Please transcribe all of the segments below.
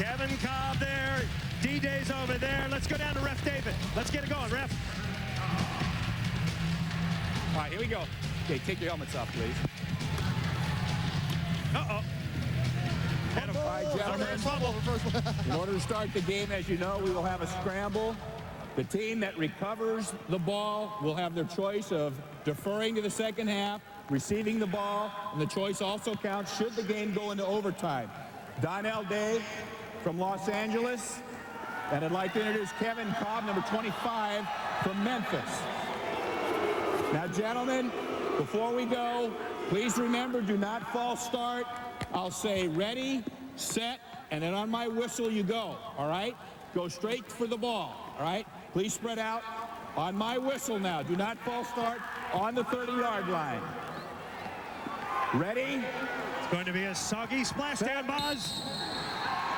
Kevin Cobb there. D-Day's over there. Let's go down to Ref David. Let's get it going, Ref. All right, here we go. Okay, take your helmets off, please. Uh-oh. All right, gentlemen. In order to start the game, as you know, we will have a scramble. The team that recovers the ball will have their choice of deferring to the second half, receiving the ball, and the choice also counts should the game go into overtime. Donnell Day from Los Angeles, and I'd like to introduce Kevin Cobb, number 25, from Memphis. Now, gentlemen, before we go, please remember, do not false start. I'll say ready, set, and then on my whistle you go, all right? Go straight for the ball, all right? Please spread out. On my whistle now, do not false start on the 30-yard line. Ready? It's going to be a soggy splash down, Boz.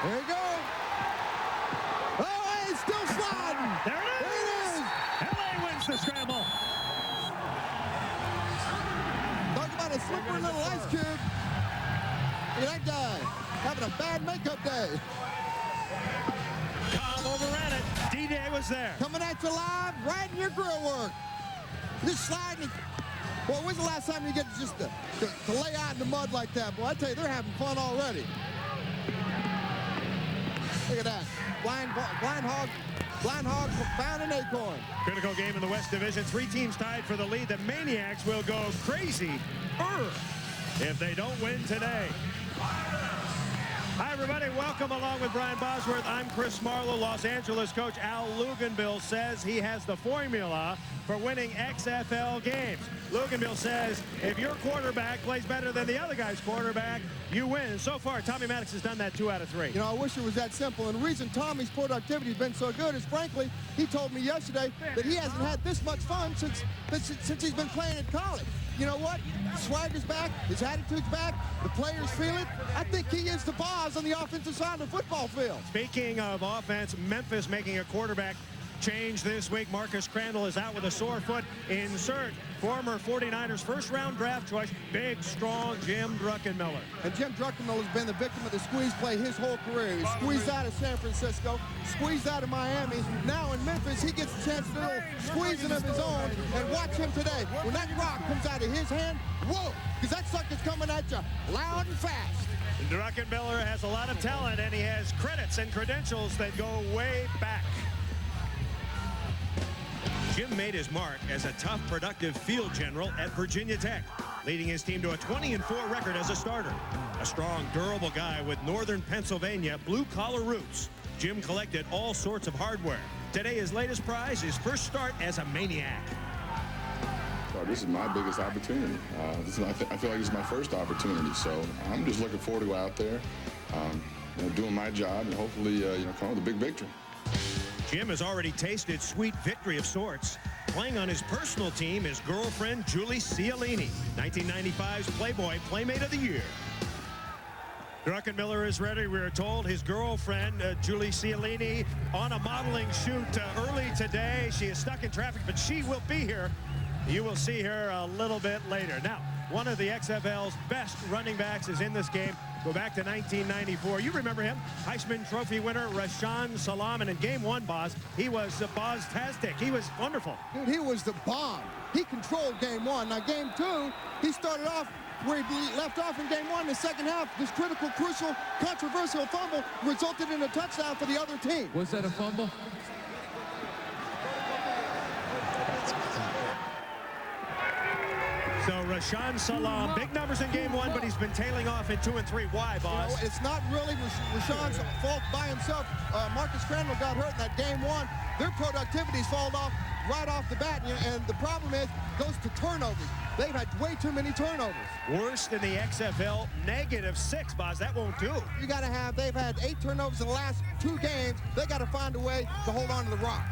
There you go. Oh, he's still sliding. There it is. There it is. LA wins the scramble. Talk about a slippery little ice cube. Look at that guy having a bad makeup day. Cobb overran it. D-Day was there. Coming at you live, right in your grill work. Just sliding. Boy, when's the last time you get just to lay out in the mud like that? Boy, I tell you, they're having fun already. Look at that. Blind hog found an acorn. Critical game in the West Division. 3 teams tied for the lead. The Maniacs will go crazy if they don't win today. Hi, everybody. Welcome along with Brian Bosworth. I'm Chris Marlowe. Los Angeles coach Al Luganbill says he has the formula for winning XFL games. Luganbill says if your quarterback plays better than the other guy's quarterback, you win. And so far, Tommy Manaix has done that 2 out of 3. You know, I wish it was that simple. And the reason Tommy's productivity has been so good is, frankly, he told me yesterday that he hasn't had this much fun since he's been playing in college. You know what? Swagger's back. His attitude's back. The players feel it. I think he is the boss on the offensive side of the football field. Speaking of offense, Memphis making a quarterback change this week. Marcus Crandall is out with a sore foot. Insert former 49ers first-round draft choice, big, strong Jim Druckenmiller. And Jim Druckenmiller has been the victim of the squeeze play his whole career. He squeezed out of San Francisco, squeezed out of Miami. Now in Memphis, he gets a chance to do a little squeezing of his own. And watch him today. When that rock comes out of his hand, whoa, because that sucker's coming at you loud and fast. Druckenmiller has a lot of talent, and he has credits and credentials that go way back. Jim made his mark as a tough, productive field general at Virginia Tech, leading his team to a 20-4 record as a starter. A strong, durable guy with Northern Pennsylvania blue-collar roots, Jim collected all sorts of hardware. Today, his latest prize, his first start as a Maniac. This is my biggest opportunity. I feel like this is my first opportunity, so I'm just looking forward to go out there, doing my job, and hopefully, come with a big victory. Jim has already tasted sweet victory of sorts. Playing on his personal team, his girlfriend, Julie Cialini, 1995's Playboy Playmate of the Year. Druckenmiller is ready, we are told. His girlfriend, Julie Cialini, on a modeling shoot early today. She is stuck in traffic, but she will be here. You will see her a little bit later. Now, one of the XFL's best running backs is in this game. Go back to 1994. You remember him, Heisman Trophy winner Rashawn Salaam. And in game 1, Boz, he was Boz-tastic. He was wonderful. Dude, he was the bomb. He controlled game 1. Now, game 2, he started off where he left off in game 1 in the second half. This critical, crucial, controversial fumble resulted in a touchdown for the other team. Was that a fumble? So Rashawn Salaam, big numbers in game 1, but he's been tailing off in 2 and 3. Why, Boz? You know, it's not really Rashawn's fault by himself. Marcus Crandall got hurt in that game 1. Their productivity's fallen off right off the bat, and the problem is goes to turnovers. They've had way too many turnovers. Worst in the XFL, -6, Boz. That won't do. You got to have, they've had 8 turnovers in the last 2 games. They got to find a way to hold on to the rock.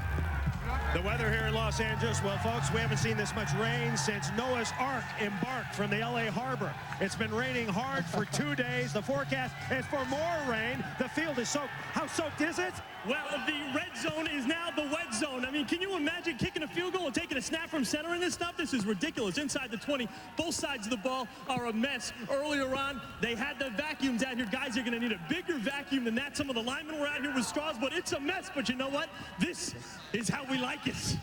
The weather here in Los Angeles, well, folks, we haven't seen this much rain since Noah's Ark embarked from the LA harbor. It's been raining hard for 2 days. The forecast is for more rain. The field is soaked. How soaked is it? Well, the red zone is now the wet zone. I mean, can you imagine kicking a field goal and taking a snap from center in this stuff? This is ridiculous. Inside the 20, both sides of the ball are a mess. Earlier on, they had the vacuums out here. Guys are going to need a bigger vacuum than that. Some of the linemen were out here with straws, but it's a mess. But you know what? This is how we like it.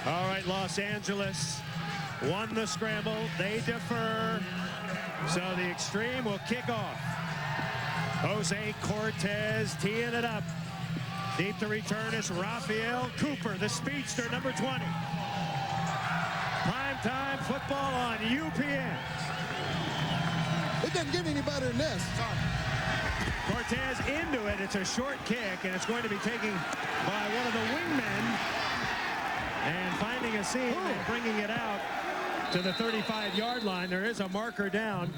All right, Los Angeles won the scramble. They defer. So the Xtreme will kick off. Jose Cortez teeing it up. Deep to return is Rafael Cooper, the speedster, number 20. Primetime football on UPN. It doesn't get any better than this. Cortez into it. It's a short kick, and it's going to be taken by one of the wingmen. And finding a seam and bringing it out to the 35-yard line. There is a marker down.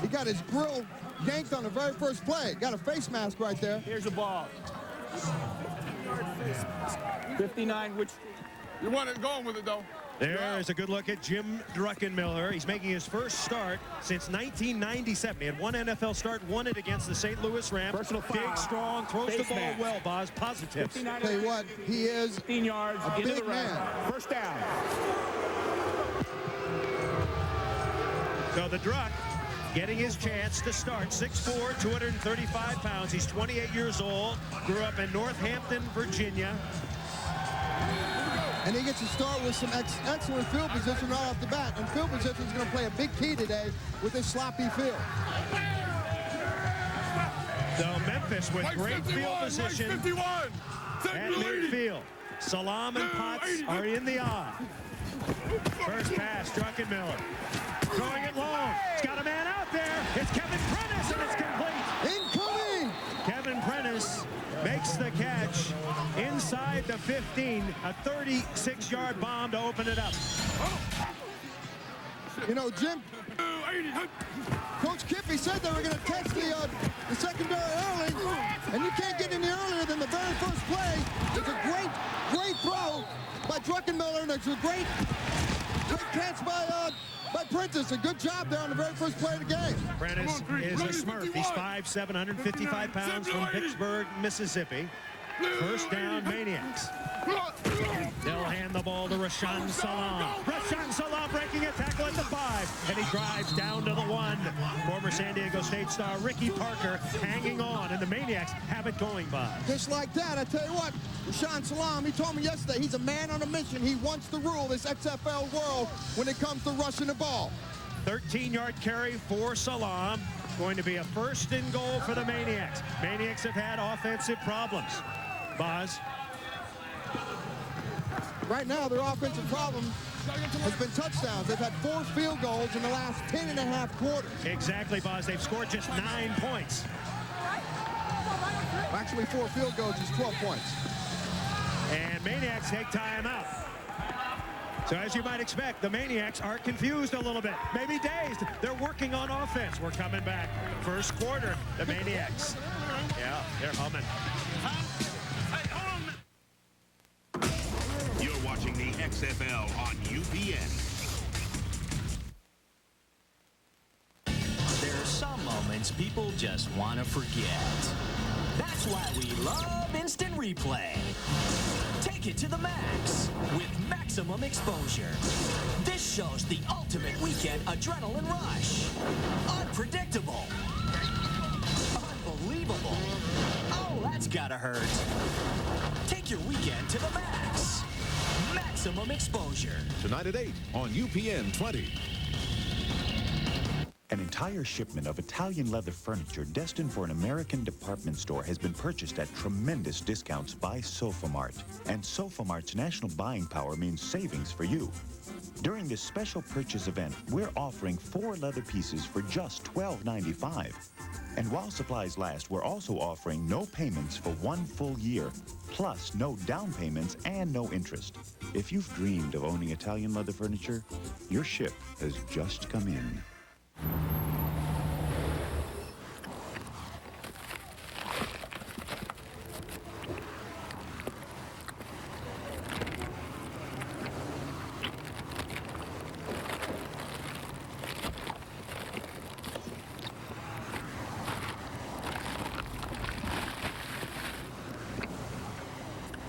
He got his grill yanked on the very first play. Got a face mask right there. Here's the ball. 59, which... You want it going with it, though. There is a good look at Jim Druckenmiller. He's making his first start since 1997. He had one NFL start, won it against the St. Louis Rams. Personal foul. Big, strong, throws the ball well, Boz. Positive. Tell you what, he is 15 yards a into big the man. round. First down. So the Druck getting his chance to start. 6'4", 235 pounds. He's 28 years old. Grew up in Northampton, Virginia. And he gets to start with some excellent field position right off the bat. And field position is going to play a big key today with this sloppy field. So Memphis with great field position at midfield. Salaam and Potts are in the eye. First pass, Druckenmiller. Throwing it long. He's got a man out there. It's Kevin Prentice, and it's complete. Incoming! Kevin Prentice makes the catch inside the 15. A 36-yard bomb to open it up. You know, Jim, Coach Kiffy said they were going to test the secondary early, and you can't get any earlier than the very first play. It's a great throw by Druckenmiller, and it's a great catch by Prentice. A good job there on the very first play of the game. Prentice is a Smurf. He's 5'7", 155 pounds from Vicksburg, Mississippi. First down, Maniacs. They'll hand the ball to Rashaan Salaam. Rashaan Salaam breaking a tackle at the 5, and he drives down to the 1. Former San Diego State star Ricky Parker hanging on, and the Maniacs have it going by. Just like that, I tell you what, Rashaan Salaam, he told me yesterday he's a man on a mission. He wants to rule this XFL world when it comes to rushing the ball. 13-yard carry for Salaam. Going to be a first and goal for the Maniacs. Maniacs have had offensive problems. Boz. Right now, their offensive problem has been touchdowns. They've had 4 field goals in the last 10.5 quarters. Exactly, Boz. They've scored just 9 points. Actually, 4 field goals is 12 points. And Maniacs take time out. So as you might expect, the Maniacs are confused a little bit, maybe dazed. They're working on offense. We're coming back. First quarter, the Maniacs. Yeah, they're humming. You're watching the XFL on UPN. There are some moments people just want to forget. That's why we love instant replay. Take it to the max with maximum exposure. This show's the ultimate weekend adrenaline rush. Unpredictable. Unbelievable. Oh, that's gotta hurt. Take your weekend to the max. Maximum exposure. Tonight at 8 on UPN 20. An entire shipment of Italian leather furniture destined for an American department store has been purchased at tremendous discounts by SofaMart. And SofaMart's national buying power means savings for you. During this special purchase event, we're offering 4 leather pieces for just $12.95. And while supplies last, we're also offering no payments for 1 full year, plus no down payments and no interest. If you've dreamed of owning Italian leather furniture, your ship has just come in.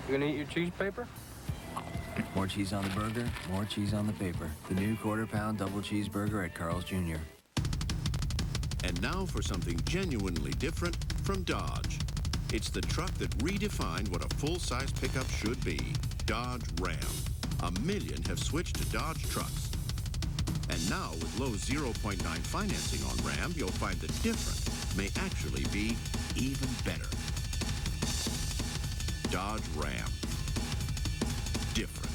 You gonna eat your cheese paper? More cheese on the burger, more cheese on the paper. The new quarter-pound double cheeseburger at Carl's Jr. And now for something genuinely different from Dodge. It's the truck that redefined what a full-size pickup should be. Dodge Ram. 1 million have switched to Dodge trucks. And now with low 0.9 financing on Ram, you'll find the different may actually be even better. Dodge Ram. Different.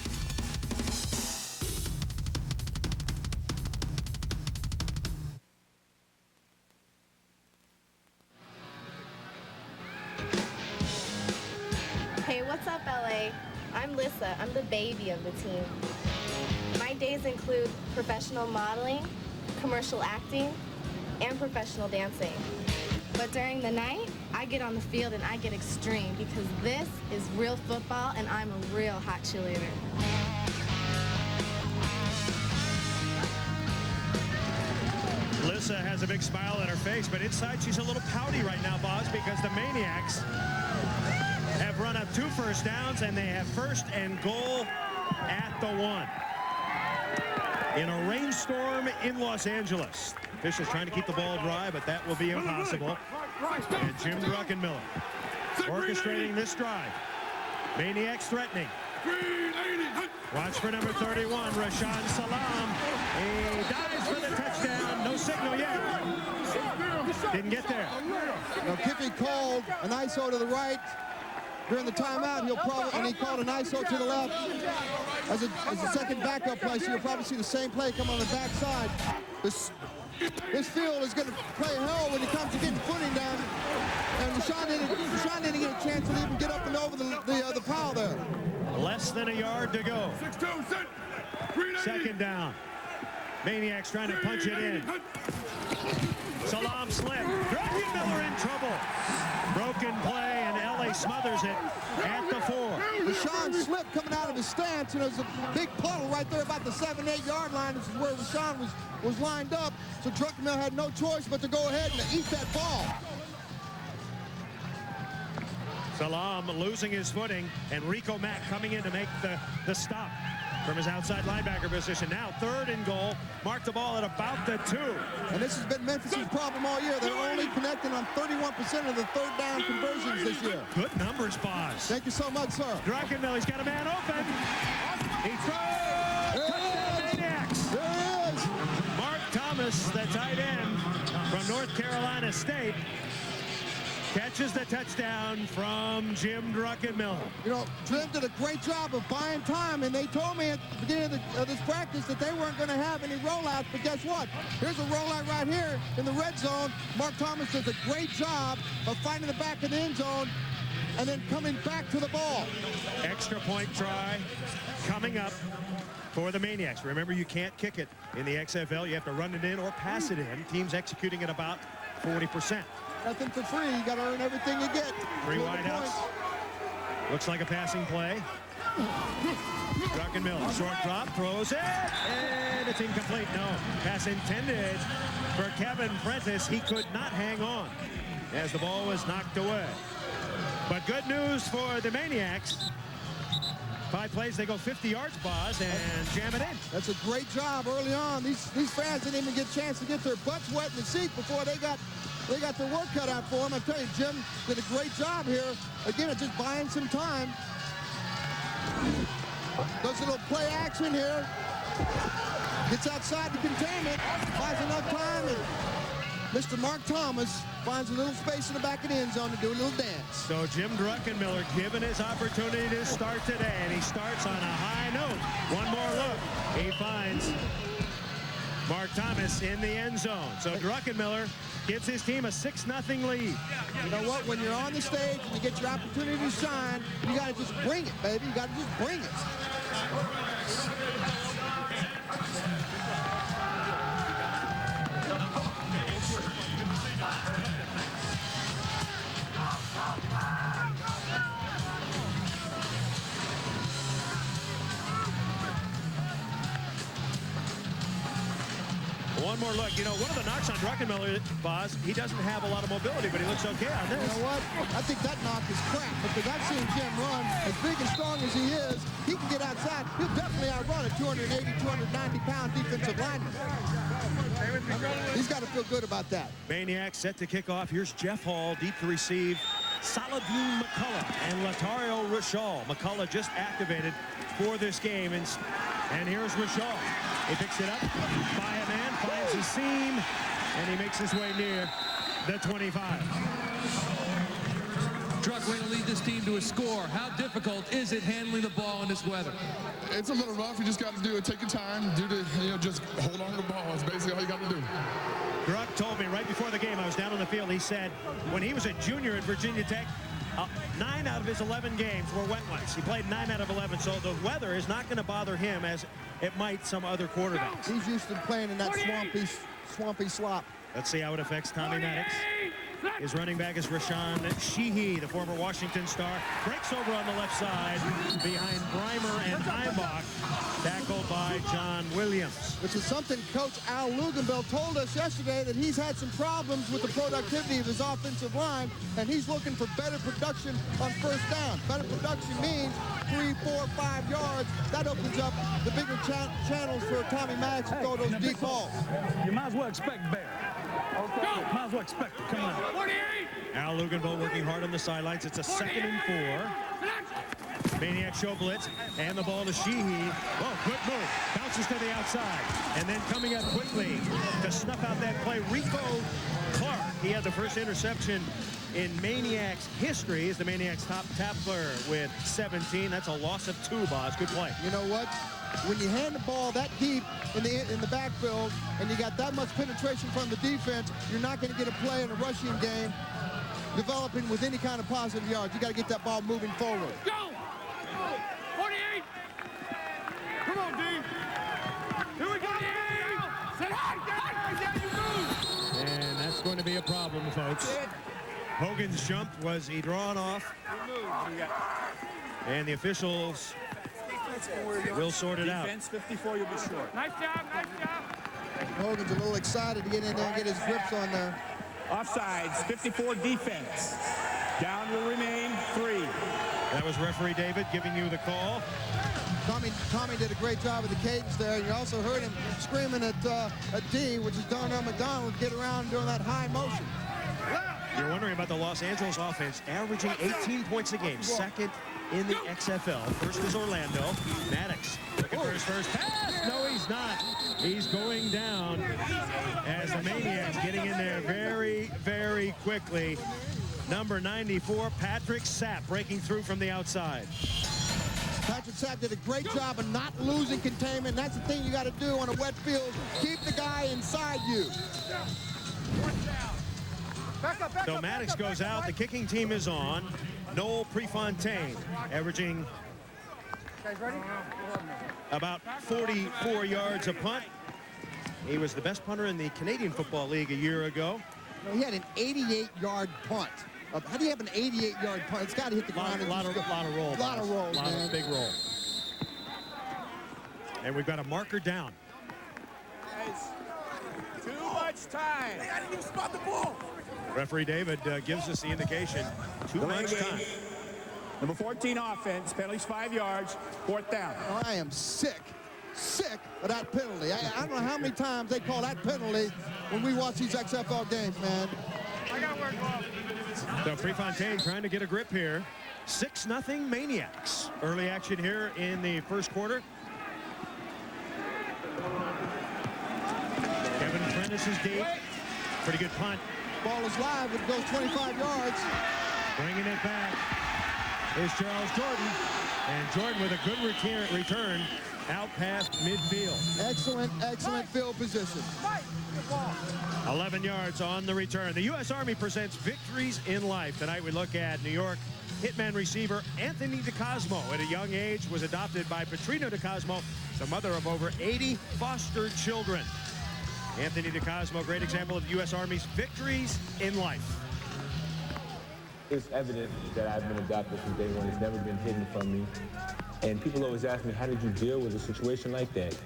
Hey, what's up, LA? I'm Lissa. I'm the baby of the team. My days include professional modeling, commercial acting, and professional dancing. But during the night, I get on the field and I get extreme because this is real football and I'm a real hot cheerleader. Lissa has a big smile on her face, but inside she's a little pouty right now, Boz, because the Maniacs have run up 2 first downs and they have 1st and goal at the 1. In a rainstorm in Los Angeles. Officials trying to keep the ball dry, but that will be impossible. And Jim Druckenmiller orchestrating this drive. Maniacs threatening. Watch for number 31, Rashaan Salaam. He dives for the touchdown. No signal yet. Didn't get there. Now, Kiffy called an ISO to the right. During the timeout, he'll probably, and he called an ISO to the left as a second backup play, so you'll probably see the same play come on the backside. This field is going to play hell when it comes to getting footing down, and Rashaan didn't get a chance to even get up and over the pile there. Less than a yard to go. 2nd down. Maniacs trying to punch it in. Salaam slip. Druckenmiller in trouble. Broken play, and LA smothers it at the 4. Rashaan slipped coming out of his stance, and there's a big puddle right there about the 7-8 yard line. This is where Rashaan was lined up, so Druckenmiller had no choice but to go ahead and eat that ball. Salaam losing his footing, and Rico Mack coming in to make the stop from his outside linebacker position. Now 3rd and goal. Mark the ball at about the 2. And this has been Memphis' problem all year. They're only connecting on 31% of the 3rd down conversions this year. Good numbers, Boz. Thank you so much, sir. Druckenmiller's got a man open. He throws. Touchdown, Maniacs. There he is. Mark Thomas, the tight end from North Carolina State, catches the touchdown from Jim Druckenmiller. You know, Jim did a great job of buying time, and they told me at the beginning of this practice that they weren't going to have any rollouts, but guess what? Here's a rollout right here in the red zone. Mark Thomas does a great job of finding the back of the end zone and then coming back to the ball. Extra point try coming up for the Maniacs. Remember, you can't kick it in the XFL. You have to run it in or pass it in. Teams executing at about 40%. Nothing for free. You got to earn everything you get. 3 wideouts. Looks like a passing play. Druckenmiller, short drop, throws it, and it's incomplete. No, pass intended for Kevin Prentice. He could not hang on as the ball was knocked away. But good news for the Maniacs. 5 plays, they go 50 yards, Boz, and jam it in. That's a great job early on. These fans didn't even get a chance to get their butts wet in the seat before they got their work cut out for them. I tell you, Jim did a great job here. Again, it's just buying some time. Does a little play action here. Gets outside the containment. Buys enough time, and Mr. Mark Thomas finds a little space in the back of the end zone to do a little dance. So Jim Druckenmiller given his opportunity to start today, and he starts on a high note. One more look. He finds Mark Thomas in the end zone. So Druckenmiller gives his team a 6-0 lead. You know what? When you're on the stage and you get your opportunity to shine, you got to just bring it, baby. You got to just bring it. One more look. You know, one of the knocks on Druckenmiller, Boz, he doesn't have a lot of mobility, but he looks okay on this. You know what? I think that knock is crap because I've seen Jim run. As big and strong as he is, he can get outside. He'll definitely outrun a 280, 290-pound defensive lineman. He's got to feel good about that. Manaix set to kick off. Here's Jeff Hall, deep to receive. Salaam McCullough and Latario Rashall. McCullough just activated for this game. And here's Rashall. He picks it up by a man, finds the seam, and he makes his way near the 25. Druck way to lead this team to a score. How difficult is it handling the ball in this weather? It's a little rough. You just got to do it. Take your time. Just hold on to the ball. That's basically all you got to do. Druck told me right before the game, I was down on the field, he said when he was a junior at Virginia Tech, 9 out of his 11 games were wet ones. He played 9 out of 11, so the weather is not going to bother him as it might some other quarterbacks. He's used to playing in that swampy slop. Let's see how it affects Tommy Manaix. His running back is Rashawn Sheehy, the former Washington star. Breaks over on the left side behind Breimer and Heimbach, tackled by John Williams. Which is something Coach Al Luginbill told us yesterday, that he's had some problems with the productivity of his offensive line, and he's looking for better production on first down. Better production means 3, 4, 5 yards. That opens up the bigger channels for Tommy Manaix to throw those deep balls. You might as well expect better. Okay. Might as well expect it. Come on. Al Luginbill working hard on the sidelines. It's a 2nd and 4. Manaix show blitz, and the ball to Sheehy. Oh, good move. Bounces to the outside. And then coming up quickly to snuff out that play, Rico Clark. He had the first interception in Manaix history. Is the Manaix top tackler with 17. That's a loss of 2, Boz. Good play. You know what? When you hand the ball that deep in the backfield and you got that much penetration from the defense, you're not going to get a play in a rushing game developing with any kind of positive yards. You got to get that ball moving forward. Go! 48! Come on, D! Here we go! Say hi! There you move! And that's going to be a problem, folks. Hogan's jump was he drawn off. And the officials will sort it out. Defense 54, you'll be short. Nice job, nice job. Hogan's a little excited to get in there and get his grips on there. Offsides, 54 defense. Down will remain 3. That was referee David giving you the call. Tommy did a great job with the cadence there. You also heard him screaming at D, which is Donnell McDonald, get around doing that high motion. You're wondering about the Los Angeles offense, averaging 18 points a game, 2nd in the XFL. First is Orlando. Manaix looking for his first pass. No, he's not. He's going down as the Manaix getting in there very, very quickly. Number 94, Patrick Sapp, breaking through from the outside. Patrick Sapp did a great job of not losing containment. That's the thing you got to do on a wet field. Keep the guy inside you. So Manaix goes out. The kicking team is on. Noel Prefontaine averaging about 44 yards a punt. He was the best punter in the Canadian Football League a year ago. He had an 88-yard punt. How do you have an 88-yard punt? It's got to hit the ground. A lot of roll. A lot of rolls, man. A lot of big roll. And we've got a marker down. Guys, too much time. They didn't even spot the ball. Referee David gives us the indication. Too much time. Number 14 offense, penalties 5 yards, 4th down. I am sick of that penalty. I don't know how many times they call that penalty when we watch these XFL games, man. I got to work off. So Prefontaine trying to get a grip here. 6-0 Manaix. Early action here in the first quarter. Kevin Prentice is deep. Pretty good punt. Ball is live. It goes 25 yards. Bringing it back is Charles Jordan. And Jordan with a good return out past midfield. Excellent field position. 11 yards on the return. The U.S. Army presents Victories in Life. Tonight we look at New York hitman receiver Anthony DeCosmo. At a young age was adopted by Petrino DeCosmo, the mother of over 80 foster children. Anthony DeCosmo, great example of the U.S. Army's Victories in Life. It's evident that I've been adopted from day one. It's never been hidden from me. And people always ask me, how did you deal with a situation like that?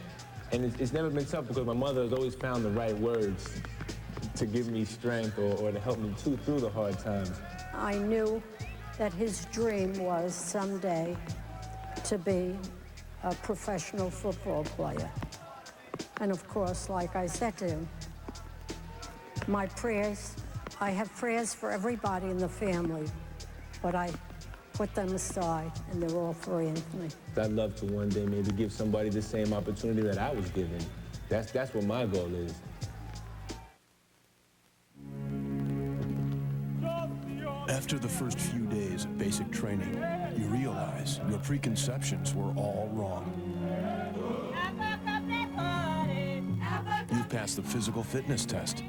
And it's never been tough because my mother has always found the right words to give me strength or to help me through the hard times. I knew that his dream was someday to be a professional football player. And of course, like I said to him, my prayers, I have prayers for everybody in the family, but I put them aside, and they're all praying for me. I'd love to one day maybe give somebody the same opportunity that I was given. That's what my goal is. After the first few days of basic training, you realize your preconceptions were all wrong. You've passed the physical fitness test.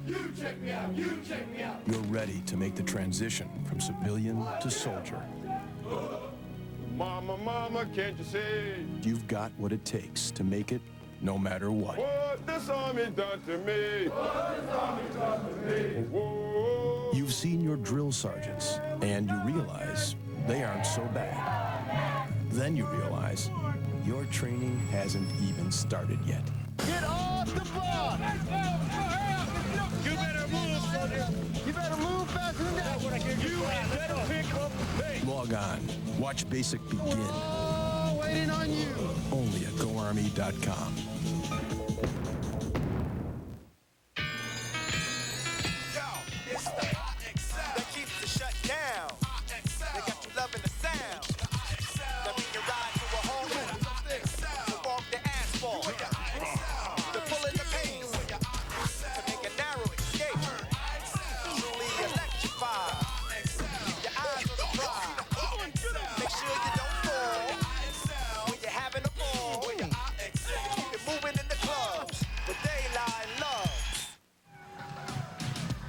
You check me out, you check me out. You're ready to make the transition from civilian to soldier. Mama, mama, can't you see? You've got what it takes to make it no matter what. What this army done to me? What this army done to me? Whoa. You've seen your drill sergeants, and you realize they aren't so bad. Then you realize your training hasn't even started yet. Get off the ball! You better move, soldier. You better move faster than that. You better pick up the pace. Log on. Watch Basic begin. Oh, waiting on you. Only at GoArmy.com. It's the XFL that keeps the shut down. They got you loving the sound. That we can ride to a home run. To walk the asphalt. To pull in the pace. To make a narrow escape. Truly electrified. Your eyes on the prize. Make sure you don't fall when you're having a ball. Keep it moving in the clubs. The daylight love.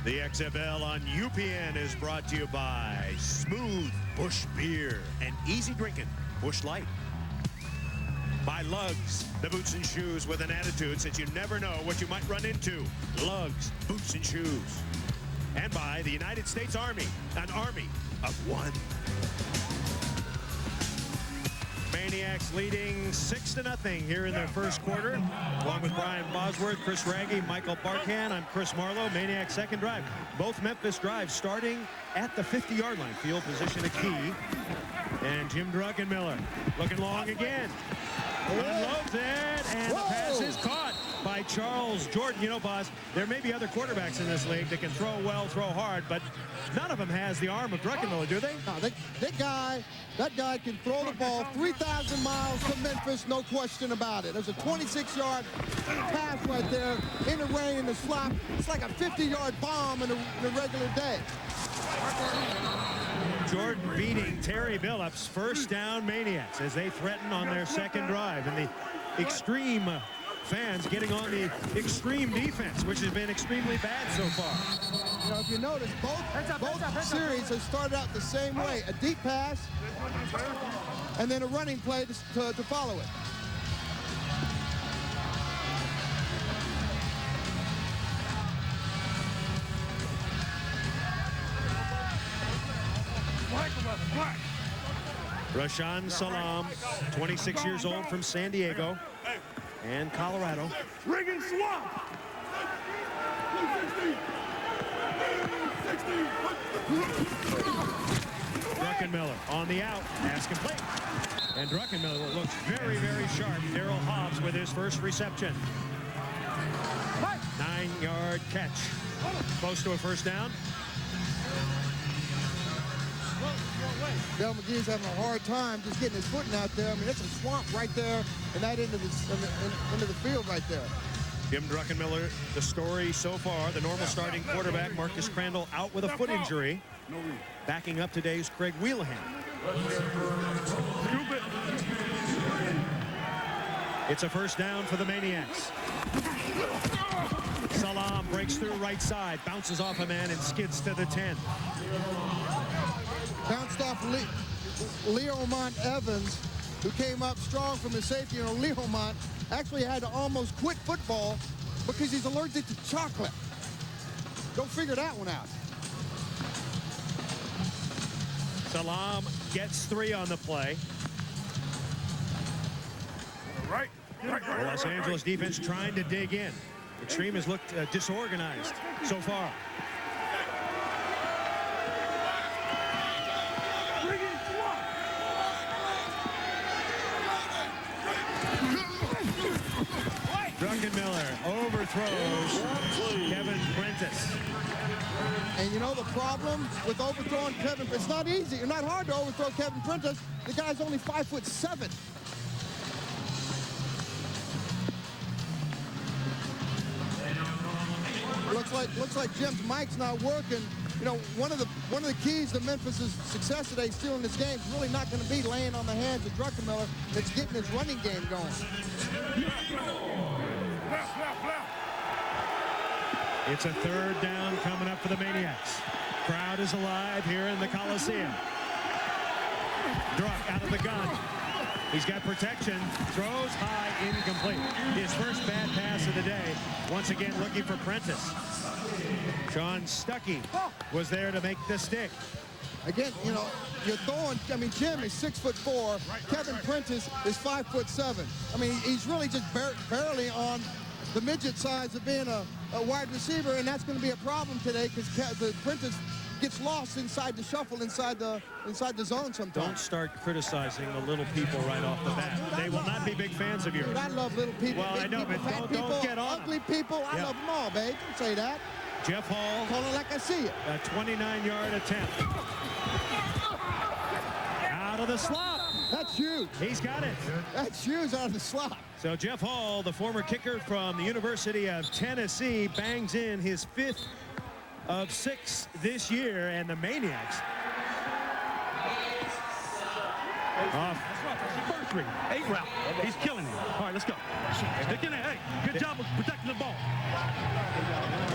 The XFL on UPN is brought to you by Smooth Bush Beer and easy drinking Bush Light. By Lugs, the boots and shoes with an attitude, since you never know what you might run into. Lugs, boots and shoes. And by the United States Army, an army of one. Maniacs leading 6-0 here in their first quarter. Along with Brian Bosworth, Chris Raggy, Michael Barkan, I'm Chris Marlowe. Maniacs second drive. Both Memphis drives starting at the 50-yard line. Field position a key. And Jim Druckenmiller looking long again. Unloads it, and the pass is caught by Charles Jordan. You know, Boss, there may be other quarterbacks in this league that can throw well, throw hard, but none of them has the arm of Druckenmiller, do they? No, that guy can throw the ball 3,000 miles to Memphis, no question about it. There's a 26-yard pass right there in the rain, in the slop. It's like a 50-yard bomb in a regular day. Jordan beating Terry Billups. First down Maniacs as they threaten on their second drive. And the Xtreme fans getting on the Xtreme defense, which has been extremely bad so far. You know, if you notice, both series have started out the same way. A deep pass and then a running play to follow it. Rashawn Salaam, 26 years old, from San Diego and Colorado. Riggin' swamp. Druckenmiller on the out, pass complete. And Druckenmiller looks very, very sharp. Daryl Hobbs with his first reception. 9-yard catch. Close to a first down. Del McGee's having a hard time just getting his footing out there. I mean, it's a swamp right there and that into the field right there. Jim Druckenmiller, the story so far, the normal starting quarterback, Marcus Crandall, out with a foot injury. Backing up today's Craig Wheelahan. It's a first down for the Maniacs. Salaam breaks through right side, bounces off a man and skids to the 10. Bounced off Leomont Evans, who came up strong from the safety. You know, Leomont actually had to almost quit football because he's allergic to chocolate. Go figure that one out. Salaam gets 3 on the play. The Los Angeles defense trying to dig in. Xtreme has looked disorganized so far. Druckenmiller overthrows Kevin Prentice. And you know the problem with overthrowing Kevin, it's not easy. It's not hard to overthrow Kevin Prentice. The guy's only 5'7". Looks like Jim's mic's not working. You know, one of the keys to Memphis' success today, stealing this game, is really not going to be laying on the hands of Druckenmiller. It's getting his running game going. It's a third down coming up for the Maniacs. Crowd is alive here in the Coliseum. Druck out of the gun. He's got protection. Throws high, incomplete. His first bad pass of the day. Once again looking for Prentice. Sean Stuckey was there to make the stick. Again, you know, you're throwing, I mean, Jim is 6'4". Kevin Prentice is 5'7". I mean, he's really just barely on the midget size of being a wide receiver, and that's going to be a problem today because Prentice gets lost inside the shuffle, inside the zone sometimes. Don't start criticizing the little people right off the bat. They will not be big fans of yours. Dude, I love little people. Well, big I know, people, but fat don't get on ugly them. people. I love them all, babe. Don't say that. Jeff Hall. Call it like I see it. A 29-yard attempt. Out of the slot. That's huge. He's got it. That's huge out of the slot. So Jeff Hall, the former kicker from the University of Tennessee, bangs in his 5th of 6 this year, and the Maniacs off. First read, 8 route. He's killing him. All right, let's go. Stick in there. Hey, good job of protecting the ball.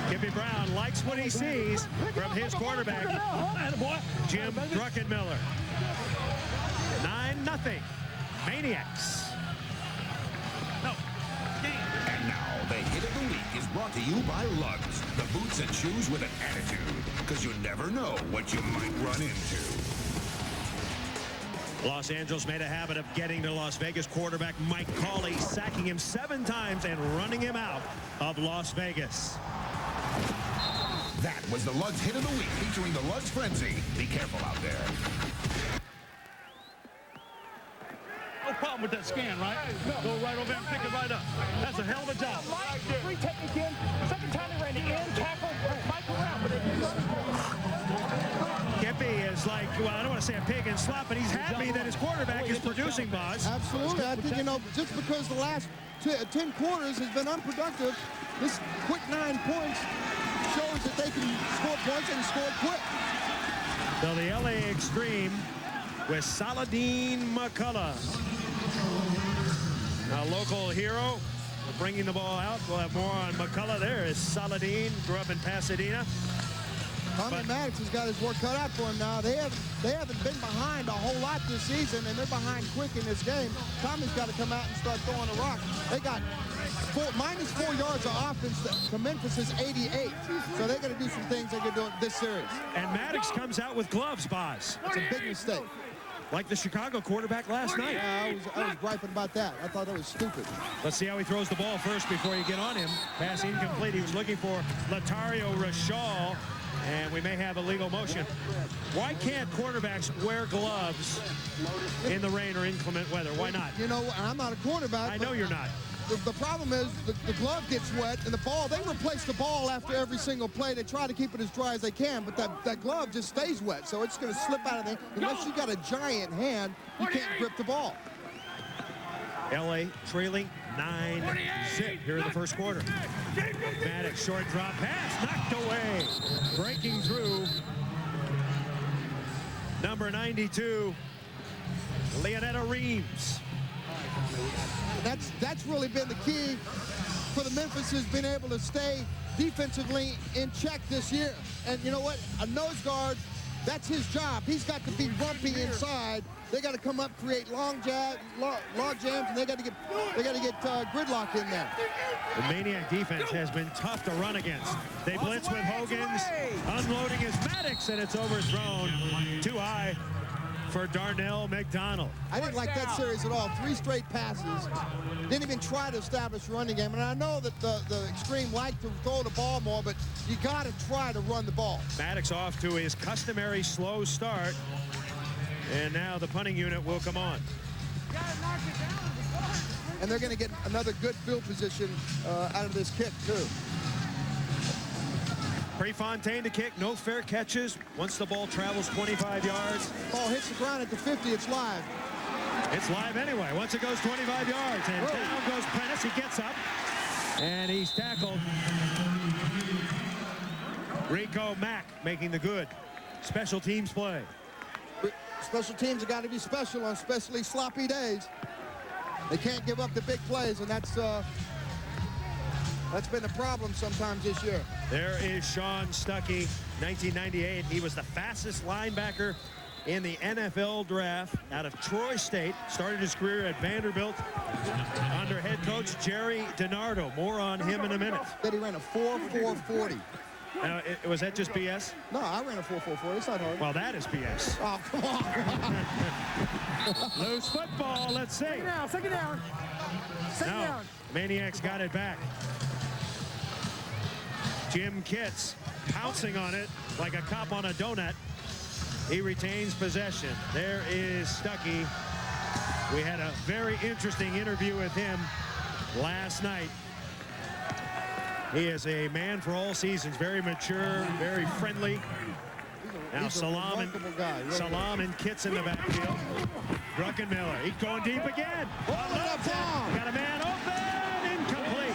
Kippy Brown likes what he sees from his quarterback, Jim Druckenmiller. 9-0. Maniacs. And now, the hit of the week is brought to you by Lugs, the boots and shoes with an attitude, because you never know what you might run into. Los Angeles made a habit of getting to Las Vegas quarterback Mike Cauley, sacking him 7 times and running him out of Las Vegas. That was the Lugs hit of the week, featuring the Lugs Frenzy. Be careful out there. No problem with that scan, right? Go right over there and pick it right up. That's a hell of a job. Retake again. Second time they ran the end tackle. Mike around. Kippy is like, well, I don't want to say a pig in slop, but he's happy that his quarterback is producing, boss. Absolutely. I think, you know, just because the last 10 quarters has been unproductive, this quick 9 points shows that they can score points and score quick. So the LA Xtreme with Salaam McCullough, a local hero, bringing the ball out. We'll have more on McCullough. There is Salaam, grew up in Pasadena. Manaix has got his work cut out for him now. They haven't been behind a whole lot this season, and they're behind quick in this game. Tommy's got to come out and start throwing the rock. They got minus 4 yards of offense to Memphis' 88. So they're going to do some things they can do in this series. And Manaix comes out with gloves, boss. It's a big mistake. Like the Chicago quarterback last night. Yeah, I was griping about that. I thought that was stupid. Let's see how he throws the ball first before you get on him. Pass incomplete. He was looking for Latario Rashal, and we may have illegal motion. Why can't quarterbacks wear gloves in the rain or inclement weather? Why not? You know, I'm not a quarterback. I know you're not. The problem is the glove gets wet, and the ball, they replace the ball after every single play. They try to keep it as dry as they can, but that glove just stays wet, so it's going to slip out of there. Unless you got a giant hand, you can't grip the ball. LA trailing 9-0 here in the first quarter. Manaix, short drop pass, knocked away. Breaking through, number 92, Leonetta Reeves. That's really been the key for the Memphis, has been able to stay defensively in check this year. And you know what? A nose guard, that's his job. He's got to be rumpy inside. They got to come up, create log jams, and they got to get gridlock in there. The Maniac defense has been tough to run against. They blitz with Hogan's, unloading his Manaix, and it's overthrown too high for Darnell McDonald. I didn't like that series at all. 3 straight passes. Didn't even try to establish a running game. And I know that the Xtreme like to throw the ball more, but you got to try to run the ball. Manaix off to his customary slow start. And now the punting unit will come on. And they're going to get another good field position out of this kick, too. Prefontaine to kick, no fair catches. Once the ball travels 25 yards. Ball hits the ground at the 50, it's live. It's live anyway, once it goes 25 yards. And down goes Prentice, he gets up. And he's tackled. Rico Mack making the good special teams play. Special teams have got to be special on especially sloppy days. They can't give up the big plays, and that's been a problem sometimes this year. There is Sean Stuckey, 1998. He was the fastest linebacker in the NFL draft out of Troy State. Started his career at Vanderbilt under head coach Jerry DiNardo. More on him in a minute. That he ran a 4.440. Was that just BS? No, I ran a 4.44. It's not hard. Well, that is BS. Oh, come on. Loose football. Let's see. Second down. Second down. Second down. Maniacs got it back. Jim Kitts pouncing on it like a cop on a donut. He retains possession. There is Stuckey. We had a very interesting interview with him last night. He is a man for all seasons, very mature, very friendly. Now Salaam and Kitts in the backfield. Druckenmiller, he's going deep again. Got a man open, incomplete.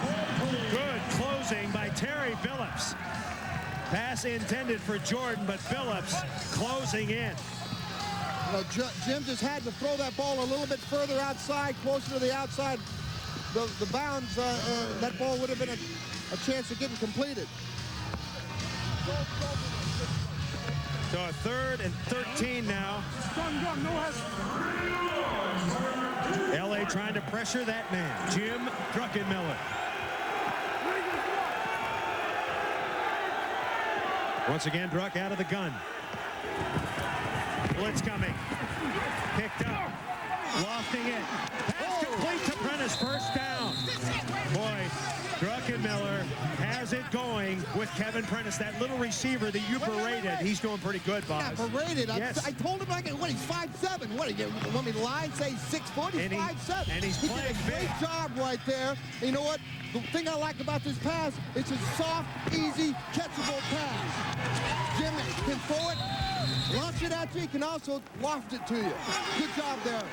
Good closing by Terry Phillips. Pass intended for Jordan, but Phillips closing in. You know, Jim just had to throw that ball a little bit further outside, closer to the outside. The bounds, that ball would have been a chance of getting completed. So a 3rd and 13 now. LA trying to pressure that man, Jim Druckenmiller. Once again, Druck out of the gun. Blitz coming. Picked up. Lofting it. Pass complete to Prentice. First down. Boy, Druckenmiller has it going with Kevin Prentice. That little receiver that you berated, he's doing pretty good, Bob. Not berated. Yes. I told him, what, he's 5'7". What, you want me to lie and say 6 foot? He's 5'7". And he's playing did a great job right there. And you know what? The thing I like about this pass, it's a soft, easy, catchable pass. Jim can throw it, launch it at you. He can also loft it to you. Good job there.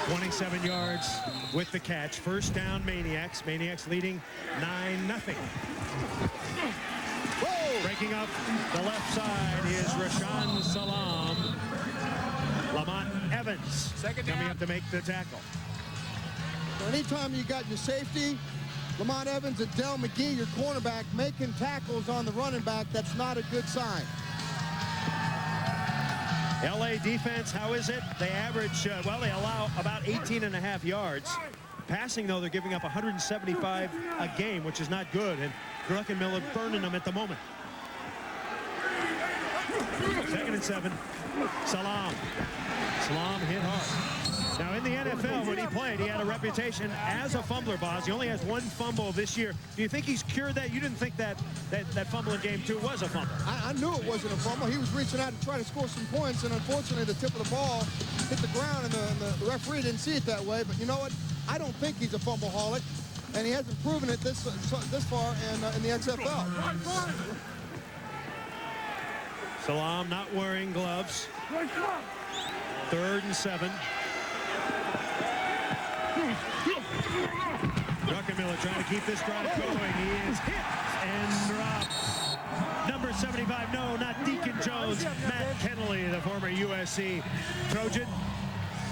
27 yards with the catch. First down, Maniacs. Maniacs leading 9-0. Breaking up the left side is Rashaan Salaam. Lamont Evans coming up to make the tackle. Anytime you got your safety, Lamont Evans and Del McGee, your cornerback, making tackles on the running back, that's not a good sign. LA defense, how is it? They average, they allow about 18.5 yards. Passing, though, they're giving up 175 a game, which is not good. And Druckenmiller burning them at the moment. 2nd and 7. Salaam. Salaam hit hard. Now, in the NFL, when he played, he had a reputation as a fumbler, Boz. He only has 1 fumble this year. Do you think he's cured that? You didn't think that fumble in game 2 was a fumble? I knew it wasn't a fumble. He was reaching out to try to score some points, and unfortunately, the tip of the ball hit the ground, and the referee didn't see it that way. But you know what? I don't think he's a fumble-holic, and he hasn't proven it this far in the XFL. Salaam not wearing gloves. 3rd and 7. Druckenmiller trying to keep this drive going. He is hit and dropped. Number 75, no, not Deacon Jones. Matt Kennelly, the former USC Trojan,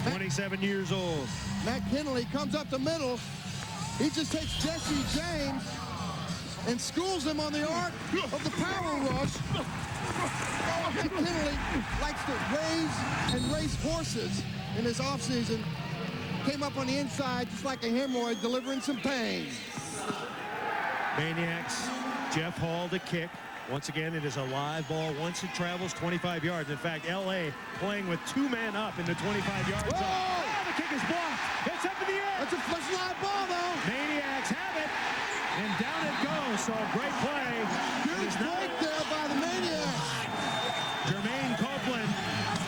27 years old. Matt Kennelly comes up the middle. He just takes Jesse James and schools him on the art of the power rush. Matt Kennelly likes to raise horses in his offseason. Came up on the inside just like a hemorrhoid, delivering some pain. Maniacs, Jeff Hall to kick. Once again, it is a live ball. Once it travels 25 yards. In fact, L.A. playing with 2 men up in the 25-yard zone. Oh, the kick is blocked. It's up in the air. That's a live ball, though. Maniacs have it. And down it goes. So great play. Good break there by the Maniacs. Jermaine Copeland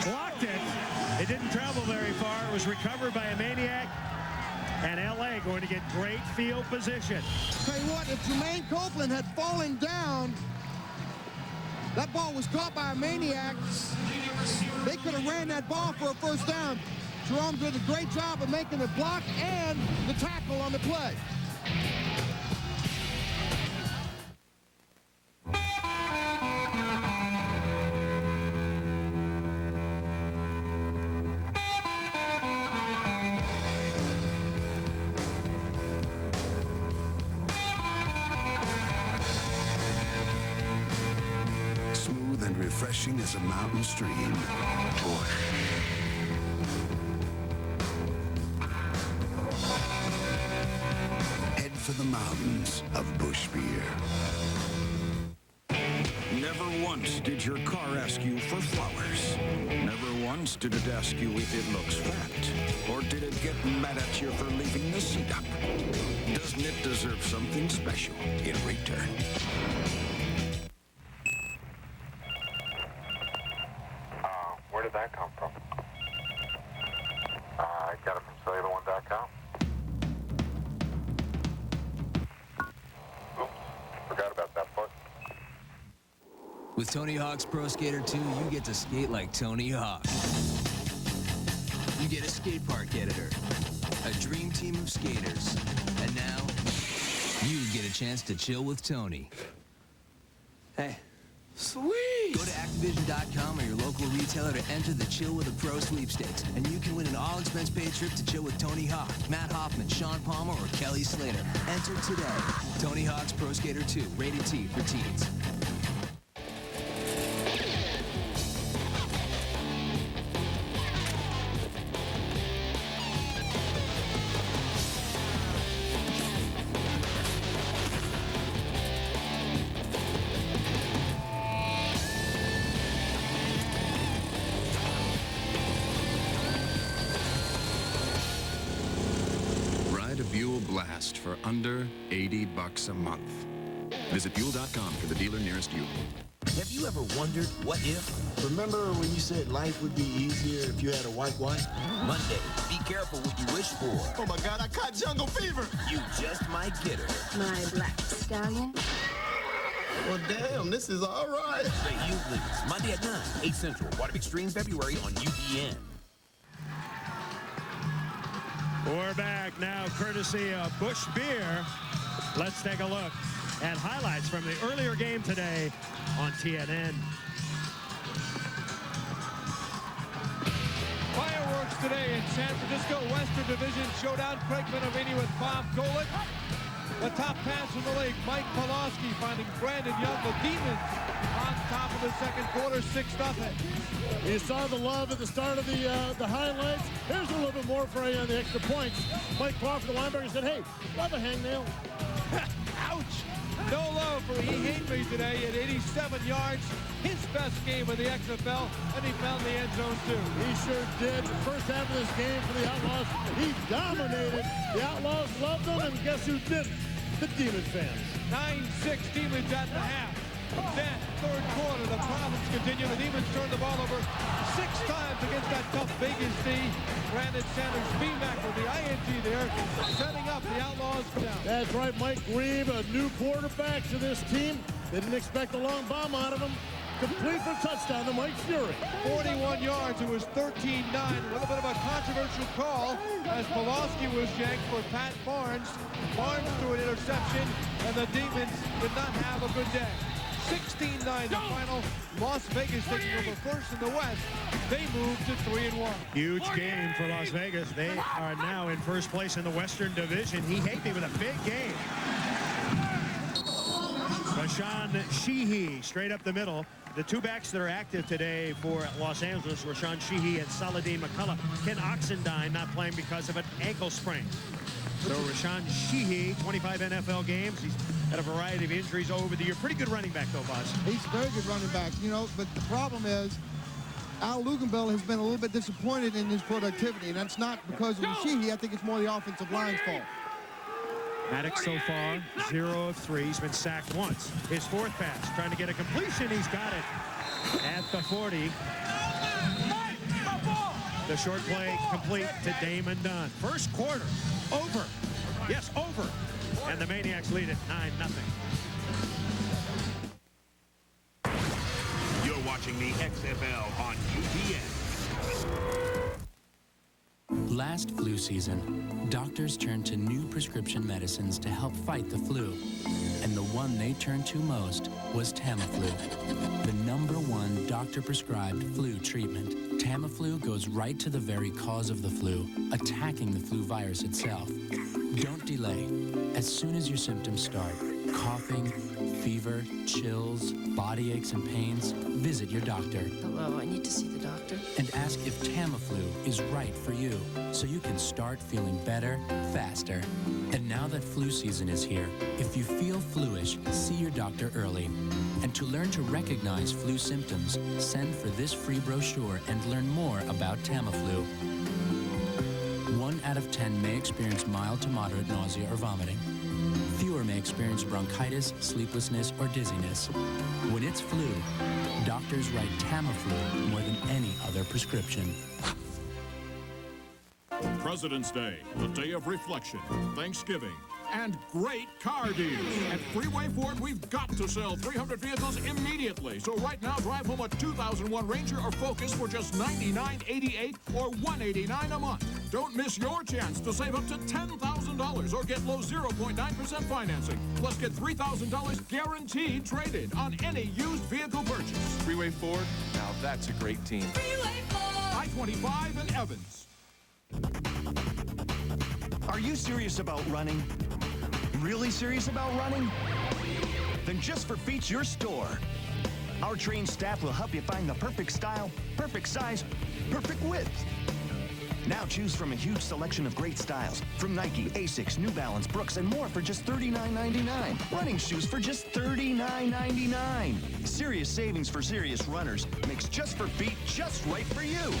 blocked it. It didn't travel very far. It was recovered by a Maniac. And L.A. going to get great field position. Tell you what, if Jermaine Copeland had fallen down, that ball was caught by a Maniac. They could have ran that ball for a first down. Jerome did a great job of making the block and the tackle on the play. Refreshing as a mountain stream. Head for the mountains of Bush beer. Never once did your car ask you for flowers. Never once did it ask you if it looks fat. Or did it get mad at you for leaving the seat up? Doesn't it deserve something special in return? Where did that come from? I got it from cellularone.com. Oops, forgot about that part. With Tony Hawk's Pro Skater 2, you get to skate like Tony Hawk. You get a skate park editor, a dream team of skaters, and now you get a chance to chill with Tony. Hey. Sweet! Go to Activision.com or your local retailer to enter the Chill with a Pro sweepstakes, and you can win an all-expense-paid trip to chill with Tony Hawk, Matt Hoffman, Sean Palmer, or Kelly Slater. Enter today. Tony Hawk's Pro Skater 2, rated T for teens. For under $80 a month. Visit Fuel.com for the dealer nearest you. Have you ever wondered what if? Remember when you said life would be easier if you had a white wife? Monday, be careful what you wish for. Oh my God, I caught jungle fever. You just might get her. My black stallion. Well, damn, this is all right. The Youth Monday at 9, 8 Central. Part of Xtreme February on UPN. We're back now, courtesy of Bush Beer. Let's take a look at highlights from the earlier game today on TNN. Fireworks today in San Francisco Western Division Showdown. Craig Minovini with Bob Golick. The top pass in the league, Mike Pawlowski finding Brandon Young, the Demons, on top of the second quarter, 6-0. You saw the love at the start of the highlights. Here's a little bit more for you on the extra points. Mike Crawford, the linebacker, said, hey, love a hangnail. Ouch! No love for E. Henry today at 87 yards. His best game of the XFL, and he found the end zone too. He sure did. The first half of this game for the Outlaws, he dominated. The Outlaws loved him, and guess who didn't? The Demon fans. 9-6 Demons at the half. Then, third quarter, the problems continue. The Demons turn the ball over 6 times against that tough Vegas D. Brandon Sanders, BMAC with the INT there, setting up the Outlaws down. That's right, Mike Grieve, a new quarterback to this team. Didn't expect a long bomb out of him. Complete for touchdown to Mike Fury. 41 yards. It was 13-9. A little bit of a controversial call as Pawlowski was yanked for Pat Barnes. Barnes threw an interception, and the Demons did not have a good day. 16-9 the final. Las Vegas taking over first in the West. They moved to 3-1. Huge game for Las Vegas. They are now in first place in the Western Division. He hit me with a big game. Rashawn Sheehy straight up the middle. The two backs that are active today for Los Angeles, Rashawn Sheehy and Saladin McCullough. Ken Oxendine not playing because of an ankle sprain. So Rashawn Sheehy, 25 NFL games. He's had a variety of injuries over the year. Pretty good running back, though, Boss. He's a very good running back, you know, but the problem is Al Luganbill has been a little bit disappointed in his productivity, and that's not because of Sheehy. I think it's more the offensive line's fault. Manaix so far, 0 of 3. He's been sacked once. His fourth pass, trying to get a completion. He's got it at the 40. The short play complete to Damon Dunn. First quarter, over. Yes, over. And the Maniacs lead it 9-0. You're watching the XFL on UPN. Last flu season, doctors turned to new prescription medicines to help fight the flu. And the one they turned to most was Tamiflu, the #1 doctor-prescribed flu treatment. Tamiflu goes right to the very cause of the flu, attacking the flu virus itself. Don't delay. As soon as your symptoms start, coughing, fever, chills, body aches and pains, visit your doctor. Hello, I need to see the doctor. And ask if Tamiflu is right for you, so you can start feeling better, faster. And now that flu season is here, if you feel fluish, see your doctor early. And to learn to recognize flu symptoms, send for this free brochure and learn more about Tamiflu. 1 out of 10 may experience mild to moderate nausea or vomiting. Fewer may experience bronchitis, sleeplessness, or dizziness. When it's flu, doctors write Tamiflu more than any other prescription. President's Day, the day of reflection, Thanksgiving, and great car deals. At Freeway Ford, we've got to sell 300 vehicles immediately. So right now, drive home a 2001 Ranger or Focus for just $99.88 or $189 a month. Don't miss your chance to save up to $10,000 or get low 0.9% financing. Plus, get $3,000 guaranteed traded on any used vehicle purchase. Freeway Ford, now that's a great team. Freeway Ford! I-25 and Evans. Are you serious about running? Really serious about running? Then Just for Feet's your store. Our trained staff will help you find the perfect style, perfect size, perfect width. Now choose from a huge selection of great styles, from Nike, Asics, New Balance, Brooks, and more for just $39.99. Running shoes for just $39.99. Serious savings for serious runners makes Just for Feet just right for you.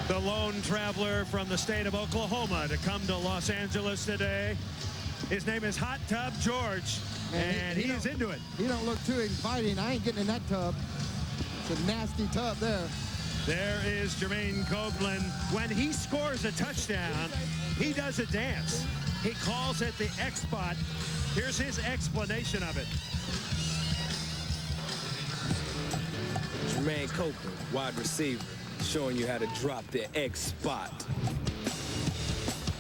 The lone traveler from the state of Oklahoma to come to Los Angeles today. His name is Hot Tub George, and he is into it. He don't look too inviting. I ain't getting in that tub. It's a nasty tub there. There is Jermaine Copeland. When he scores a touchdown, he does a dance. He calls it the X spot. Here's his explanation of it. Jermaine Copeland, wide receiver, showing you how to drop the X spot.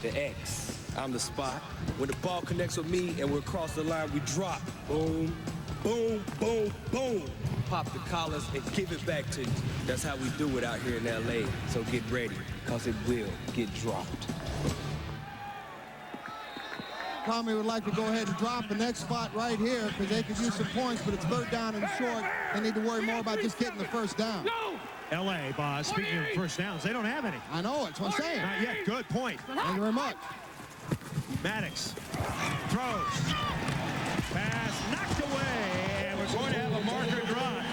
The X. I'm the spot. When the ball connects with me and we cross the line, we drop. Boom, boom, boom, boom. Pop the collars and give it back to you. That's how we do it out here in LA. So get ready, because it will get dropped. Tommy would like to go ahead and drop the next spot right here because they could use some points, but it's 3rd down and short. They need to worry more about just getting the first down. No! L.A., boss, speaking of first downs, they don't have any. I know, that's what I'm saying. Not yet. Good point. Thank you very much. Manaix throws. Pass knocked away, and we're going to have a marker drive.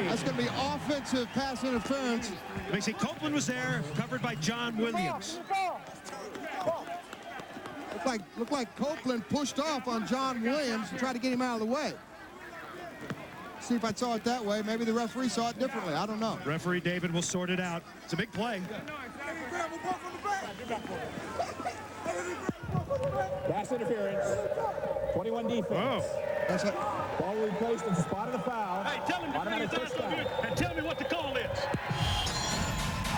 That's going to be offensive pass interference. They see Copeland was there, covered by John Williams. Looked like Copeland pushed off on John Williams and tried to get him out of the way. See if I saw it that way. Maybe the referee saw it differently. I don't know. Referee David will sort it out. It's a big play. Pass interference. 21 defense. Oh. That's it. Ball replaced and spotted a foul. Hey, tell him to bring his eyes on you and tell me what the call is.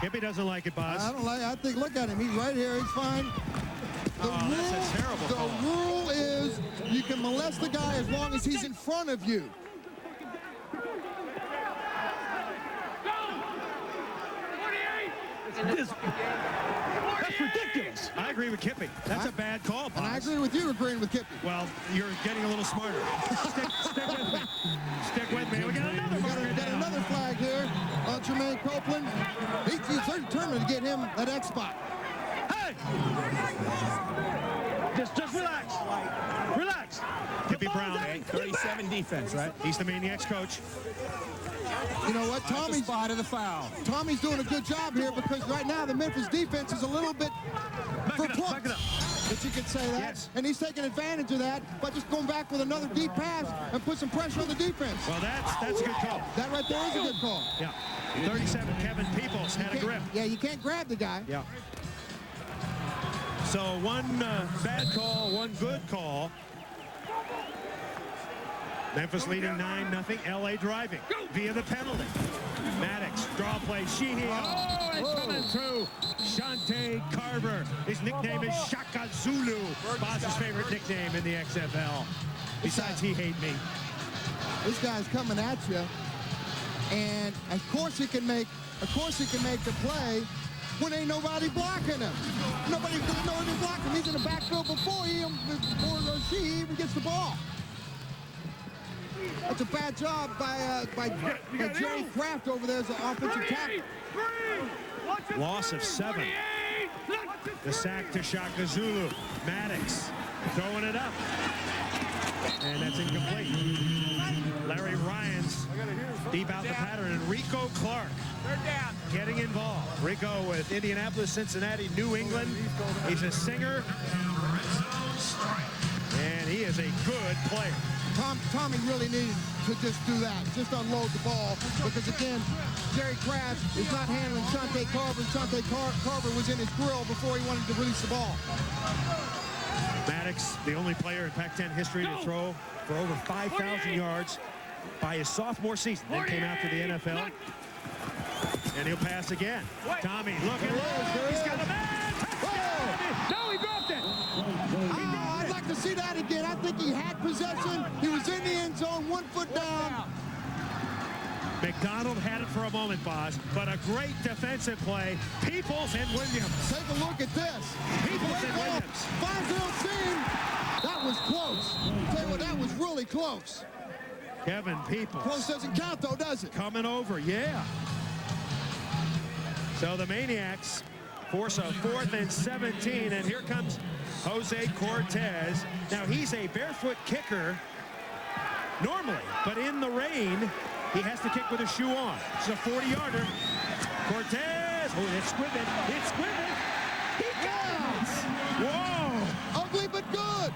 Kippy doesn't like it, boss. I don't like it. I think, look at him. He's right here. He's fine. That's a terrible call. The rule is you can molest the guy as long as he's in front of you. That's ridiculous. I agree with Kippy. That's a bad call, boss. And I agree with you agreeing with Kippy. Well, you're getting a little smarter. Stick with me. Stick with me. We got another marker. Got another Copeland. They're determined to get him that X spot. Hey! Just relax. Relax. Tippy Brown, 37 defense, right? He's the Maniacs coach. You know what? Tommy's spot of the foul. Tommy's doing a good job here because right now the Memphis defense is a little bit perplexed. But you could say that. Yes. And he's taking advantage of that by just going back with another deep pass and put some pressure on the defense. Well, that's a good call. That right there is a good call. Yeah. 37, Kevin Peoples had a grip. Yeah, you can't grab the guy. Yeah. So one bad call, one good call. Memphis leading 9-0. LA driving via the penalty. Manaix, draw play, Sheehy. Oh, it's coming through. Shante Carver. His nickname is Shaka Zulu. Boss's favorite nickname in the XFL. Besides, he hate me. This guy's coming at you. And of course he can make the play when ain't nobody blocking him. Nobody's blocking him. He's in the backfield before she even gets the ball. That's a bad job by Jerry Kraft over there as an offensive tackle. Loss of 7. The sack to Shaka Zulu. Manaix throwing it up. And that's incomplete. Larry Ryans deep out the pattern. And Rico Clark getting involved. Rico with Indianapolis, Cincinnati, New England. He's a singer. And he is a good player. Tommy really needed to just do that, just unload the ball, because again, Jerry Kraft is not handling Shante Carver, and Shante Carver was in his grill before he wanted to release the ball. Manaix, the only player in Pac-10 history to throw for over 5,000 yards by his sophomore season, then came out to the NFL. And he'll pass again. Tommy, look at low. He's got a man. No, he dropped it. I'd like to see that again. I think he had possession. He was in the end zone, 1 foot down. McDonald had it for a moment, Boz, but a great defensive play. Peoples and Williams. Take a look at this. Peoples and Williams. 5-0 seam. That was close. Tell you what, that was really close. Kevin Peoples. Close doesn't count, though, does it? Coming over, yeah. So the Maniacs force a 4th and 17, and here comes Jose Cortez. Now, he's a barefoot kicker normally, but in the rain, he has to kick with a shoe on. It's a 40-yarder. Cortez. Oh, it's squibbing. It's squibbing. He counts. Whoa. Ugly but good.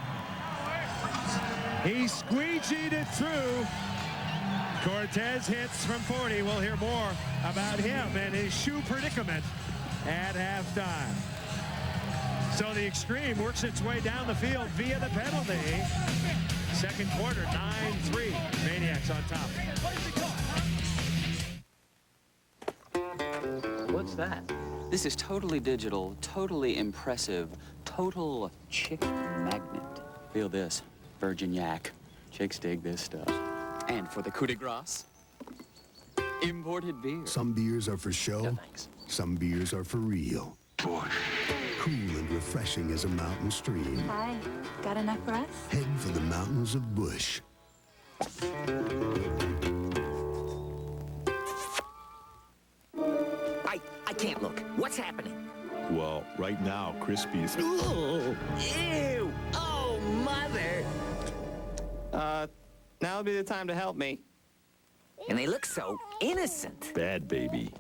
He squeegeed it through. Cortez hits from 40. We'll hear more about him and his shoe predicament at halftime. So the Xtreme works its way down the field via the penalty. Second quarter, 9-3. Maniacs on top. What's that? This is totally digital, totally impressive, total chick magnet. Feel this, virgin yak. Chicks dig this stuff. And for the coup de grace, imported beer. Some beers are for show. No, thanks. Some beers are for real. Boy. Cool and refreshing as a mountain stream. Hi. Got enough for us? Head for the mountains of Bush. I can't look. What's happening? Well, right now, Crispy's... Ooh, ew! Oh, mother! Now would be the time to help me. And they look so innocent. Bad baby.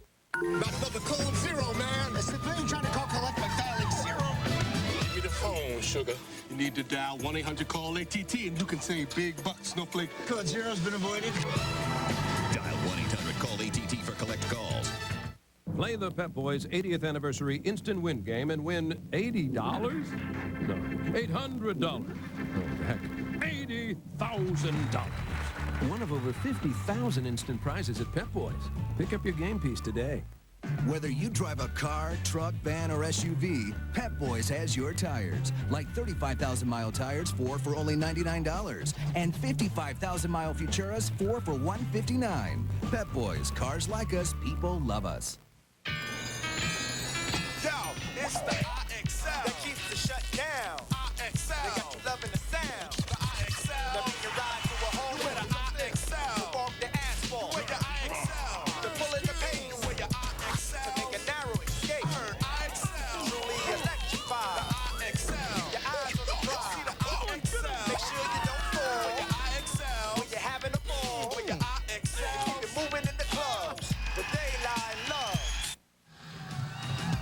Not another code zero, man. That's the thing trying to call collect by dialing zero. Give me the phone, sugar. You need to dial 1-800-CALL-ATT and you can save big bucks, Snowflake. Code zero's been avoided. Dial 1-800-CALL-ATT for collect calls. Play the Pep Boys 80th anniversary instant win game and win $80? No, $800. Oh, heck, $80,000. One of over 50,000 instant prizes at Pep Boys. Pick up your game piece today. Whether you drive a car, truck, van, or SUV, Pep Boys has your tires. Like 35,000-mile tires, 4 for only $99. And 55,000-mile Futuras, 4 for $159. Pep Boys, cars like us, people love us. Yo, it's the IXL that keeps the shut down. IXL, they got you loving the sound. The IXL, that mean you ride to a home with an IXL. You walk the asphalt with the IXL. The pull in the pain with your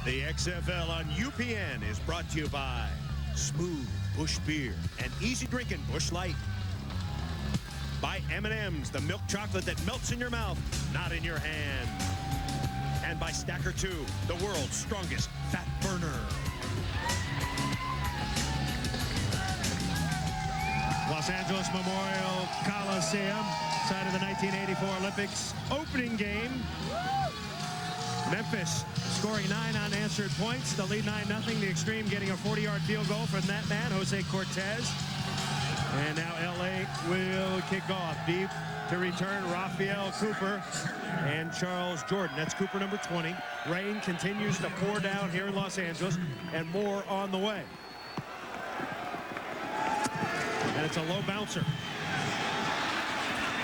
The XFL on UPN is brought to you by Smooth Busch Beer and easy drinking Busch Light. By M&M's, the milk chocolate that melts in your mouth, not in your hand. And by Stacker 2, the world's strongest fat burner. Los Angeles Memorial Coliseum, site of the 1984 Olympics opening game. Memphis scoring 9 unanswered points. The lead 9-0. The Xtreme getting a 40-yard field goal from that man, Jose Cortez. And now LA will kick off. Deep to return Raphael Cooper and Charles Jordan. That's Cooper number 20. Rain continues to pour down here in Los Angeles and more on the way. And it's a low bouncer.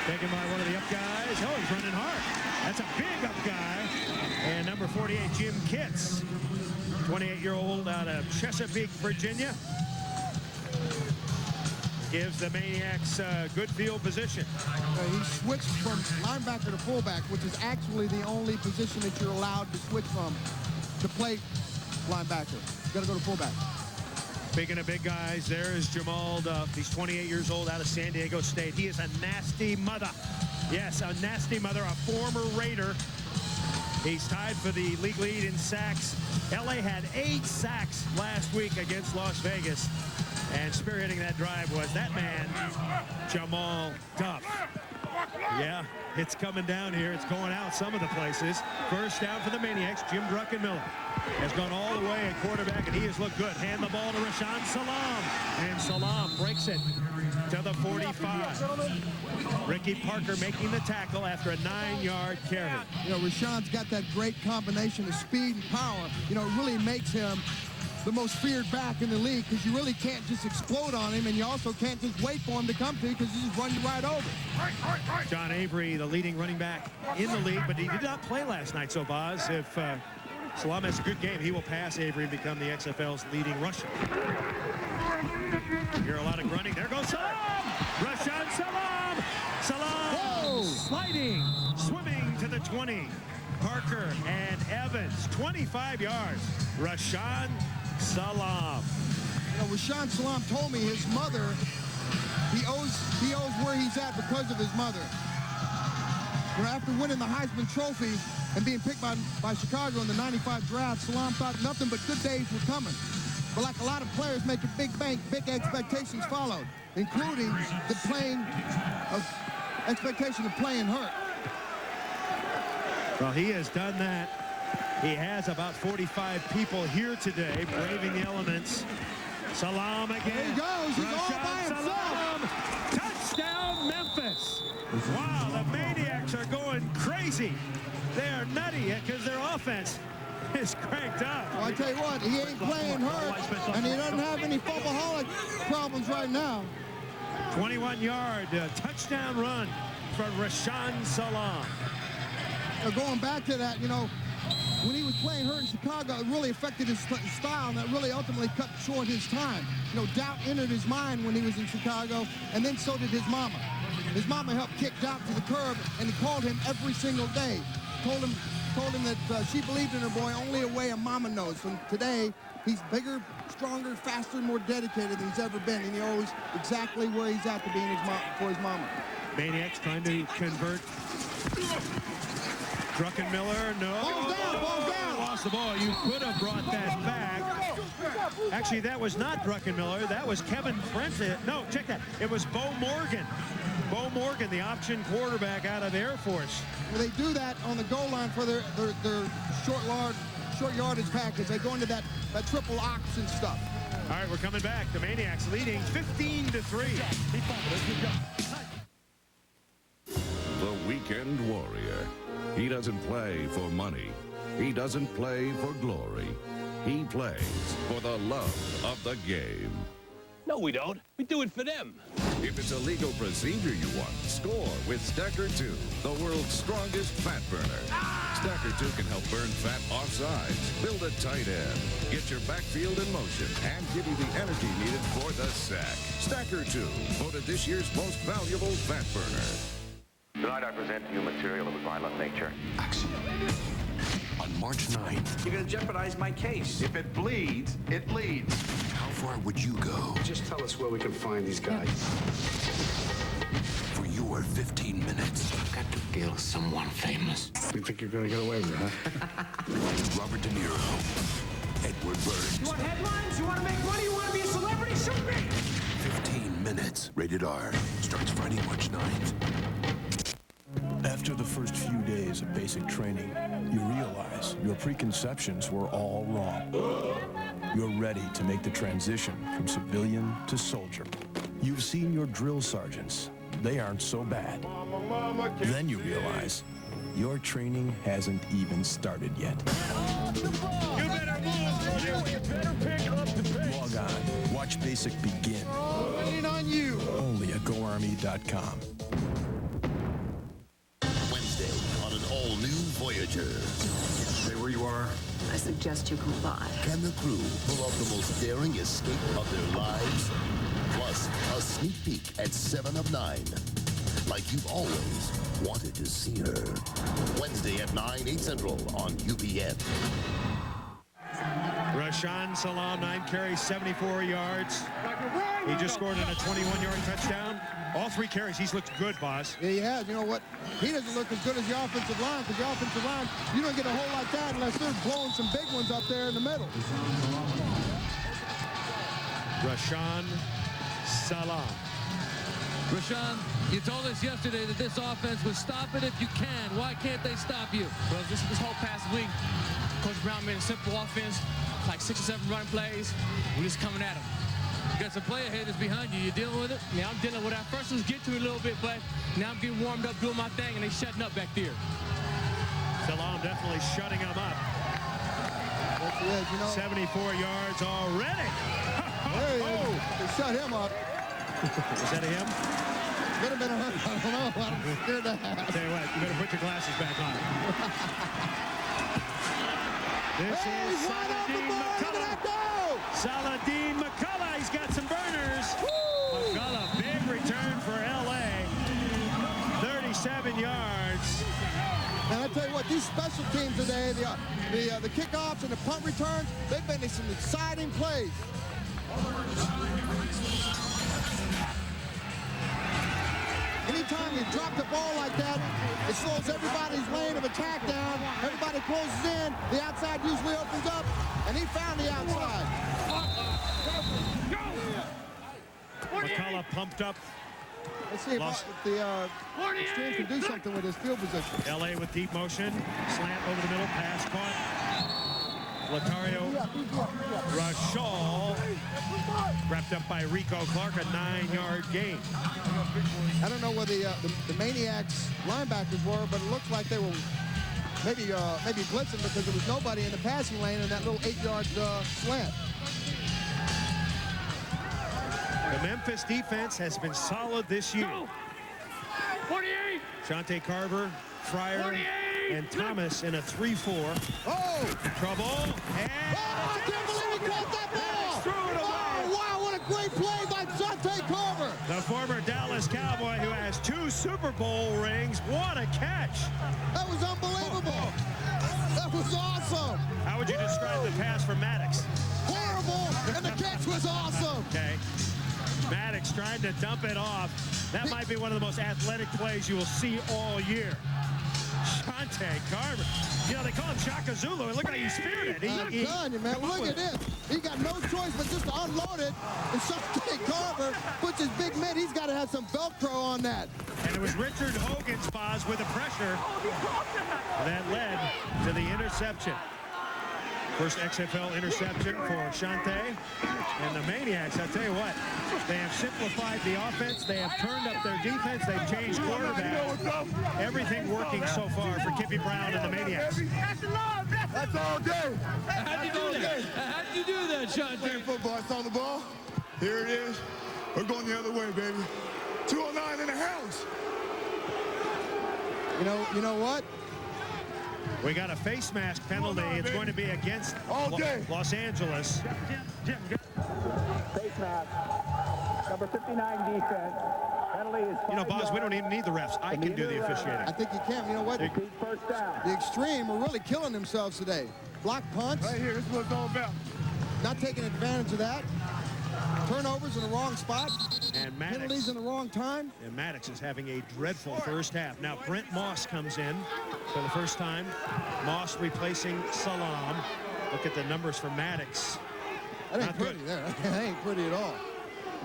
Taken by one of the up guys. Oh, he's running hard. That's a big up guy. And number 48, Jim Kitts, 28-year-old out of Chesapeake, Virginia. Gives the Maniacs good field position. He switched from linebacker to fullback, which is actually the only position that you're allowed to switch from to play linebacker. You got to go to fullback. Speaking of big guys, there is Jamal Duff. He's 28 years old out of San Diego State. He is a nasty mother. Yes, a nasty mother, a former Raider. He's tied for the league lead in sacks. LA had 8 sacks last week against Las Vegas. And spearheading that drive was that man, Jamal Duff. Yeah, it's coming down here. It's going out some of the places. First down for the Maniacs. Jim Druckenmiller has gone all the way at quarterback, and he has looked good. Hand the ball to Rashaan Salaam, and Salaam breaks it to the 45. Ricky Parker making the tackle after a 9-yard carry. You know, Rashawn's got that great combination of speed and power. You know, it really makes him the most feared back in the league, because you really can't just explode on him, and you also can't just wait for him to come to you, because he just runs you right over. John Avery, the leading running back in the league, but he did not play last night. So, Boz, if Salaam has a good game, he will pass Avery and become the XFL's leading rusher. You hear a lot of grunting. There goes Salaam! Rashaan Salaam! Salaam sliding, swimming to the 20. Parker and Evans, 25 yards. Rashaan Salaam. You know, Rashaan Salaam told me his mother, he owes where he's at because of his mother. You know, after winning the Heisman Trophy and being picked by Chicago in the 95 draft, Salaam thought nothing but good days were coming. But like a lot of players making big expectations followed, including the expectation of playing hurt. Well, he has done that. He has about 45 people here today, braving the elements. Salaam again. There he goes. He's all by himself. Touchdown, Memphis. Wow, the Maniacs are going crazy. They are nutty because their offense is cranked up. Well, I tell you what, he ain't playing hurt, and he doesn't have any footballholic problems right now. 21-yard touchdown run for Rashaan Salaam. Going back to that, you know, when he was playing hurt in Chicago, it really affected his style, and that really ultimately cut short his time. You know, doubt entered his mind when he was in Chicago, and then so did his mama. His mama helped kick doubt to the curb, and he called him every single day. Told him that she believed in her boy only a way a mama knows. And today, he's bigger, stronger, faster, more dedicated than he's ever been, and he knows exactly where he's at to be for his mama. Maniacs trying to convert. Druckenmiller, no. Ball's down. Lost the ball. You could have brought that back. Actually, that was not Druckenmiller. That was Kevin Prince. No, check that. It was Bo Morgan. Bo Morgan, the option quarterback out of Air Force. Well, they do that on the goal line for their short yardage package. They go into that triple option stuff. All right, we're coming back. The Maniacs leading 15-3. The Weekend Warrior. He doesn't play for money. He doesn't play for glory. He plays for the love of the game. No, we don't. We do it for them. If it's a legal procedure you want, score with Stacker 2, the world's strongest fat burner. Stacker 2 can help burn fat offsides, build a tight end, get your backfield in motion, and give you the energy needed for the sack. Stacker 2, voted this year's most valuable fat burner. Tonight I present to you material of a violent nature. Action. on March 9th. You're going to jeopardize my case. If it bleeds, it leads. How far would you go? Just tell us where we can find these guys. For your 15 minutes. I've got to kill someone famous. You think you're going to get away with it, huh? Robert De Niro, Edward Burns. You want headlines? You want to make money? You want to be a celebrity? Shoot me! 15 minutes. Rated R. Starts Friday, March 9th. After the first few days of basic training, you realize your preconceptions were all wrong. You're ready to make the transition from civilian to soldier. You've seen your drill sergeants. They aren't so bad. Then you realize your training hasn't even started yet. You better move! You better pick up the pace! Log on. Watch Basic begin. Waiting on you! Only at GoArmy.com. Wednesday on an all-new Voyager. Stay where you are. I suggest you comply. Can the crew pull off the most daring escape of their lives? Plus, a sneak peek at 7 of 9. Like you've always wanted to see her. Wednesday at 9, 8 Central on UPN. Salaam, 9 carries, 74 yards. He just scored on a 21-yard touchdown. All 3 carries, he's looked good, boss. Yeah, he has. You know what? He doesn't look as good as the offensive line, because the offensive line, you don't get a whole like that unless they're blowing some big ones up there in the middle. Salaam. Rashawn, you told us yesterday that this offense would stop it if you can. Why can't they stop you? Well, this whole past week, Coach Brown made a simple offense, like 6 or 7 run plays. We're just coming at him. You got some play ahead behind you. You dealing with it? Yeah, I'm dealing with that. First was get to it a little bit, but now I'm getting warmed up, doing my thing, and they shutting up back there. Salaam definitely shutting him up. Yes, he is, you know. 74 yards already. There he is. They shut him up. Is that a him? Could have been a I don't know. I'm scared to have. Tell you what, you better put your glasses back on. This is Salaam McCullough. Salaam McCullough, he's got some burners. McCullough, big return for LA. 37 yards. And I tell you what, these special teams today, the kickoffs and the punt returns, they've been in some exciting plays. Anytime you drop the ball like that, it slows everybody's lane of attack down. Everybody closes in. The outside usually opens up, and he found the outside. McCullough pumped up. Let's see if the Xtreme can do something with his field position. LA with deep motion. Slant over the middle. Pass caught. Latario Rashal wrapped up by Rico Clark, a 9-yard gain. I don't know where the Maniacs linebackers were, but it looks like they were maybe blitzing because there was nobody in the passing lane in that little 8-yard slant. The Memphis defense has been solid this year. 48. Shante Carver, Fryer, 48. and Thomas in a 3-4. Oh! Trouble. And I can't believe he caught that ball! Threw it away. Oh, wow, what a great play by Shante Carver! The former Dallas Cowboy who has 2 Super Bowl rings. What a catch! That was unbelievable! That was awesome! How would you describe the pass from Manaix? Horrible, and the catch was awesome! Okay. Manaix trying to dump it off. That might be one of the most athletic plays you will see all year. Shante Carver. You know, they call him Shaka Zulu, and look how he speared it. I'm telling you, man, look at this. He got no choice but just to unload it. And Shante Carver puts his big mitt. He's got to have some Velcro on that. And it was Richard Hogan's pause with the pressure that led to the interception. First XFL interception for Shante. And the Maniacs, I'll tell you what, they have simplified the offense. They have turned up their defense. They've changed quarterback. Everything working so far for Kippy Brown and the Maniacs. That's all day. How'd you do that? How'd you do that, Shante? Playing football, it's on the ball. Here it is. We're going the other way, baby. 209 in the house. You know what? We got a face mask penalty. It's going to be against Los Angeles. Face mask. Number 59 defense. You know, Boz, we don't even need the refs. I can do the officiating. I think you can. You know what? The Xtreme are really killing themselves today. Block punts. Right here, this is what it's all about. Not taking advantage of that. Turnovers in the wrong spot. And Manaix, penalties in the wrong time. And Manaix is having a dreadful first half. Now, Brent Moss comes in for the first time. Moss replacing Salaam. Look at the numbers for Manaix. That ain't pretty there. That ain't pretty at all.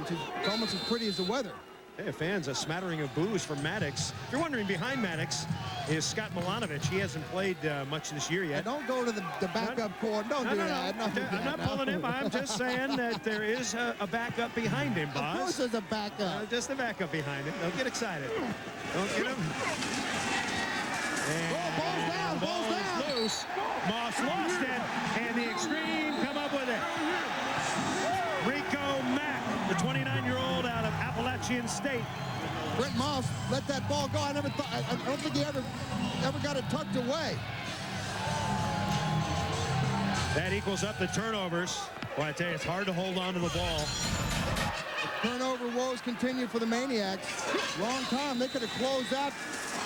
It's almost as pretty as the weather. Hey, fans, a smattering of boos for Manaix. If you're wondering, behind Manaix is Scott Milanovic. He hasn't played much this year yet. And don't go to the backup court. Don't do that. I'm not pulling him. I'm just saying that there is a backup behind him, Boz. Of course there's a backup. Just a backup behind him. Don't get excited. Don't get him. And ball's down. Ball's down. Loose. Moss lost it. And the Xtreme come up with it. Rico Mack, the 29-year-old out of Appalachian State. Brent Moss let that ball go. I don't think he ever got it tucked away. That equals up the turnovers. Boy, I tell you, it's hard to hold on to the ball. The turnover woes continue for the Maniacs. Long time. They could have closed out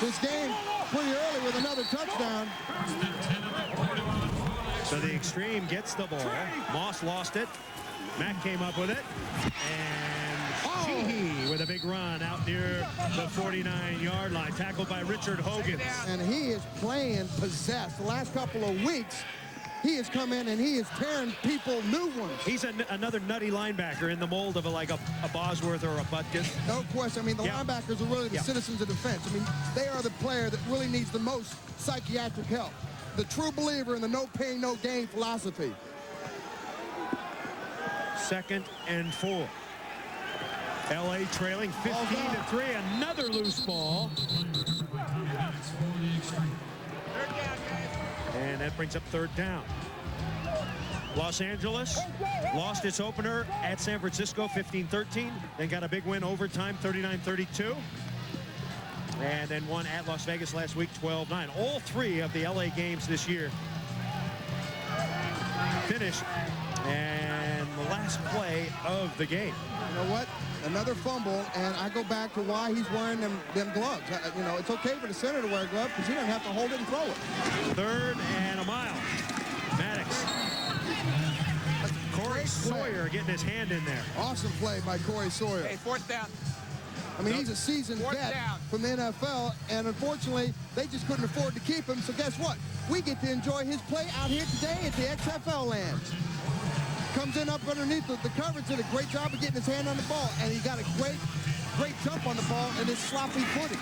this game pretty early with another touchdown. So the Xtreme gets the ball. Moss lost it. Mack came up with it. And Sheehy with a big run out near the 49-yard line. Tackled by Richard Hogan. And he is playing possessed. The last couple of weeks, he has come in and he is tearing people new ones. He's another nutty linebacker in the mold of like a Bosworth or a Butkus. No question. I mean, the linebackers are really the citizens of defense. I mean, they are the player that really needs the most psychiatric help. The true believer in the no pain, no gain philosophy. 2nd and 4. LA trailing 15-3. Another loose ball. And that brings up 3rd down. Los Angeles lost its opener at San Francisco 15-13. Then got a big win overtime 39-32. And then won at Las Vegas last week 12-9. All 3 of the LA games this year finished. And the last play of the game. You know what? Another fumble, and I go back to why he's wearing them gloves. You know, it's okay for the center to wear a glove because he doesn't have to hold it and throw it. 3rd and a mile. Manaix. Corey Sawyer getting his hand in there. Awesome play by Corey Sawyer. Hey, 4th down. I mean, he's a seasoned vet from the NFL, and unfortunately, they just couldn't afford to keep him. So guess what? We get to enjoy his play out here today at the XFL land. Comes in up underneath the coverage, did a great job of getting his hand on the ball, and he got a great jump on the ball and his sloppy footing.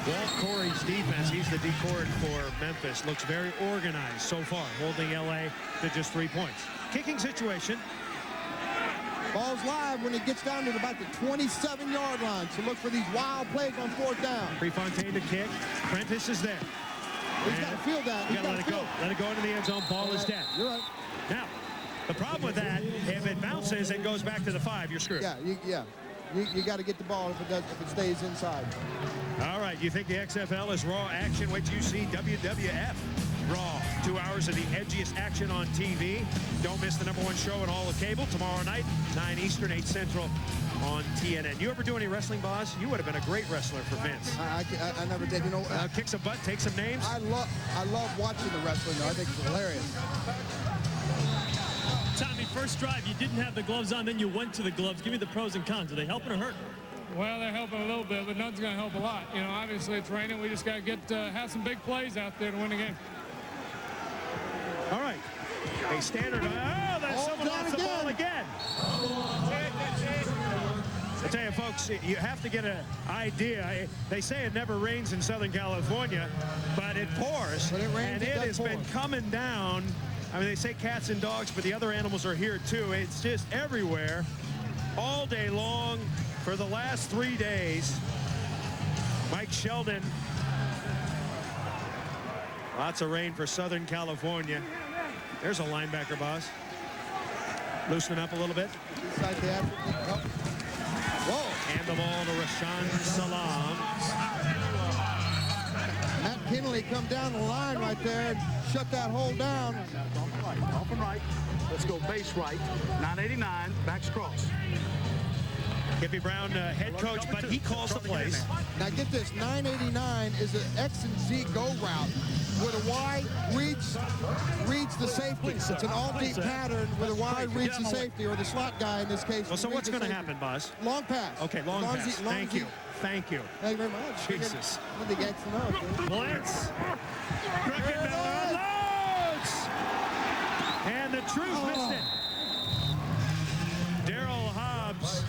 Walt Corey's defense, he's the D-court for Memphis, looks very organized so far, holding LA to just 3 points. Kicking situation. Ball's live when it gets down to about the 27-yard line, so look for these wild plays on 4th down. Prefontaine to kick. Prentice is there. He's got to field that. He's got to let it go. Let it go into the end zone. Ball is dead. You're right. Now, the problem with that, if it bounces and goes back to the 5, you're screwed. You got to get the ball if it stays inside. All right, you think the XFL is raw action? Wait till you see WWF Raw. 2 hours of the edgiest action on TV. Don't miss the #1 show in all of cable tomorrow night, 9 Eastern, 8 Central on TNN. You ever do any wrestling, Boz? You would have been a great wrestler for Vince. I never did. You know, kick some butt, take some names. I love watching the wrestling, though. I think it's hilarious. Tommy, first drive, you didn't have the gloves on, then you went to the gloves. Give me the pros and cons. Are they helping or hurting? Well, they're helping a little bit, but nothing's going to help a lot. You know, obviously it's raining. We just got to have some big plays out there to win the game. All right. A standard. Oh, that's someone lost the ball again. I tell you, folks, you have to get an idea. They say it never rains in Southern California, but it pours. But it rains, and it has been coming down. I mean, they say cats and dogs, but the other animals are here too. It's just everywhere, all day long, for the last 3 days. Mike Sheldon. Lots of rain for Southern California. There's a linebacker, Boz. Loosening up a little bit. Whoa. And the ball to Rashaan Salaam. Matt Kinley come down the line right there and shut that hole down. Off and right. Let's go base right. 989. Backs cross. Kippy Brown, head coach, but he calls the plays. Now get this, 989 is an X and Z go route where the Y reads the safety. It's an all-deep pattern where the Y reads the safety, or the slot guy in this case. Well, so what's going to happen, Boz? Long pass. Okay, long pass. Thank you. Thank you. Thank you very much. Jesus. I think X and O. Blitz. Druckenmiller unloads. And the truth missed it. Daryl Hobbs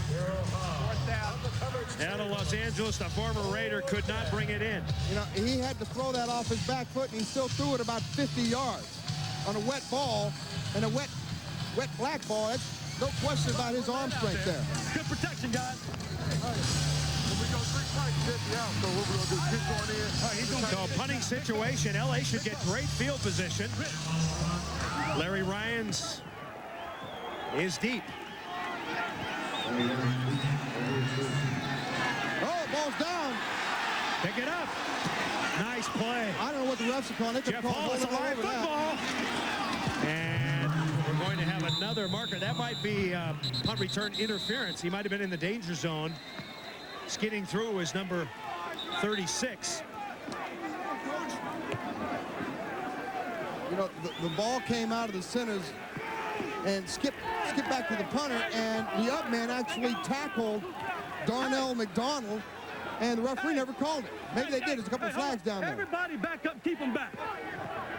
out of Los Angeles, the former Raider, could not bring it in. You know, he had to throw that off his back foot, and he still threw it about 50 yards on a wet ball and a wet black ball. That's no question about his arm strength there. Good protection, guys. So punting situation, LA should get great field position. Larry Ryans is deep. Oh, ball's down. Pick it up. Nice play. I don't know what the refs are calling. Jeff Hall, it's a live football. And we're going to have another marker. That might be punt return interference. He might have been in the danger zone. Skidding through is number 36. You know, the ball came out of the centers and skipped back to the punter, and the up man actually tackled Darnell McDonald, and the referee never called it. Maybe they did. There's a couple of flags down there. Everybody back up. Keep them back.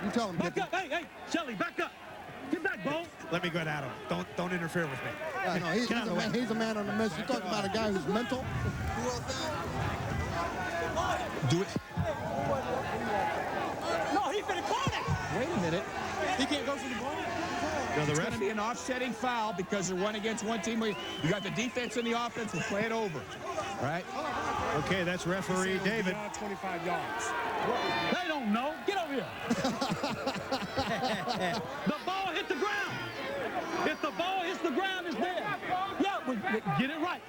You tell him. Back up. Hey, Shelly, back up. Get back, Bo. Let me go at him. Don't interfere with me. Yeah, no, he's a man on the mission. You're talking about a guy who's mental. Do it. No, he's gonna call it. Wait a minute. He can't go for the ball. No, it's going to be an offsetting foul because they're 1 against 1 team. You got the defense and the offense will play it over. All right? Okay, that's referee David. 25 yards. They don't know. Get over here. The ball hit the ground. If the ball hits the ground, it's dead. Yeah, get it right.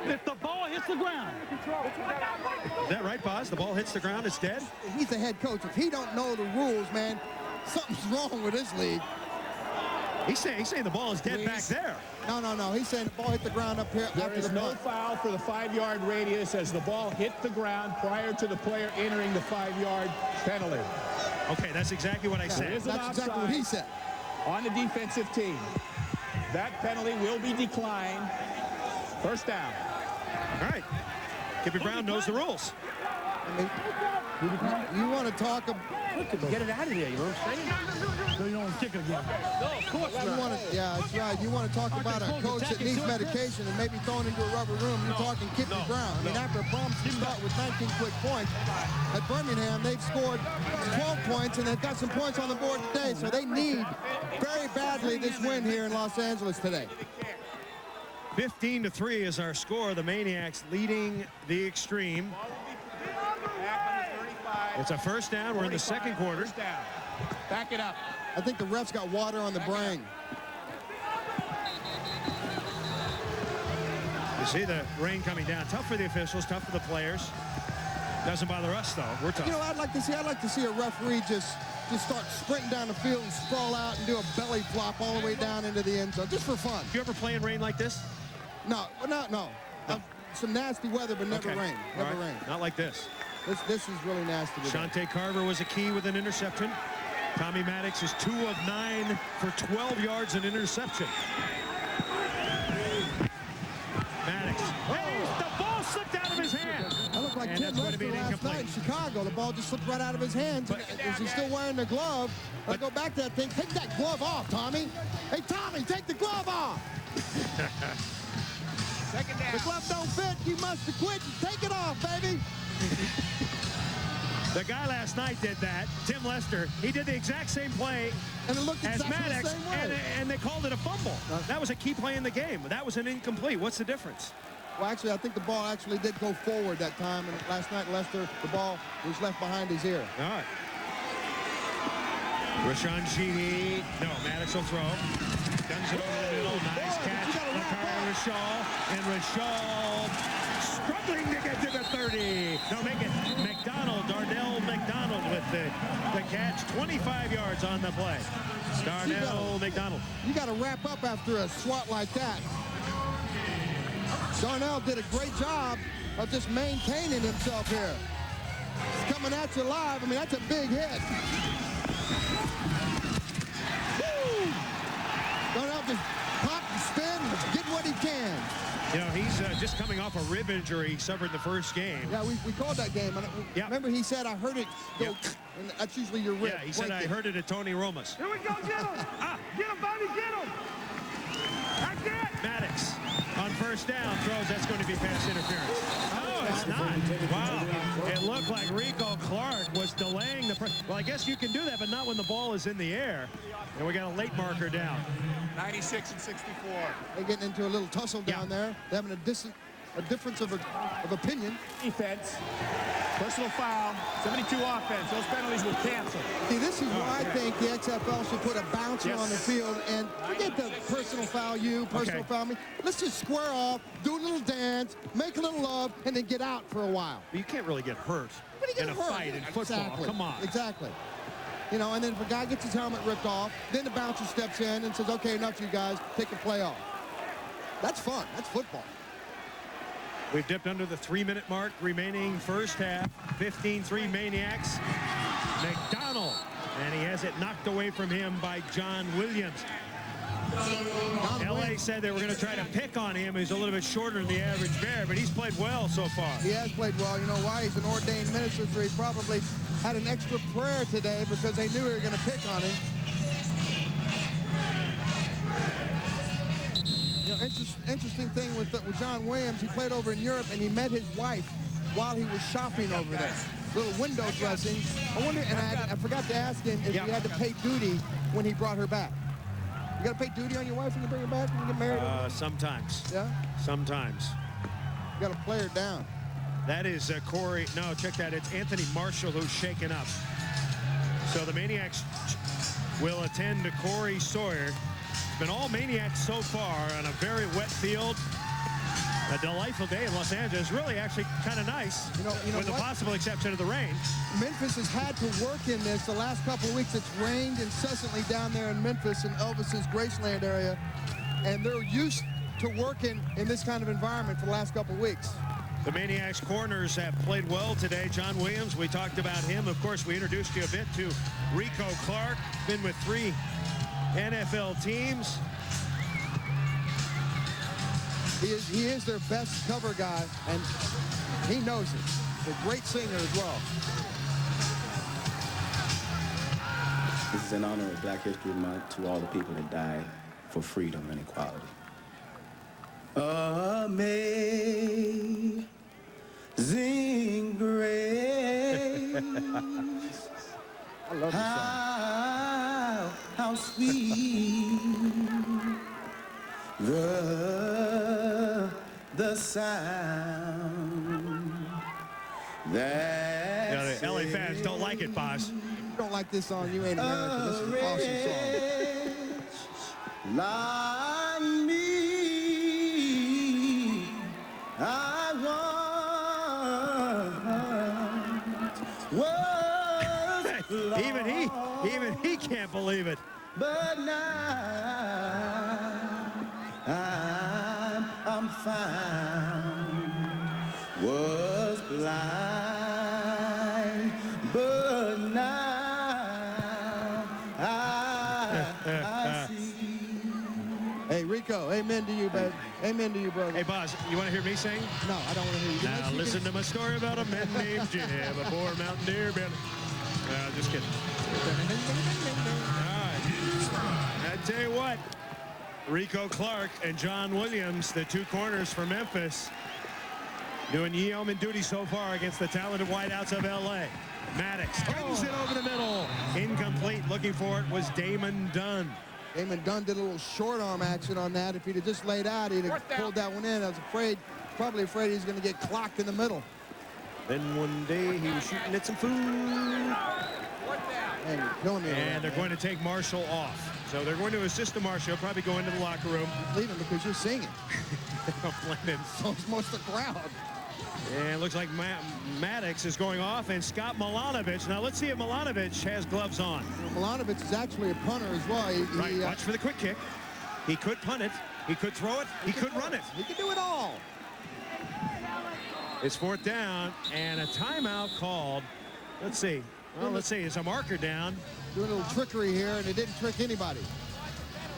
If the ball hits the ground. Is that right, Boz? The ball hits the ground, it's dead? He's the head coach. If he don't know the rules, man, something's wrong with this league. He's saying the ball is dead back there. No. He's saying the ball hit the ground up here There after is the no punt. foul for the 5-yard radius as the ball hit the ground prior to the player entering the 5-yard penalty. Okay, that's exactly what I said. That's exactly what he said. On the defensive team. That penalty will be declined. First down. All right. Kippy Brown knows the rules. I mean, you want to talk about... Get it out of there, you know what I'm saying? So you don't kick it again. No, of course not. Yeah, that's right. You want to talk about a coach that needs medication and maybe thrown into a rubber room. You're talking Kippy Brown. I mean, after a promising start with 19 quick points, at Birmingham, they've scored 12 points, and they've got some points on the board today, so they need very badly this win here in Los Angeles today. 15-3 is our score. The Maniacs leading the Extreme. It's a first down. We're in the second quarter. Back it up. I think the refs got water on the brain. You see the rain coming down. Tough for the officials, tough for the players. Doesn't bother us, though. We're tough. You know, I'd like to see a referee just start sprinting down the field and sprawl out and do a belly flop all the way down into the end zone, just for fun. You ever play in rain like this? No. Some nasty weather, but never rain. Never rain. Not like this. This is really nasty. Shante Carver was a key with an interception. Tommy Manaix is 2 of 9 for 12 yards and interception. Manaix. Hey, the ball slipped out of his hand. That looked like Tim Lester last night in Chicago. The ball just slipped right out of his hands. Is he still wearing the glove? I go back to that thing. Take that glove off, Tommy. Hey, Tommy, take the glove off. Second down. The glove don't fit. You must have quit and take it off, baby. The guy last night did that, Tim Lester. He did the exact same play and it looked as exactly Manaix, the same way. and they called it a fumble. That was a key play in the game. That was an incomplete. What's the difference? Well, actually, I think the ball actually did go forward that time, and last night, Lester, the ball was left behind his ear. All right. Rashawn Sheehy. No, Manaix will throw. Guns it over the middle. Nice catch. Rashall. And Rashall struggling to get to the 30. No, make it McDonald. Darnell McDonald with the catch. 25 yards on the play. Darnell McDonald. You got to wrap up after a swat like that. Darnell did a great job of just maintaining himself here. He's coming at you live. I mean, that's a big hit. Woo! Darnell just pop and spin and get what he can. You know, he's just coming off a rib injury he suffered in the first game. Yeah, we called that game. Yeah. Remember, he said, I heard it go, and that's usually your rib. Yeah, he said, I heard it at Tony Roma's. Here we go, get him! Get him, Bobby, get him! That's it! Manaix on first down throws. That's going to be pass interference. Oh, it's not. Wow. It looked like Rico Clark was delaying the press. Well, I guess you can do that, but not when the ball is in the air. And we got a late marker down. 96 and 64. They're getting into a little tussle down there. They're having a difference of opinion. Defense, personal foul, 72 offense. Those penalties will cancel. See, this is why I think the XFL should put a bouncer on the field and forget the personal foul personal foul me. Let's just square off, do a little dance, make a little love, and then get out for a while. But you can't really get hurt in a fight in football. Exactly. Come on. Exactly. You know, and then if a guy gets his helmet ripped off, then the bouncer steps in and says, okay, enough, you guys, take the play off. That's fun. That's football. We've dipped under the 3-minute mark remaining first half. 15-3 Maniacs. McDonald. And he has it knocked away from him by John Williams. LA said they were going to try to pick on him. He's a little bit shorter than the average Bear, but he's played well so far. He has played well. You know why? He's an ordained minister, so he probably had an extra prayer today because they knew they were going to pick on him. You know, interesting thing with John Williams, he played over in Europe, and he met his wife while he was shopping over there. Little window dressing. I wonder, and I forgot to ask him if he had to pay duty when he brought her back. You got to pay duty on your wife when you bring her back when you get married? Sometimes. Yeah? Sometimes. You got to play her down. That is Corey. No, check that. It's Anthony Marshall who's shaken up. So the Maniacs will attend to Corey Sawyer. It's been all Maniacs so far on a very wet field. A delightful day in Los Angeles. Really, actually, kind of nice. You know with the possible exception of the rain. Memphis has had to work in this the last couple of weeks. It's rained incessantly down there in Memphis and Elvis's Graceland area, and they're used to working in this kind of environment for the last couple of weeks. The Maniacs corners have played well today. John Williams, we talked about him. Of course, we introduced you a bit to Rico Clark. Been with 3 NFL teams. He is their best cover guy, and he knows it. He's a great singer as well. This is in honor of Black History Month to all the people that died for freedom and equality. Amazing grace. I love this song. How sweet the sound that the LA fans don't like it, boss. If you don't like this song, you ain't American. This is an awesome song. Like me, I want was even he can't believe it. But now I'm found, was blind, but now I see. Hey, Rico, amen to you, baby. Amen to you, brother. Hey, boss, you want to hear me sing? No, I don't want to hear you. Now listen to my story about a man named Jim, a poor mountain deer. Just kidding. All right. I tell you what, Rico Clark and John Williams, the 2 corners for Memphis, doing yeoman duty so far against the talented wideouts of LA. Manaix turns it over the middle. Incomplete. Looking for it was Damon Dunn. Damon Dunn did a little short arm action on that. If he'd have just laid out, he'd have pulled that one in. I was probably afraid he's going to get clocked in the middle. Then one day he was shooting at some food. And you're killing me. And they're going to take Marshall off. So they're going to assist the Marshall, probably go into the locker room. Leave him because you're singing. So is most of the crowd. And it looks like Manaix is going off, and Scott Milanovic. Now let's see if Milanovic has gloves on. Milanovic is actually a punter as well. Watch for the quick kick. He could punt it. He could throw it. He could run it. He could do it all. It's 4th down, and a timeout called. Let's see. Well, let's see. Is a marker down? Doing a little trickery here, and it didn't trick anybody.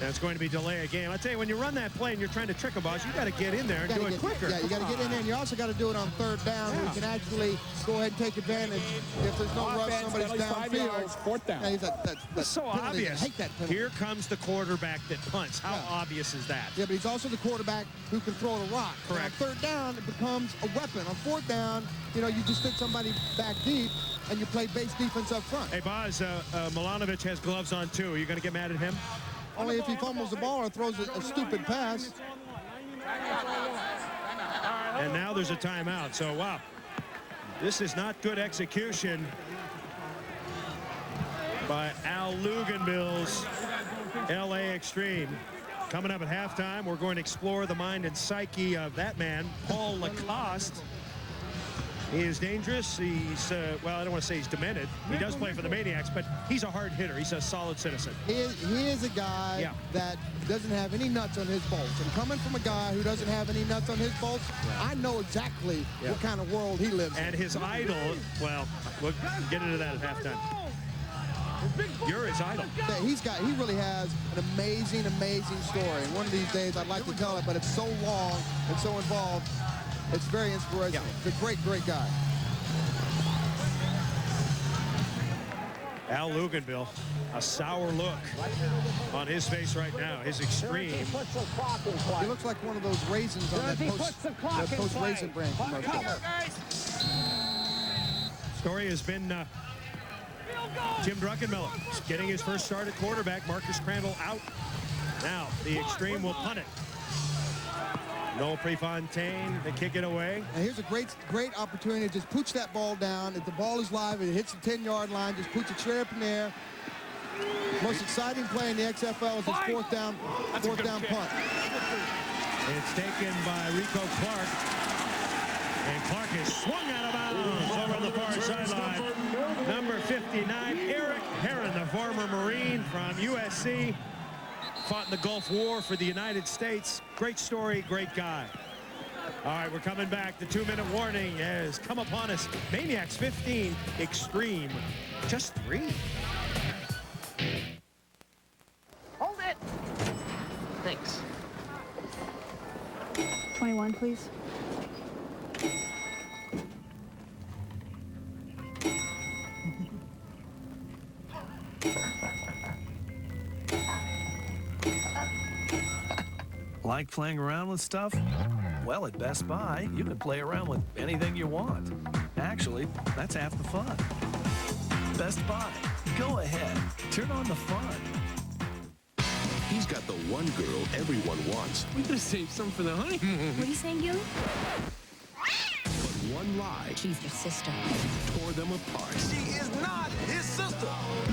That's going to be delay a game. I tell you, when you run that play and you're trying to trick a boss, you got to get in there and do it quicker. Yeah, you got to get in there, and you also got to do it on 3rd down. Yeah. You can actually go ahead and take advantage if there's no rush, somebody's downfield. 4th down. Yeah, that's so obvious. I hate that penalty. Here comes the quarterback that punts. How obvious is that? Yeah, but he's also the quarterback who can throw the rock. Correct. On 3rd down, it becomes a weapon. On 4th down, you know, you just stick somebody back deep, and you play base defense up front. Hey, Boz, Milanovic has gloves on, too. Are you going to get mad at him? Only if he fumbles the ball or throws a stupid pass. And now there's a timeout. So, wow, this is not good execution by Al Luganbill's L.A. Xtreme. Coming up at halftime, we're going to explore the mind and psyche of that man, Paul Lacoste. He is dangerous. He's, well, I don't want to say he's demented. He does play for the Maniacs, but he's a hard hitter. He's a solid citizen. He is a guy that doesn't have any nuts on his bolts. And coming from a guy who doesn't have any nuts on his bolts, I know exactly what kind of world he lives in. And his idol, well, we'll get into that at halftime. You're his idol. He really has an amazing, amazing story. And one of these days, I'd like to tell it, but it's so long and so involved. It's very inspirational. He's a great, great guy. Al Luganbill, a sour look on his face right now. His Xtreme. He looks like one of those raisins on that Post Raisin brand commercial. Story has been Jim Druckenmiller getting his first start at quarterback. Marcus Crandall out. Now the Xtreme will punt it. Noel Prefontaine, they kick it away. And here's a great opportunity to just pooch that ball down. If the ball is live, it hits the 10-yard line, just pooch it straight up in the air. Most exciting play in the XFL is this 4th down punt. It's taken by Rico Clark. And Clark is swung out of bounds over on the far sideline. Number 59, Eric Herron, the former Marine from USC. Fought in the Gulf War for the United States. Great story, great guy. All right, we're coming back. The 2-minute warning has come upon us. Maniacs 15, Xtreme just 3. Hold it. Thanks. 21, please. Like playing around with stuff? Well, at Best Buy, you can play around with anything you want. Actually, that's half the fun. Best Buy. Go ahead. Turn on the fun. He's got the one girl everyone wants. We could have saved some for the honeymoon. What are you saying, Gilly? But one lie She's your sister. tore them apart. She is not his sister.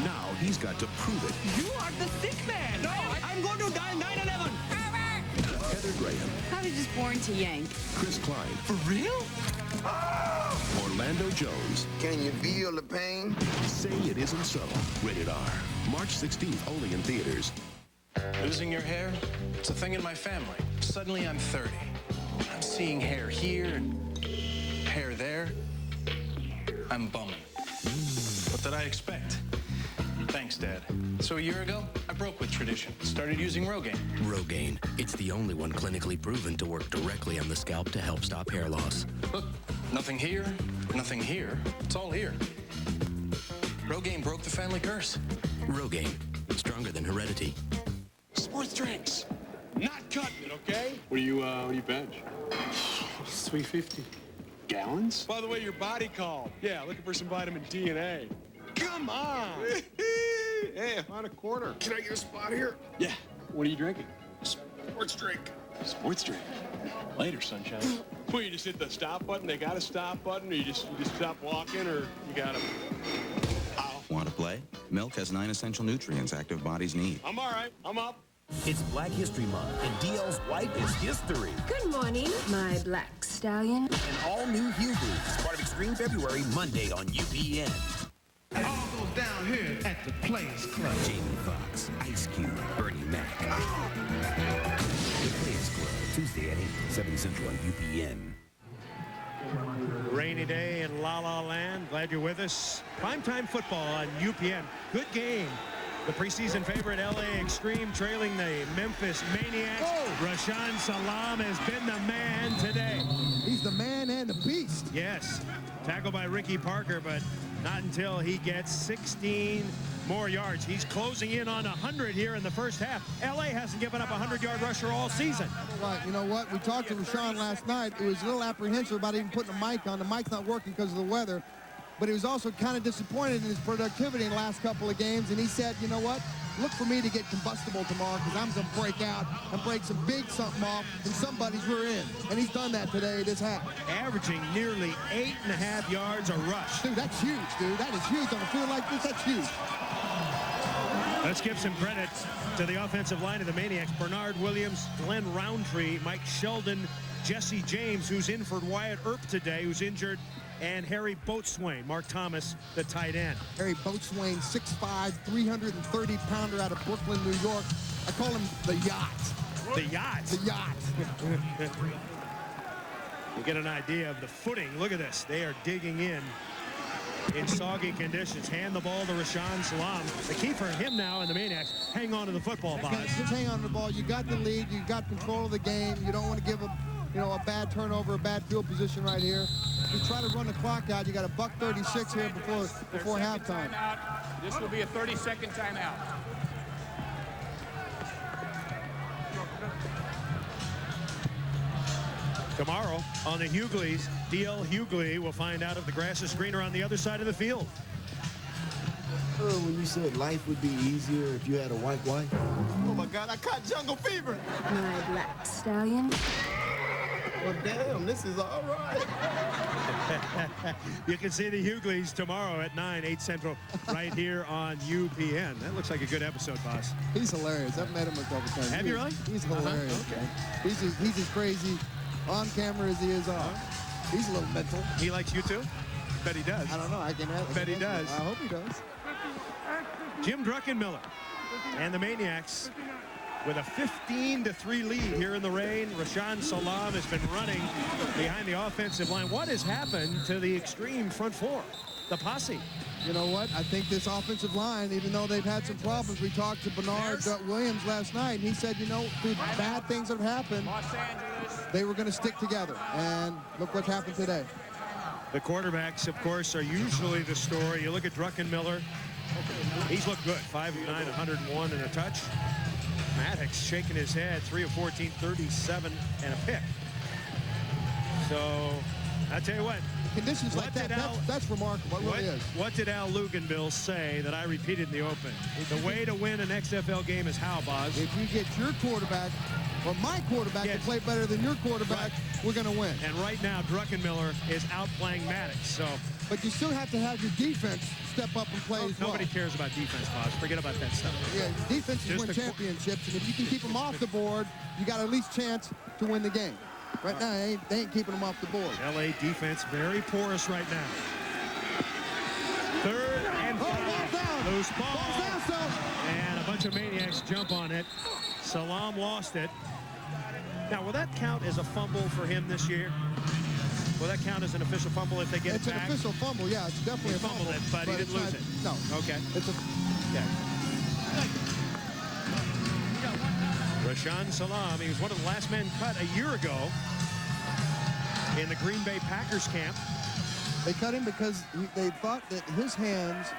Now he's got to prove it. You are the sick man. No, I'm going to die 9/11. Heather Graham, I was just born to yank. Chris Klein, For real? Orlando Jones. Can you feel the pain? Say It Isn't So. Rated R. March 16th, only in theaters. Losing your hair? It's a thing in my family. Suddenly I'm 30. I'm seeing hair here and hair there. I'm bumming. What did I expect? Thanks, Dad. So a year ago, I broke with tradition. Started using Rogaine. Rogaine. It's the only one clinically proven to work directly on the scalp to help stop hair loss. Look, nothing here, nothing here. It's all here. Rogaine broke the family curse. Rogaine. Stronger than heredity. Sports drinks. Not cutting it, okay? What do you bench? 350. Gallons? By the way, your body called. Yeah, looking for some vitamin D and A. Come on! Hey, I found a corner. Can I get a spot here? Yeah. What are you drinking? Sports drink. Sports drink. Later, sunshine. Well, you just hit the stop button. They got a stop button, or you just stop walking, or you got to. Want to play? Milk has 9 essential nutrients active bodies need. I'm all right. I'm up. It's Black History Month, and DL's wife is history. Good morning, my black stallion. An all-new Hue Boost, part of Xtreme February, Monday on UPN. It all goes down here at the Players Club. Jamie Foxx, Ice Cube, Bernie Mac. The Players Club, Tuesday at 8, 7 Central on UPN. Rainy day in La La Land. Glad you're with us. Primetime football on UPN. Good game. The preseason favorite LA Xtreme trailing the Memphis Maniacs. Rashaan Salaam has been the man today. He's the man and the beast. Yes. Tackled by Ricky Parker, but not until he gets 16 more yards. He's closing in on 100 here in the first half. LA hasn't given up a 100-yard rusher all season. Right. You know what? We talked to Rashaan last night. He was a little apprehensive about even putting a mic on. The mic's not working because of the weather. But he was also kind of disappointed in his productivity in the last couple of games. And he said, you know what? Look for me to get combustible tomorrow because I'm going to break out and break some big something off in somebody's rear end. And he's done that today this half. Averaging nearly 8.5 yards a rush. Dude, that's huge, dude. That is huge on a field like this. That's huge. Let's give some credit to the offensive line of the Maniacs. Bernard Williams, Glenn Roundtree, Mike Sheldon, Jesse James, who's in for Wyatt Earp today, who's injured, and Harry Boatswain, Mark Thomas, the tight end. Harry Boatswain, 6'5", 330-pounder out of Brooklyn, New York. I call him the Yacht. The Yacht? The Yacht. You get an idea of the footing. Look at this. They are digging in soggy conditions. Hand the ball to Rashaan Salaam. The key for him now and the Maniacs, hang on to the football, boss. Just hang on to the ball. You got the lead. You got control of the game. You don't want to give a bad turnover, a bad field position right here. You try to run the clock out. You got a $1:36 here before halftime. This will be a 30-second timeout. Tomorrow on the Hughleys, D.L. Hughley will find out if the grass is greener on the other side of the field. When you said life would be easier if you had a white wife. Oh my God, I caught jungle fever. My black stallion. Well, damn, this is all right. You can see the Hughleys tomorrow at 9, 8 Central, right here on UPN. That looks like a good episode, boss. He's hilarious. I've met him a couple times. Have you really? He's hilarious. Okay. Man. He's as crazy on camera as he is off. He's a little mental. He likes you too? Bet he does. I don't know. I bet he does. I hope he does. Jim Druckenmiller and the Maniacs with a 15-3 lead here in the rain. Rashaan Salaam has been running behind the offensive line. What has happened to the Xtreme front four, the posse? You know what? I think this offensive line, even though they've had some problems, we talked to Bernard Williams last night, and he said, you know, through bad things that have happened, they were going to stick together. And look what's happened today. The quarterbacks, of course, are usually the story. You look at Druckenmiller. He's looked good. 5'9", 101 and a touch. Manaix shaking his head, 3 of 14, 37 and a pick. So I tell you what, conditions like that, that's remarkable. It really is. What did Al Luganville say that I repeated in the open? The way to win an XFL game is how, Boz? If you get your quarterback or my quarterback to play better than your quarterback, we're going to win. And right now, Druckenmiller is outplaying Manaix. So, but you still have to have your defense step up and play as well. Nobody cares about defense, Boz. Forget about that stuff. Yeah, defenses win championships, and if you can keep them off the board, you got at least chance to win the game. Right now, they ain't keeping them off the board. LA defense very porous right now. 3rd and 5. Ball's down. Loose ball. Ball's down, so. And a bunch of Maniacs jump on it. Salaam lost it. Now, will that count as a fumble for him this year? Will that count as an official fumble if they get it back? It's an official fumble, yeah. It's definitely a fumble. It, but he didn't lose it. No. Okay. It's a... Yeah. Rashaan Salaam, he was one of the last men cut a year ago in the Green Bay Packers camp. They cut him because they thought that his hands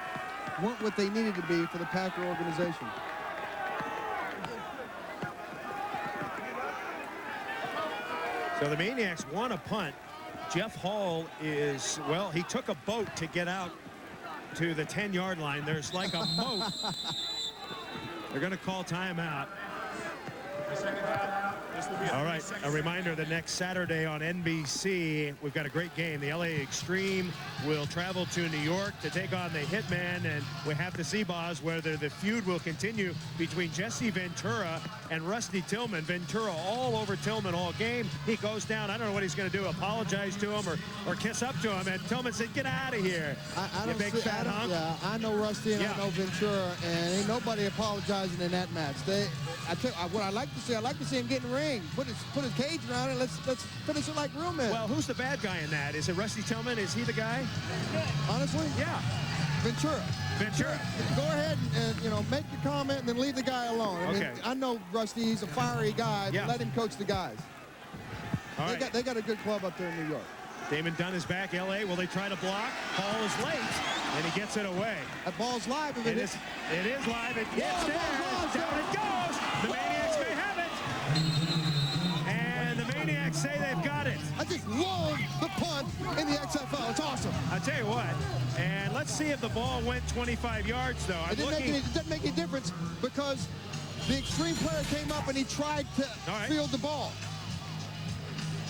weren't what they needed to be for the Packer organization. So the Maniacs want a punt. Jeff Hall is, well, he took a boat to get out to the 10-yard line. There's like a moat. They're going to call timeout. All right, a reminder that next Saturday on NBC, we've got a great game. The LA Xtreme will travel to New York to take on the Hitman, and we have to see, Boz, whether the feud will continue between Jesse Ventura and Rusty Tillman. Ventura all over Tillman all game. He goes down. I don't know what he's going to do, apologize to him or kiss up to him, and Tillman said, get out of here, you big fat hunk. Yeah, I know Rusty and I know Ventura, and ain't nobody apologizing in that match. I tell you, what I like to see him get in the ring ring. Put his cage around it. Let's finish it like real men. Well, who's the bad guy in that? Is it Rusty Tillman? Is he the guy? Honestly? Yeah. Ventura. Go ahead and make your comment and then leave the guy alone. I mean, I know Rusty, he's a fiery guy, but let him coach the guys. All right. They got a good club up there in New York. Damon Dunn is back. L.A. Will they try to block? Ball is late, and he gets it away. That ball's live. It is live. It gets there. Down it goes. The Maniacs may have it. And the Maniacs say they've got it. I just love the punt in the XFL. It's awesome. I'll tell you what. And let's see if the ball went 25 yards, though. It doesn't make any difference because the Xtreme player came up and he tried to field the ball.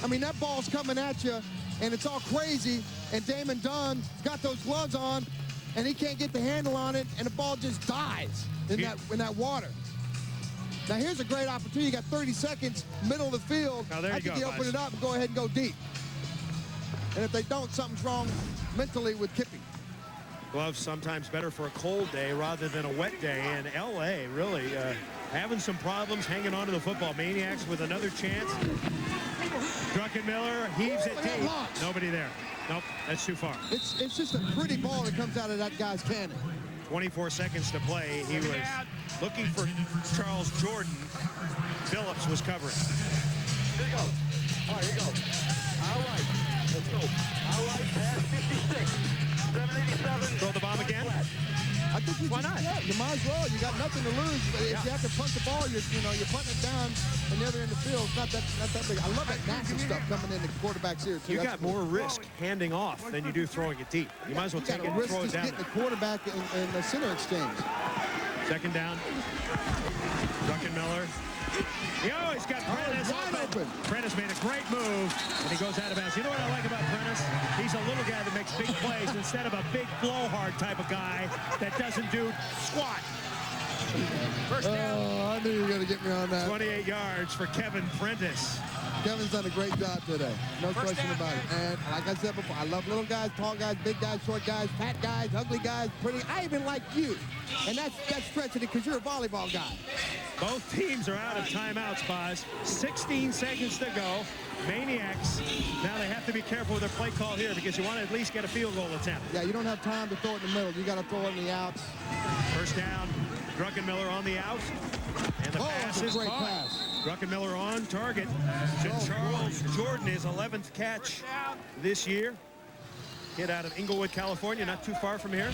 I mean, that ball's coming at you, and it's all crazy, and Damon Dunn's got those gloves on, and he can't get the handle on it, and the ball just dies in that water. Now, here's a great opportunity. You got 30 seconds, middle of the field. Now, there I think you open it up and go ahead and go deep. And if they don't, something's wrong mentally with Kippy. Gloves sometimes better for a cold day rather than a wet day, and L.A. really having some problems hanging on to the football. Maniacs with another chance. Druckenmiller heaves it deep. Nobody there. Nope, that's too far. It's just a pretty ball that comes out of that guy's cannon. 24 seconds to play. He was looking for Charles Jordan. Phillips was covering. Here you go. All right, here you go. All right, let's go. All right, pass 56. 787. Throw the bomb again. I think why not? Yeah, you might as well. You got nothing to lose. But if you have to punt the ball, you're punting it down on the other end of the field. It's not that big. I love that massive stuff coming in the quarterback's ear too. You got more risk handing off than you do throwing it deep. You might as well take it and throw it down. Getting the quarterback in the center exchange. Second down. Druckenmiller. He's got Prentice open. Prentice made a great move, and he goes out of bounds. You know what I like about Prentice? He's a little guy that makes big plays instead of a big blowhard type of guy that doesn't do squat. First down. Oh, I knew you were going to get me on that. 28 yards for Kevin Prentice. Kevin's done a great job today. No question about it. And like I said before, I love little guys, tall guys, big guys, short guys, fat guys, ugly guys, pretty. I even like you. And that's stretching it because you're a volleyball guy. Both teams are out of timeouts, Boz. 16 seconds to go. Maniacs, now they have to be careful with their play call here because you want to at least get a field goal attempt. Yeah, you don't have time to throw it in the middle. You got to throw it in the outs. First down, Druckenmiller on the out. And the pass is caught. Druckenmiller on target to Charles Jordan, his 11th catch this year. Kid out of Inglewood, California, not too far from here.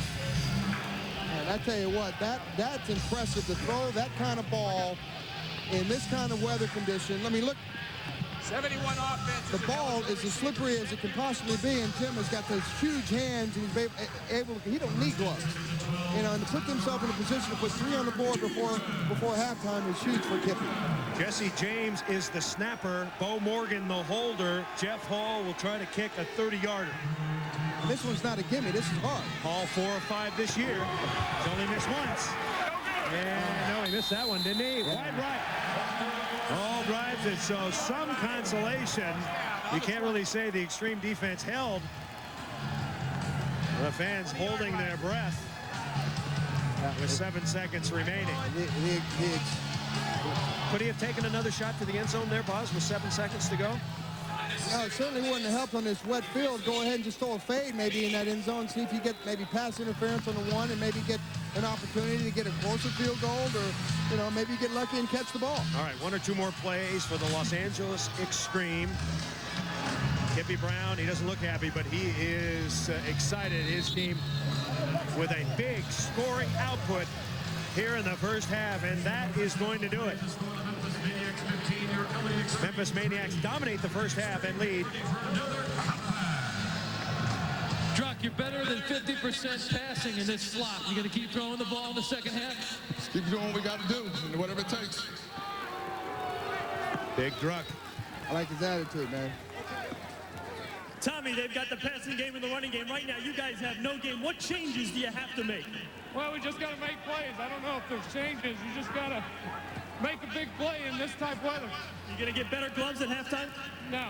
And I tell you what, that's impressive to throw that kind of ball in this kind of weather condition. I mean, look. 71 offense. The ball is as slippery as it can possibly be, and Tim has got those huge hands, and he's able to, he don't need gloves. And to put himself in a position to put 3 on the board before halftime is huge for Kippy. Jesse James is the snapper. Bo Morgan the holder. Jeff Hall will try to kick a 30-yarder. This one's not a gimme. This is hard. Hall 4 of 5 this year. He's only missed once. And no, he missed that one, didn't he? Wide right. Hall drives it, so some consolation. You can't really say the Xtreme defense held. The fans holding their breath with 7 seconds remaining. Could he have taken another shot to the end zone there, Boz, with 7 seconds to go? No, it certainly wouldn't have helped on this wet field. Go ahead and just throw a fade maybe in that end zone. See if you get maybe pass interference on the one and maybe get an opportunity to get a closer field goal or, maybe get lucky and catch the ball. All right, 1 or 2 more plays for the Los Angeles Xtreme. Kippy Brown, he doesn't look happy, but he is excited. His team with a big scoring output here in the first half, and that is going to do it. Memphis Maniacs dominate the first half and lead. Druck, you're better than 50% passing in this slot. You're going to keep throwing the ball in the second half? Just keep doing what we got to do, whatever it takes. Big Druck. I like his attitude, man. Tommy, they've got the passing game and the running game. Right now, you guys have no game. What changes do you have to make? Well, we just got to make plays. I don't know if there's changes. You just got to make a big play in this type of weather. You going to get better gloves at halftime? No.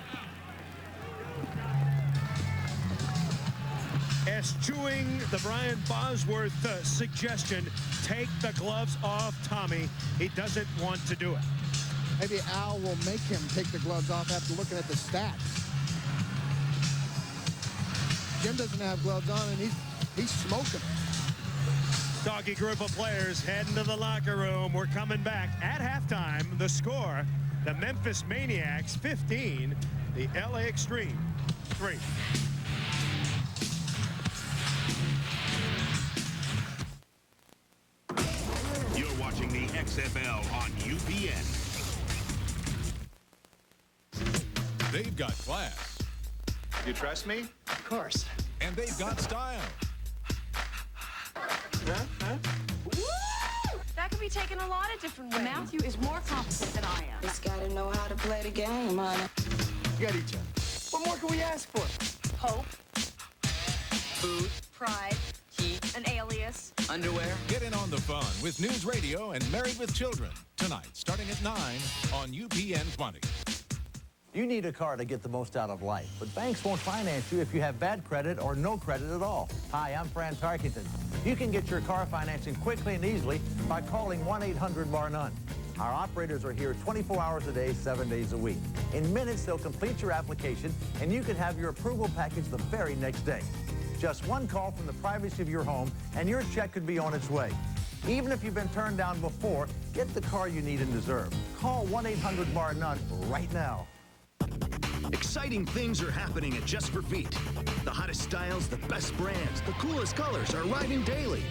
Eschewing the Brian Bosworth suggestion, take the gloves off Tommy. He doesn't want to do it. Maybe Al will make him take the gloves off after looking at the stats. Jim doesn't have gloves on, and he's smoking. Doggy group of players heading to the locker room. We're coming back at halftime. The score, the Memphis Maniacs 15, the LA Xtreme 3. You're watching the XFL on UPN. They've got class. You trust me? Of course. And they've got style. That could be taken a lot of different ways. Matthew is more competent than I am. Just gotta know how to play the game, honey. You got each other. What more can we ask for? Hope, Food. pride, Heat. an alias. Underwear. Get in on the fun with News Radio and Married with Children. Tonight, starting at 9 on UPN 20. You need a car to get the most out of life, but banks won't finance you if you have bad credit or no credit at all. Hi, I'm Fran Tarkington. You can get your car financing quickly and easily by calling 1-800-BAR-NONE. Our operators are here 24 hours a day, 7 days a week. In minutes, they'll complete your application, and you can have your approval package the very next day. Just one call from the privacy of your home, and your check could be on its way. Even if you've been turned down before, get the car you need and deserve. Call 1-800-BAR-NONE right now. Exciting things are happening at Just for Feet. The hottest styles, the best brands, the coolest colors are arriving daily.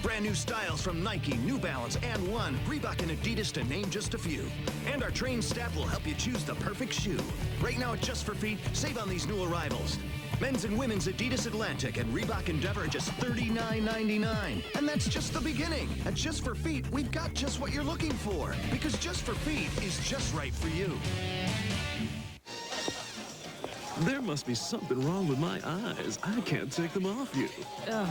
Brand new styles from Nike, New Balance, and One, Reebok, and Adidas, to name just a few. And our trained staff will help you choose the perfect shoe. Right now at Just for Feet, save on these new arrivals. Men's and women's Adidas Atlantic and Reebok Endeavor are just $39.99. And that's just the beginning. At Just for Feet, we've got just what you're looking for. Because Just for Feet is just right for you. There must be something wrong with my eyes. I can't take them off you. Ugh.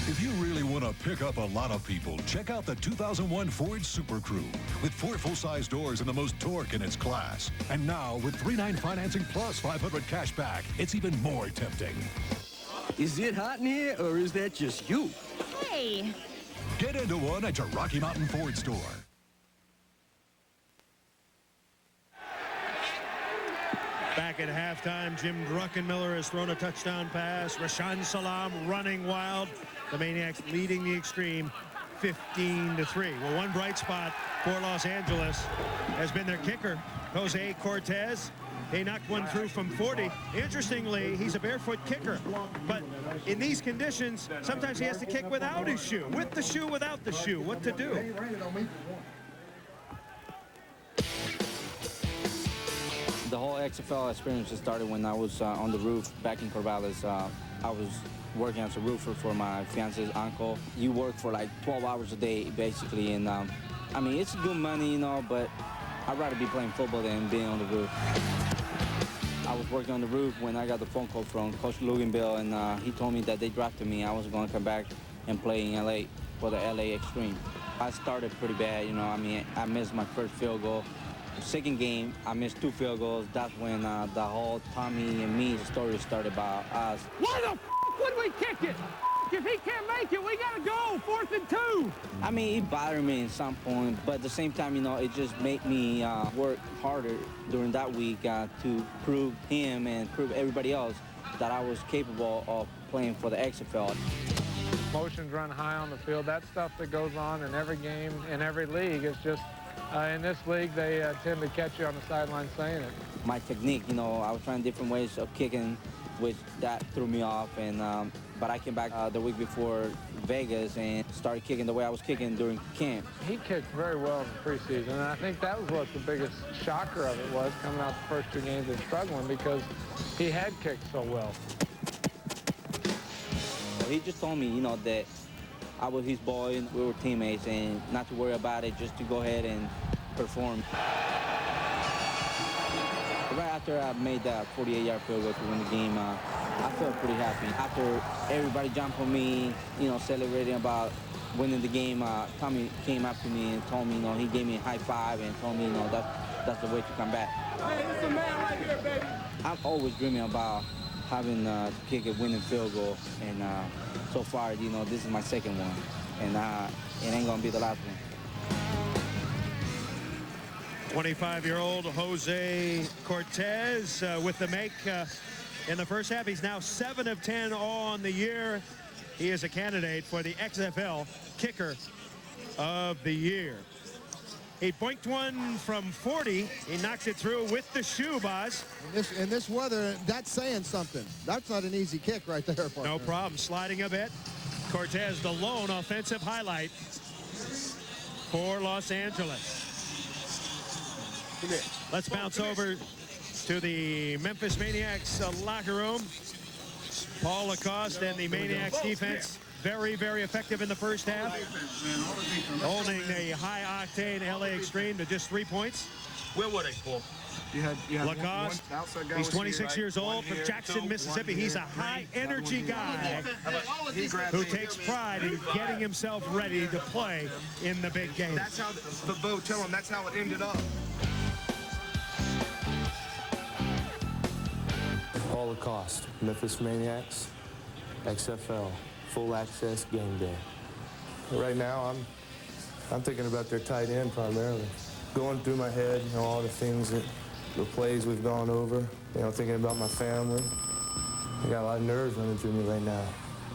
If you really want to pick up a lot of people, check out the 2001 Ford Super Crew. With 4 full-size doors and the most torque in its class. And now, with 3.9 financing plus 500 cash back, it's even more tempting. Is it hot in here, or is that just you? Hey. Get into one at your Rocky Mountain Ford store. Back at halftime, Jim Druckenmiller has thrown a touchdown pass. Salaam running wild. The Maniacs leading the Xtreme 15-3. Well, one bright spot for Los Angeles has been their kicker, Jose Cortez. He knocked one through from 40. Interestingly, he's a barefoot kicker. But in these conditions, sometimes he has to kick without his shoe. With the shoe, without the shoe. What to do? The whole XFL experience just started when I was on the roof back in Corvallis. I was working as a roofer for my fiance's uncle. You work for like 12 hours a day, basically, and I mean, it's good money, you know, but I'd rather be playing football than being on the roof. I was working on the roof when I got the phone call from Coach Luganville, and he told me that they drafted me. I was going to come back and play in LA for the LA Xtreme. I started pretty bad, you know, I mean, I missed my first field goal. Second game, I missed 2 field goals. That's when the whole Tommy and me story started about us. Why the f would we kick it? If he can't make it, we gotta go. 4th and 2. I mean, it bothered me at some point, but at the same time, you know, it just made me work harder during that week to prove him and prove everybody else that I was capable of playing for the XFL. Motions run high on the field. That stuff that goes on in every game, in every league, is just, in this league, they tend to catch you on the sideline saying it. My technique, you know, I was trying different ways of kicking, which that threw me off. And but I came back the week before Vegas and started kicking the way I was kicking during camp. He kicked very well in the preseason, and I think that was what the biggest shocker of it was, coming out the first 2 games and struggling because he had kicked so well. He just told me, you know, that I was his boy and we were teammates and not to worry about it, just to go ahead and perform. Right after I made that 48-yard field goal to win the game, I felt pretty happy. After everybody jumped on me, you know, celebrating about winning the game, Tommy came up to me and told me, you know, he gave me a high five and told me, you know, that's the way to come back. Hey, this is a man right here, baby. I'm always dreaming about having to kick a winning field goal, and so far, you know, this is my second one. and it ain't gonna be the last one. 25-year-old Jose Cortez with the make in the first half. He's now 7 of 10 on the year. He is a candidate for the XFL Kicker of the Year. He boinked one from 40. He knocks it through with the shoe, Boz. In this weather, that's saying something. That's not an easy kick right there, partner. No problem. Sliding a bit. Cortez, the lone offensive highlight for Los Angeles. Let's bounce over to the Memphis Maniacs locker room. Paul Lacoste and the Maniacs defense very, very effective in the first half, holding the high-octane LA Xtreme to just 3 points. Where were they, Paul? You had Lacoste, he's 26 years old from Jackson, Mississippi. He's a high-energy guy who takes pride in getting himself ready to play in the big game. That's how, but Bo, tell him that's how it ended up. Paul Lacoste, Memphis Maniacs, XFL, full access game day. Right now, I'm thinking about their tight end primarily. Going through my head, you know, all the things the plays we've gone over, you know, thinking about my family. I got a lot of nerves running through me right now.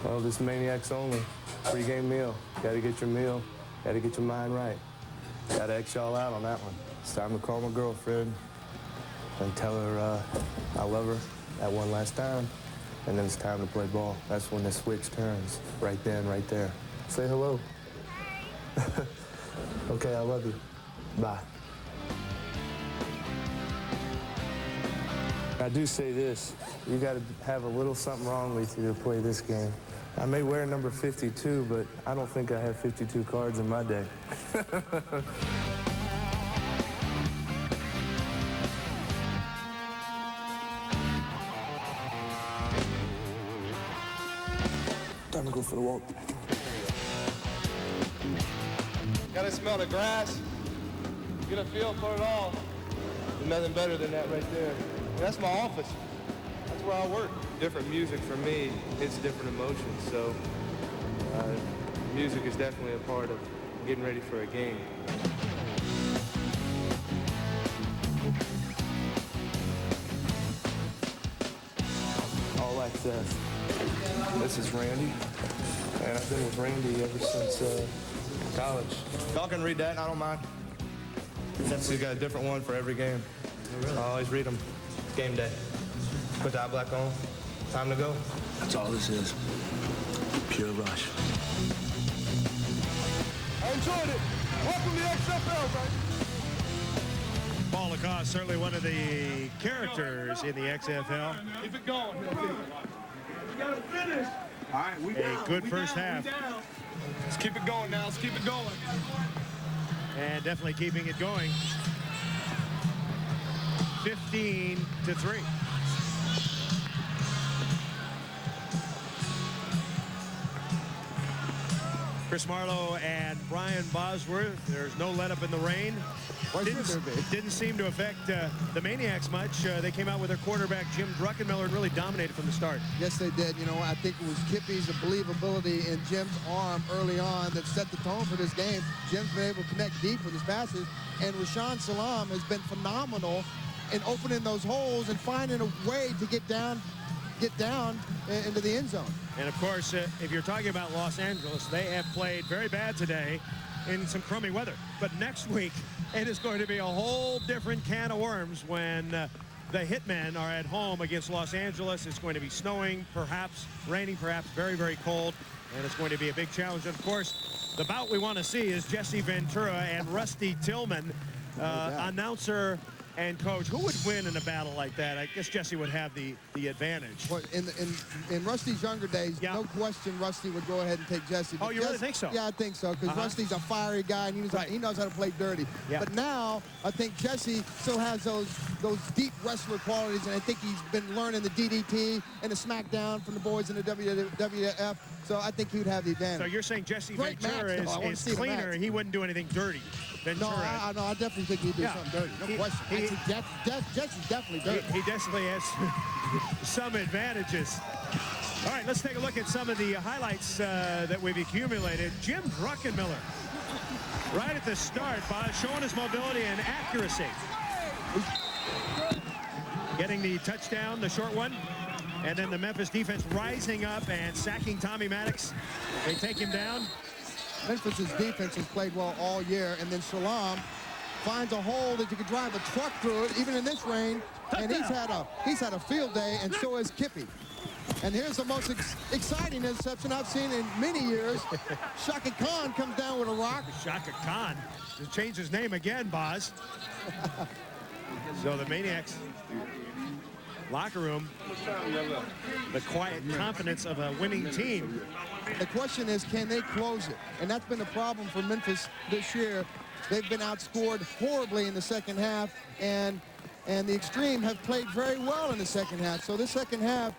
Well, this Maniacs only, pre-game meal. Got to get your meal, got to get your mind right. Got to X y'all out on that one. It's time to call my girlfriend and tell her I love her that one last time, and then it's time to play ball. That's when the switch turns, right then, right there. Say hello. Okay, I love you. Bye. I do say this, you got to have a little something wrong with you to play this game. I may wear number 52, but I don't think I have 52 cards in my day. Time to go for the walk. Gotta smell the grass, get a feel for it all. There's nothing better than that right there. That's my office. That's where I work. Different music for me, it's different emotions. So music is definitely a part of getting ready for a game. All access. This is Randy, and I've been with Randy ever since college. Y'all can read that, I don't mind. He's got a different one for every game. I always read them. Game day. Put the eye black on. Time to go. That's all this is. Pure rush. I enjoyed it. Welcome to the XFL, man. Paul Lacoste, certainly one of the characters in the XFL. Keep it going. We gotta finish. All right, we down. A good first half. Let's keep it going now. Let's keep it going. And definitely keeping it going. 15-3. Chris Marlowe and Brian Bosworth. There's no let up in the rain. Didn't seem to affect the Maniacs much. They came out with their quarterback, Jim Druckenmiller, and really dominated from the start. Yes, they did. You know, I think it was Kippy's believability in Jim's arm early on that set the tone for this game. Jim's been able to connect deep with his passes, and Salaam has been phenomenal in opening those holes and finding a way to get down into the end zone. And of course, if you're talking about Los Angeles, they have played very bad today in some crummy weather. But next week, it is going to be a whole different can of worms when the Hitmen are at home against Los Angeles. It's going to be snowing, perhaps raining, perhaps very, very cold, and it's going to be a big challenge. And of course, the bout we want to see is Jesse Ventura and Rusty Tillman, announcer and coach. Who would win in a battle like that? I guess Jesse would have the advantage. Well, in Rusty's younger days, no question Rusty would go ahead and take Jesse. Oh, you really think so? Yeah, I think so, because Rusty's a fiery guy, and he knows how to play dirty. Yeah. But now, I think Jesse still has those deep wrestler qualities, and I think he's been learning the DDT and the smackdown from the boys in the WWF, so I think he would have the advantage. So you're saying Jesse Ventura is cleaner. He wouldn't do anything dirty. Ventura. No, I definitely think he'd do something dirty. No question. Jesse's definitely dirty. He definitely has some advantages. All right, let's take a look at some of the highlights that we've accumulated. Jim Druckenmiller, right at the start, showing his mobility and accuracy. Getting the touchdown, the short one. And then the Memphis defense rising up and sacking Tommy Manaix. They take him down. Memphis's defense has played well all year, and then Salaam finds a hole that you could drive a truck through it, even in this rain. And he's had a field day, and so has Kippy. And here's the most exciting interception I've seen in many years. Shaka Khan comes down with a rock. Shaka Khan just changed his name again, Boz. So the Maniacs locker room, the quiet confidence of a winning team. The question is, can they close it? And that's been a problem for Memphis this year. They've been outscored horribly in the second half, and the Xtreme have played very well in the second half. So this second half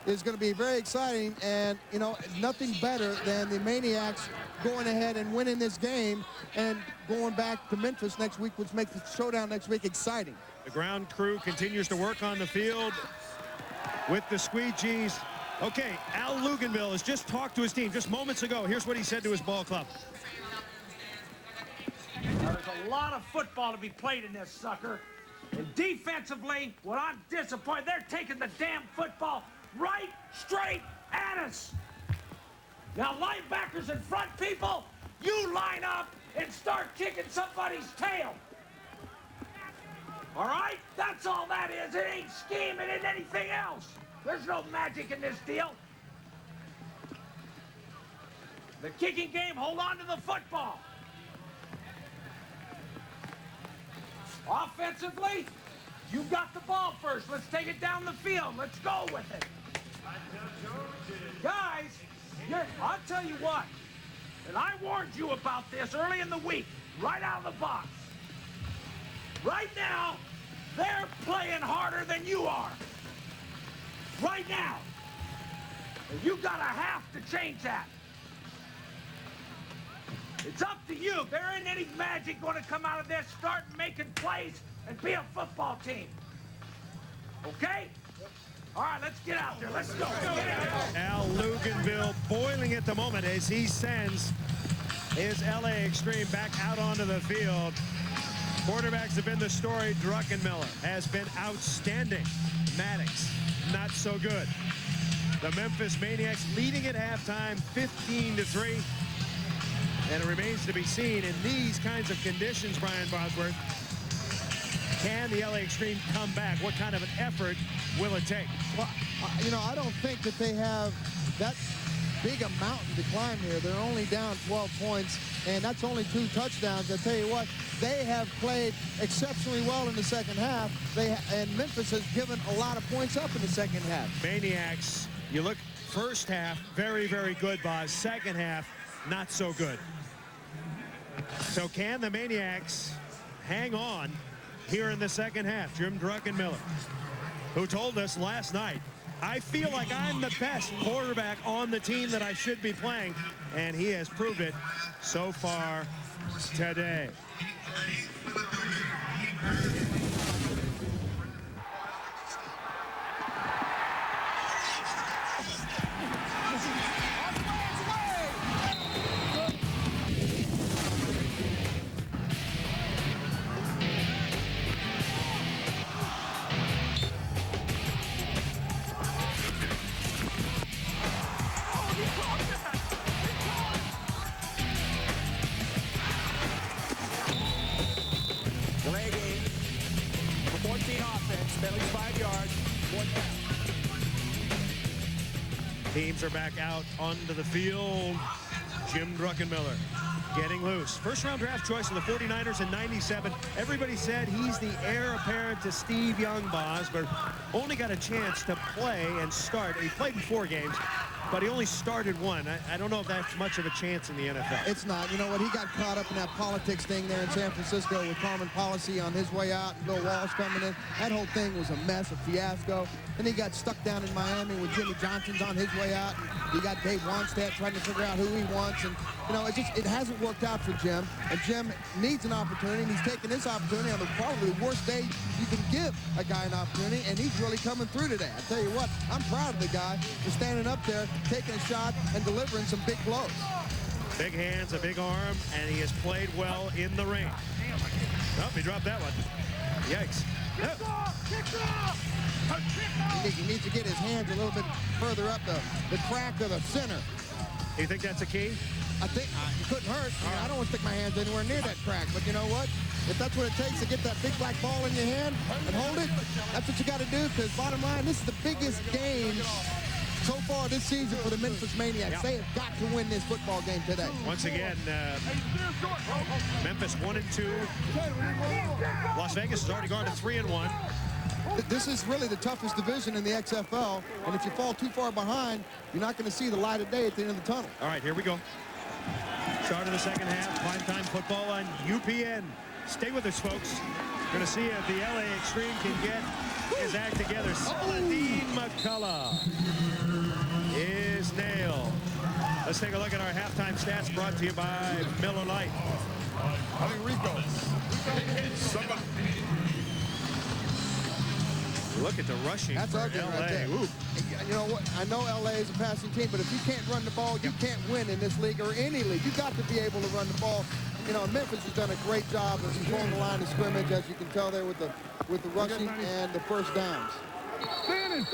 is going to be very exciting, and, you know, nothing better than the Maniacs going ahead and winning this game and going back to Memphis next week, which makes the showdown next week exciting. The ground crew continues to work on the field with the squeegees. Okay, Al Luganville has just talked to his team just moments ago. Here's what he said to his ball club. There's a lot of football to be played in this sucker. And defensively, what I'm disappointed, they're taking the damn football right straight at us. Now, linebackers and front people, you line up and start kicking somebody's tail. All right? That's all that is. It ain't scheme. It ain't anything else. There's no magic in this deal. The kicking game, hold on to the football. Offensively, you got the ball first. Let's take it down the field. Let's go with it. Guys, I'll tell you what, and I warned you about this early in the week, right out of the box. Right now, they're playing harder than you are. Right now. And you gotta have to change that. It's up to you. There ain't any magic going to come out of this. Start making plays and be a football team. Okay? All right, let's get out there. Let's go. Al Luganville boiling at the moment as he sends his LA Xtreme back out onto the field. Quarterbacks have been the story. Druckenmiller has been outstanding. Manaix, not so good. The Memphis Maniacs leading at halftime, 15-3. And it remains to be seen in these kinds of conditions, Brian Bosworth. Can the LA Xtreme come back? What kind of an effort will it take? Well, you know, I don't think that they have that big a mountain to climb here. They're only down 12 points, and that's only 2 touchdowns. I tell you what, they have played exceptionally well in the second half. And Memphis has given a lot of points up in the second half. Maniacs, you look first half, very, very good, Boz. Second half, not so good. So can the Maniacs hang on here in the second half? Jim Druckenmiller, who told us last night, I feel like I'm the best quarterback on the team that I should be playing, and he has proved it so far today. Delay game for 14 offense, at least 5 yards, 1 down. Teams are back out onto the field. Jim Druckenmiller getting loose. First-round draft choice of the 49ers in '97. Everybody said he's the heir apparent to Steve Young, Boz, but only got a chance to play and start. He played in 4 games. but he only started one. I don't know if that's much of a chance in the NFL. It's not. You know what? He got caught up in that politics thing there in San Francisco with Carmen Policy on his way out and Bill Walsh coming in. That whole thing was a mess, a fiasco. Then he got stuck down in Miami with Jimmy Johnson's on his way out. And he got Dave Wannstedt trying to figure out who he wants. And, you know, it hasn't worked out for Jim. And Jim needs an opportunity, and he's taking this opportunity on the probably worst day you can give a guy an opportunity, and he's really coming through today. I tell you what, I'm proud of the guy for standing up there, taking a shot, and delivering some big blows. Big hands, a big arm, and he has played well in the ring. Oh, he dropped that one. Yikes. He needs to get his hands a little bit further up the crack of the center. You think that's a key? I think it couldn't hurt. I don't want to stick my hands anywhere near that crack, but you know what? If that's what it takes to get that big black ball in your hand and hold it, that's what you got to do, because bottom line, this is the biggest game so far this season for the Memphis Maniacs. They have got to win this football game today. Once again, Memphis 1-2. Las Vegas has already gone to 3-1. This is really the toughest division in the XFL, and if you fall too far behind, you're not going to see the light of day at the end of the tunnel. All right, here we go. Start of the second half, primetime football on UPN. Stay with us, folks. Going to see if the LA Xtreme can get his act together. Salaam McCullough is nailed. Let's take a look at our halftime stats brought to you by Miller Lite. I think Rico. Look at the rushing. That's for ugly LA. right there. Ooh. You know what? I know LA is a passing team, but if you can't run the ball, you can't win in this league or any league. You've got to be able to run the ball. You know, Memphis has done a great job of controlling the line of scrimmage, as you can tell there with the rushing and the first downs. Finish!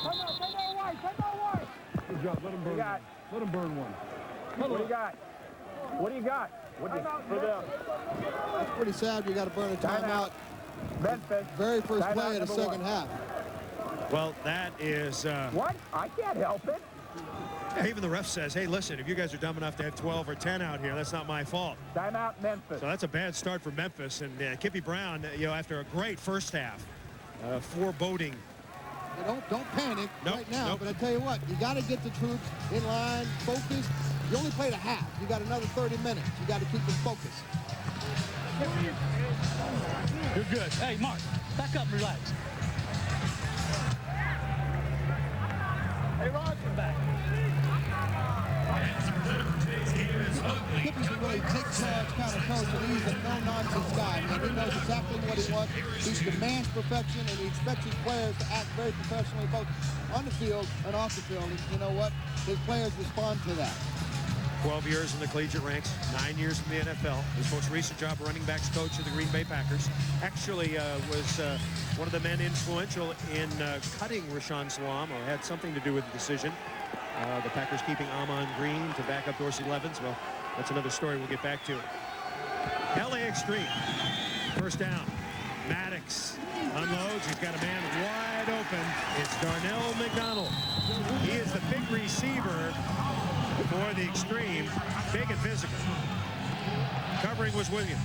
Come on, White! Good job. Let him burn one. Let him burn one. What do you got? For them. That's pretty sad. You got to burn a timeout. Memphis. Very first play of the second half. Well, that is... What? I can't help it. Even the ref says, hey, listen, if you guys are dumb enough to have 12 or 10 out here, that's not my fault. Timeout, Memphis. So that's a bad start for Memphis. And Kippy Brown, you know, after a great first half, foreboding. Don't panic right now, but I tell you what, you got to get the troops in line, focused. You only played a half. You got another 30 minutes. You got to keep them focused. You're good. Hey, Mark, back up and relax. Hey, Ron, come back. Kippy's a really take charge kind of coach, and he's a no-nonsense guy, man. He knows exactly what he wants. He demands perfection, and he expects his players to act very professionally, both on the field and off the field. And you know what? His players respond to that. 12 years in the collegiate ranks, 9 years in the NFL. His most recent job, running backs coach of the Green Bay Packers. Actually was one of the men influential in cutting Rashawn Salaam, or had something to do with the decision. The Packers keeping Amon Green to back up Dorsey Levens. Well, that's another story we'll get back to. LA Xtreme. First down. Manaix unloads. He's got a man wide open. It's Darnell McDonald. He is the big receiver for the Xtreme, big and physical. Covering was Williams.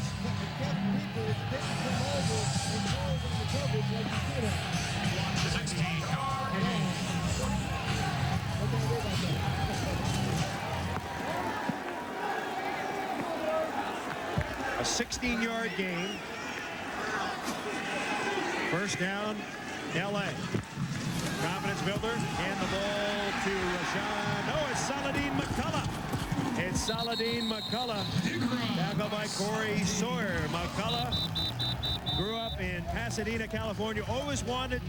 A 16-yard gain. First down, LA. Confidence builder, and the ball to Rashawn. No, it's Salaam McCullough. It's Salaam McCullough. Tackled by Corey Sawyer. McCullough grew up in Pasadena, California. Always wanted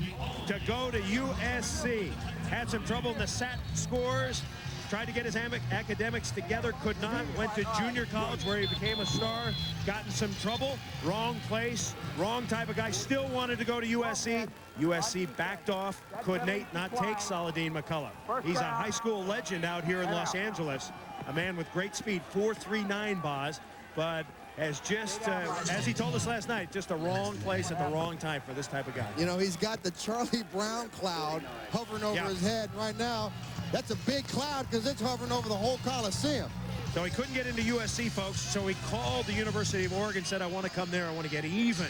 to go to USC. Had some trouble in the SAT scores. Tried to get his academics together, could not. Went to junior college where he became a star. Got in some trouble. Wrong place, wrong type of guy. Still wanted to go to USC. USC backed off. Could not take Salaam McCullough. He's a high school legend out here in Los Angeles. A man with great speed, 4.39 Boz, but has just, as he told us last night, just the wrong place at the wrong time for this type of guy. You know, he's got the Charlie Brown cloud hovering over his head right now. That's a big cloud because it's hovering over the whole Coliseum. So he couldn't get into USC, folks, so he called the University of Oregon, said, I want to come there, I want to get even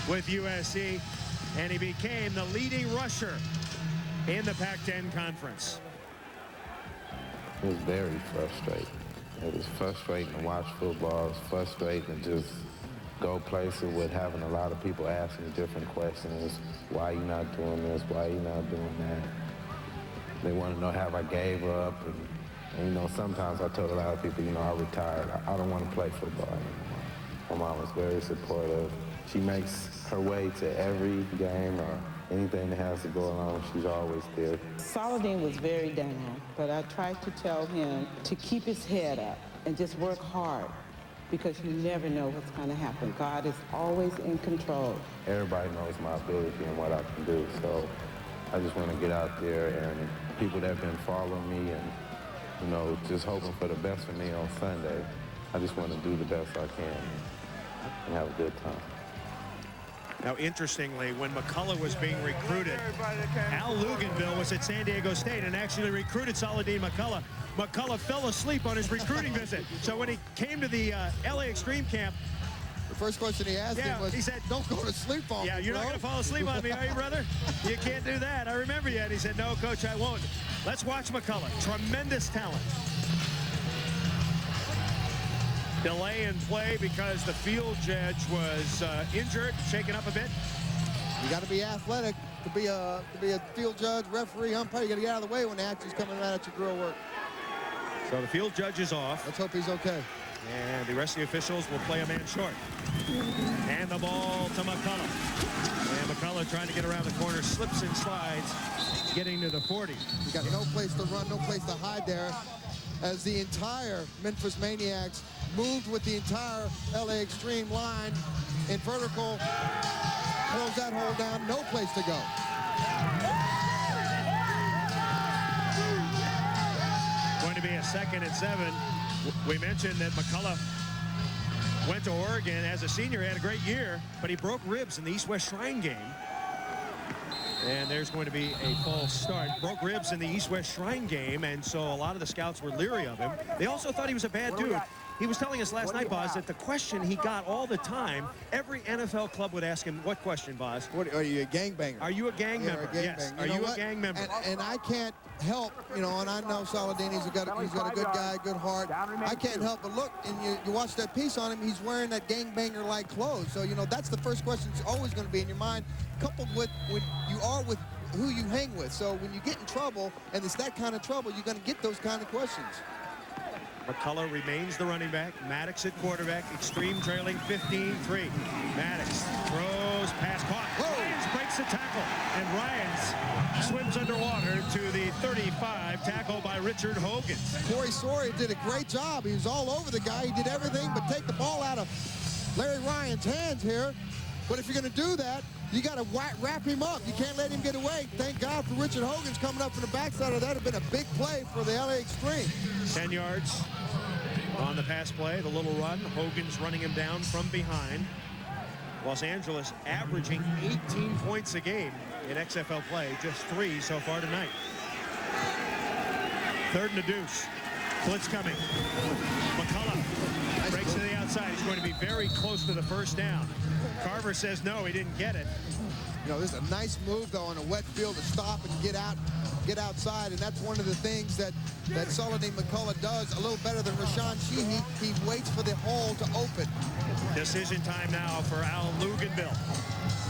with USC, and he became the leading rusher in the Pac-10 conference. It was very frustrating. It was frustrating to watch football. It was frustrating to just go places with having a lot of people asking different questions. Why you not doing this? Why you not doing that? They want to know have I gave up. And, you know, sometimes I told a lot of people, you know, I retired. I don't want to play football anymore. My mom was very supportive. She makes her way to every game or anything that has to go on. She's always there. Salaam was very down, but I tried to tell him to keep his head up and just work hard, because you never know what's going to happen. God is always in control. Everybody knows my ability and what I can do, so I just want to get out there, and people that have been following me and, you know, just hoping for the best for me on Sunday, I just want to do the best I can and have a good time. Now, interestingly, when McCullough was being recruited, Al Luganville was at San Diego State and actually recruited Salaam McCullough. McCullough fell asleep on his recruiting visit. So when he came to the LA Xtreme camp, the first question he asked him was, he said, don't go to sleep on me, Yeah, you're not going to fall asleep on me, are you, brother? You can't do that. I remember you. And he said, no, Coach, I won't. Let's watch McCullough. Tremendous talent. Delay in play because the field judge was injured, shaken up a bit. You got to be athletic to be a field judge, referee, umpire. You got to get out of the way when the action's coming right at your drill work. So the field judge is off. Let's hope he's okay. And the rest of the officials will play a man short. And the ball to McCullough. And McCullough trying to get around the corner, slips and slides, getting to the 40. You got no place to run, no place to hide there, as the entire Memphis Maniacs moved with the entire LA Xtreme line in vertical. Close that hole down, no place to go. Going to be a 2nd and 7. We mentioned that McCullough went to Oregon as a senior. He had a great year, but he broke ribs in the East-West Shrine game. And there's going to be a false start. Broke ribs in the East-West Shrine game, and so a lot of the scouts were leery of him. They also thought he was a bad dude. He was telling us last night, Boz, that the question he got all the time, every NFL club would ask him, what question, Boz? What, are you a gangbanger? Are you a gang member? Yes. Are you a gang member? And I can't help, you know, and I know Saladin, he's got a good guy, good heart. I can't help but look, and you watch that piece on him, he's wearing that gangbanger-like clothes. So, you know, that's the first question that's always going to be in your mind, coupled with when you are with who you hang with. So when you get in trouble, and it's that kind of trouble, you're going to get those kind of questions. McCullough remains the running back. Manaix at quarterback. Xtreme trailing 15-3. Manaix throws, pass caught. Ryans breaks the tackle, and Ryans swims underwater to the 35. Tackle by Richard Hogan's. Corey Sawyer did a great job. He was all over the guy. He did everything but take the ball out of Larry Ryan's hands here. But if you're going to do that, you got to wrap him up. You can't let him get away. Thank God for Richard Hogan's coming up from the backside of that. Would have been a big play for the LA Xtreme. 10 yards on the pass play, the little run. Hogan's running him down from behind. Los Angeles averaging 18 points a game in XFL play, just 3 so far tonight. 3rd and a deuce. Blitz coming. McCullough breaks to the outside. He's going to be very close to the first down. Carver says no, he didn't get it. You know, this is a nice move, though, on a wet field to stop and get outside, and that's one of the things that Salaam McCullough does a little better than Rashawn Shee. He waits for the hole to open. Decision time now for Al Luganville.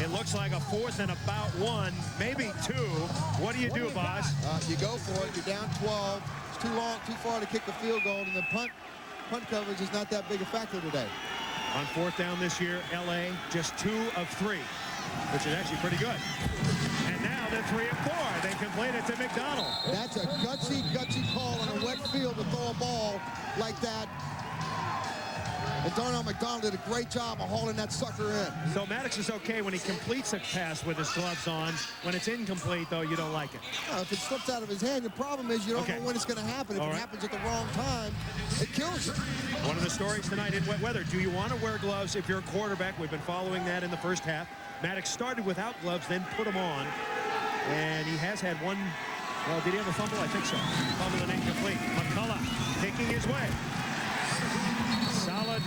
It looks like a 4th and about 1, maybe 2. What do you do, Boz? You go for it. You're down 12. It's too long, too far to kick the field goal, and the punt coverage is not that big a factor today. On 4th down this year, LA just 2 of 3, which is actually pretty good. And now they're 3 of 4. They complete it to McDonald. That's a gutsy call on a wet field to throw a ball like that. And Darnell McDonald did a great job of hauling that sucker in. So Manaix is okay when he completes a pass with his gloves on. When it's incomplete, though, you don't like it. No, if it slips out of his hand, the problem is you don't know when it's going to happen. If it happens at the wrong time, it kills you. One of the stories tonight in wet weather. Do you want to wear gloves if you're a quarterback? We've been following that in the first half. Manaix started without gloves, then put them on. And he has had one. Well, did he have a fumble? I think so. Fumble and incomplete. McCullough taking his way. Salaam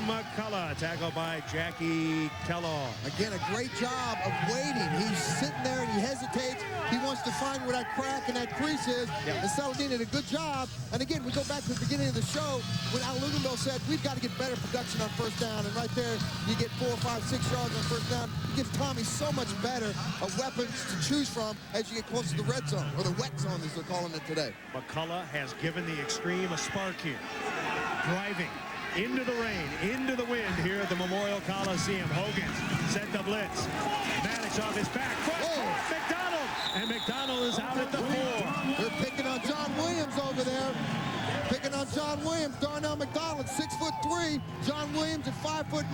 McCullough, tackled by Jackie Kellogg. Again, a great job of waiting. He's sitting there and he hesitates. He wants to find where that crack and that crease is. Yep. And Salaam did a good job. And again, we go back to the beginning of the show when Al Luganville said, we've got to get better production on first down. And right there, you get 4, 5, 6 yards on first down. It gives Tommy so much better of weapons to choose from as you get close to the red zone, or the wet zone as they're calling it today. McCullough has given the Xtreme a spark here. Driving into the rain, into the wind here at the Memorial Coliseum. Hogan sent the blitz. Manaix off his back foot. McDonald! And McDonald is out at the 4. They're picking on John Williams over there. Picking on John Williams. Darnell McDonald, 6'3". John Williams at 5'9".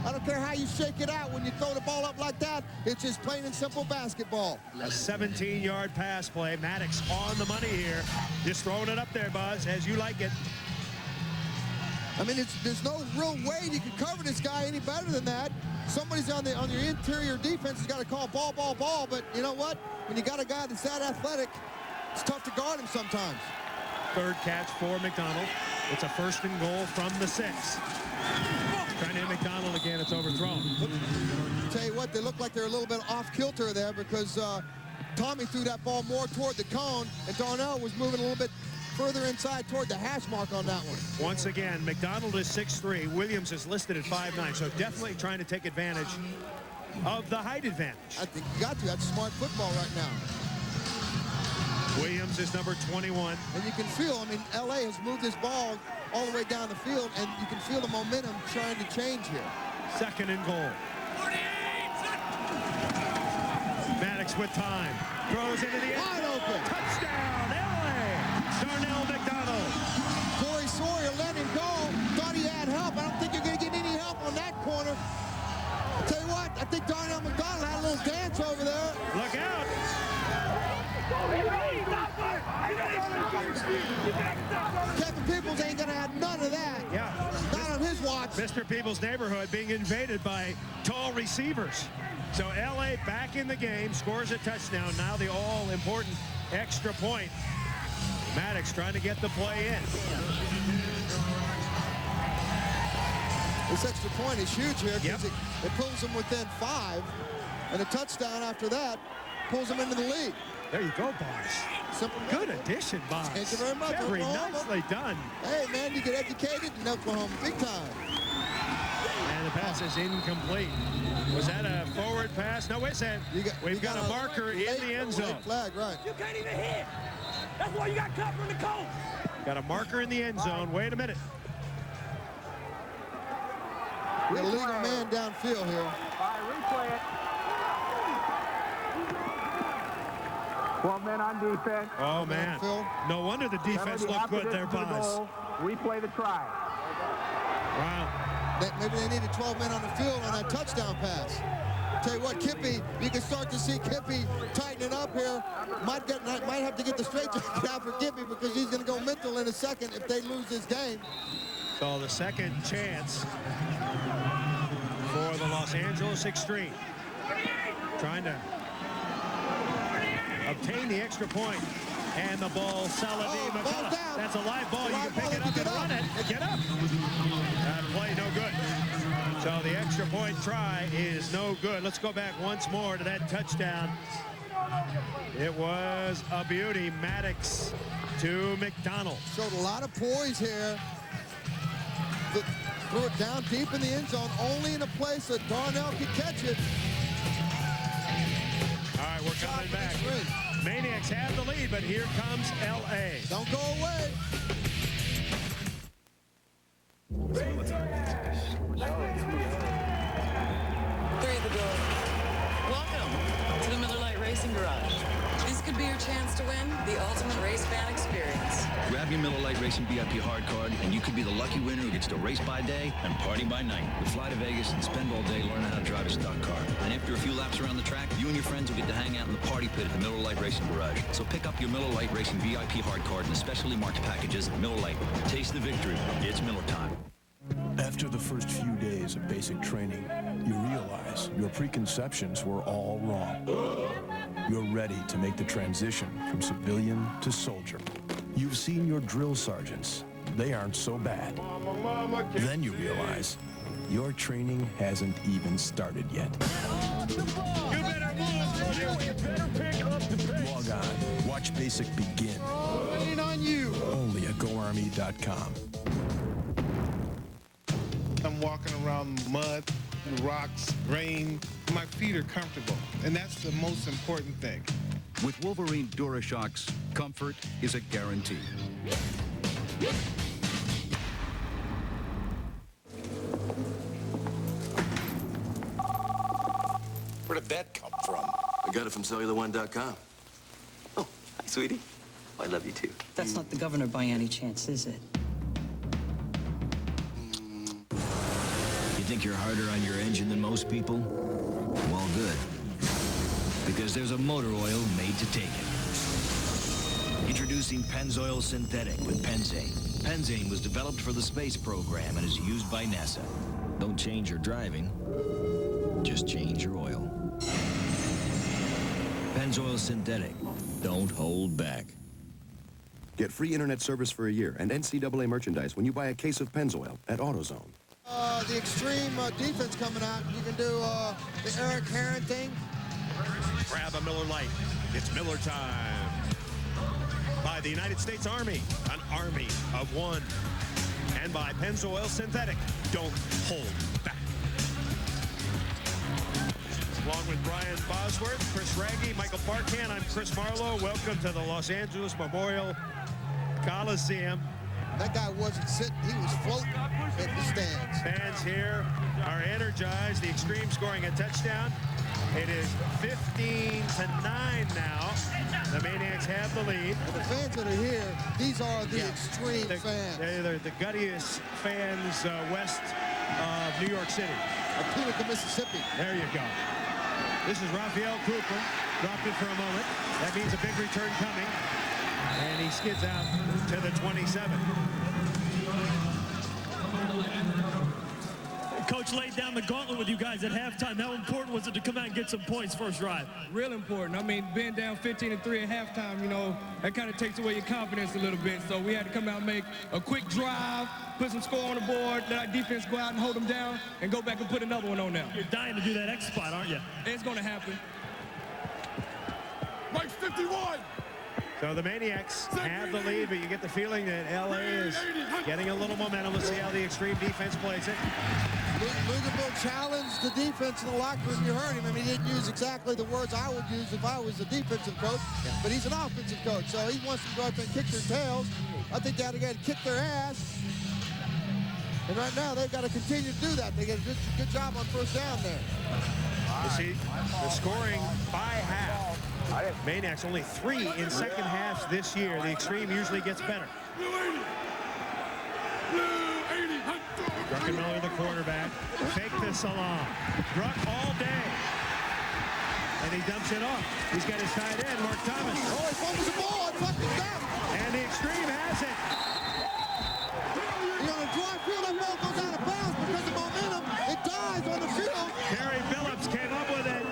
I don't care how you shake it out. When you throw the ball up like that, it's just plain and simple basketball. A 17-yard pass play. Manaix on the money here. Just throwing it up there, Buzz, as you like it. I mean, there's no real way you can cover this guy any better than that. Somebody's on your interior defense has got to call ball, ball, ball. But you know what? When you got a guy that's that athletic, it's tough to guard him sometimes. Third catch for McDonald. It's a 1st and goal from the 6. Trying to hit McDonald again. It's overthrown. Tell you what, they look like they're a little bit off kilter there because Tommy threw that ball more toward the cone, and Darnell was moving a little bit further inside toward the hash mark on that one. Once again, McDonald is 6'3". Williams is listed at 5'9", so definitely trying to take advantage of the height advantage. I think you got to. That's smart football right now. Williams is number 21. And you can feel, I mean, LA has moved this ball all the way down the field, and you can feel the momentum trying to change here. 2nd and goal. Manaix with time. Throws into the end. Wide open. Touchdown, LA. Darnell McDonald. Corey Sawyer let him go. Thought he had help. I don't think you're going to get any help on that corner. I'll tell you what, I think Darnell McDonald had a little dance over there. Look out. Kevin Peoples ain't going to have none of that. Yeah. Not on his watch. Mr. Peoples' neighborhood being invaded by tall receivers. So LA back in the game, scores a touchdown. Now the all-important extra point. Manaix trying to get the play in. This extra point is huge here because it pulls them within 5, and a touchdown after that pulls them into the lead. There you go, Boss. Simple. Good addition, Boss. Thank you very much. Very Oklahoma. nicely done. Hey, man, you get educated in Oklahoma big time. And the pass is incomplete. Was that a forward pass? No, wait a second. We've got a marker in the end zone. Late flag, right. You can't even hit. That's why you got cover in the coat. Got a marker in the end zone. Wait a minute. We got a legal man downfield here. All right, replay it. 12 men on defense. Oh, man. No wonder the defense looked good there, Boss. Replay the try. Wow. Maybe they needed 12 men on the field on that touchdown pass. Tell you what, Kippy, you can start to see Kippy tightening up here. Might have to get the straight jacket out for Kippy because he's going to go mental in a second if they lose this game. So the second chance for the Los Angeles Xtreme. Trying to obtain the extra point. And the ball, Salaam. That's a live ball. You can pick it up and run it. Get up. That play no good. So the extra point try is no good. Let's go back once more to that touchdown. It was a beauty. Manaix to McDonald. Showed a lot of poise here. Threw it down deep in the end zone, only in a place that Darnell could catch it. All right, we're coming back. Maniacs have the lead, but here comes L.A. Don't go away. Welcome to the Miller Lite Racing Garage. This could be your chance to win the ultimate race fan experience. Grab your Miller Lite Racing VIP hard card, and you could be the lucky winner who gets to race by day and party by night. We fly to Vegas and spend all day learning how to drive a stock car. And after a few laps around the track, you and your friends will get to hang out in the party pit at the Miller Lite Racing Garage. So pick up your Miller Lite Racing VIP hard card in the specially marked packages at Miller Lite. Taste the victory. It's Miller time. After the first few days of basic training, you realize your preconceptions were all wrong. You're ready to make the transition from civilian to soldier. You've seen your drill sergeants. They aren't so bad. Then you realize your training hasn't even started yet. You better move, you better pick up the pace. Log on. Watch Basic begin. Waiting on you. Only at GoArmy.com. I'm walking around mud, rocks, rain. My feet are comfortable, and that's the most important thing. With Wolverine DuraShocks, comfort is a guarantee. Where did that come from? I got it from cellularone.com. Oh, hi, sweetie. I love you, too. That's not the governor by any chance, is it? You think you're harder on your engine than most people? Well, good. Because there's a motor oil made to take it. Introducing Pennzoil Synthetic with Penzane. Penzane was developed for the space program and is used by NASA. Don't change your driving, just change your oil. Pennzoil Synthetic. Don't hold back. Get free internet service for a year and NCAA merchandise when you buy a case of Pennzoil at AutoZone. The Xtreme defense coming out. You can do the Eric Herron thing. Grab a Miller Lite. It's Miller time. By the United States Army, an army of one. And by Pennzoil Synthetic. Don't hold back. Along with Brian Bosworth, Chris Raggy, Michael Barkan, I'm Chris Marlowe. Welcome to the Los Angeles Memorial Coliseum. That guy wasn't sitting, he was floating in the stands. Fans here are energized. The Xtreme scoring a touchdown. It is 15-9 now. The Maniacs have the lead. And the fans that are here, these are the Xtreme fans. They're the guttiest fans west of New York City. Of Tunica, Mississippi. There you go. This is Raphael Cooper. Dropped it for a moment. That means a big return coming. And he skids out to the 27. Coach laid down the gauntlet with you guys at halftime. How important was it to come out and get some points first drive? Real important. I mean, being down 15-3 at halftime, you know, that kind of takes away your confidence a little bit. So we had to come out and make a quick drive, put some score on the board, let our defense go out and hold them down, and go back and put another one on them. You're dying to do that X spot, aren't you? It's going to happen. Mike 51. So the Maniacs have the lead, but you get the feeling that LA is getting a little momentum. Let's see how the Xtreme defense plays it. Lugerbill challenged the defense in the locker room. You heard him. I mean, he didn't use exactly the words I would use if I was a defensive coach, but he's an offensive coach, so he wants them to go out there and kick their tails. I think they got to kick their ass. And right now, they've got to continue to do that. They get a good job on first down there. You see, the scoring by half. Maniacs only 3 in second halves this year. The Xtreme usually gets better. Druckenmiller, the quarterback. Fake to Salaam. Druck all day. And he dumps it off. He's got his tight end, Mark Thomas. Oh, he fumbles the ball. It's fucking down. And the Xtreme has it. You know, in dry field, that ball goes out of bounds because of momentum. It dies on the field. Terry Phillips came up with it.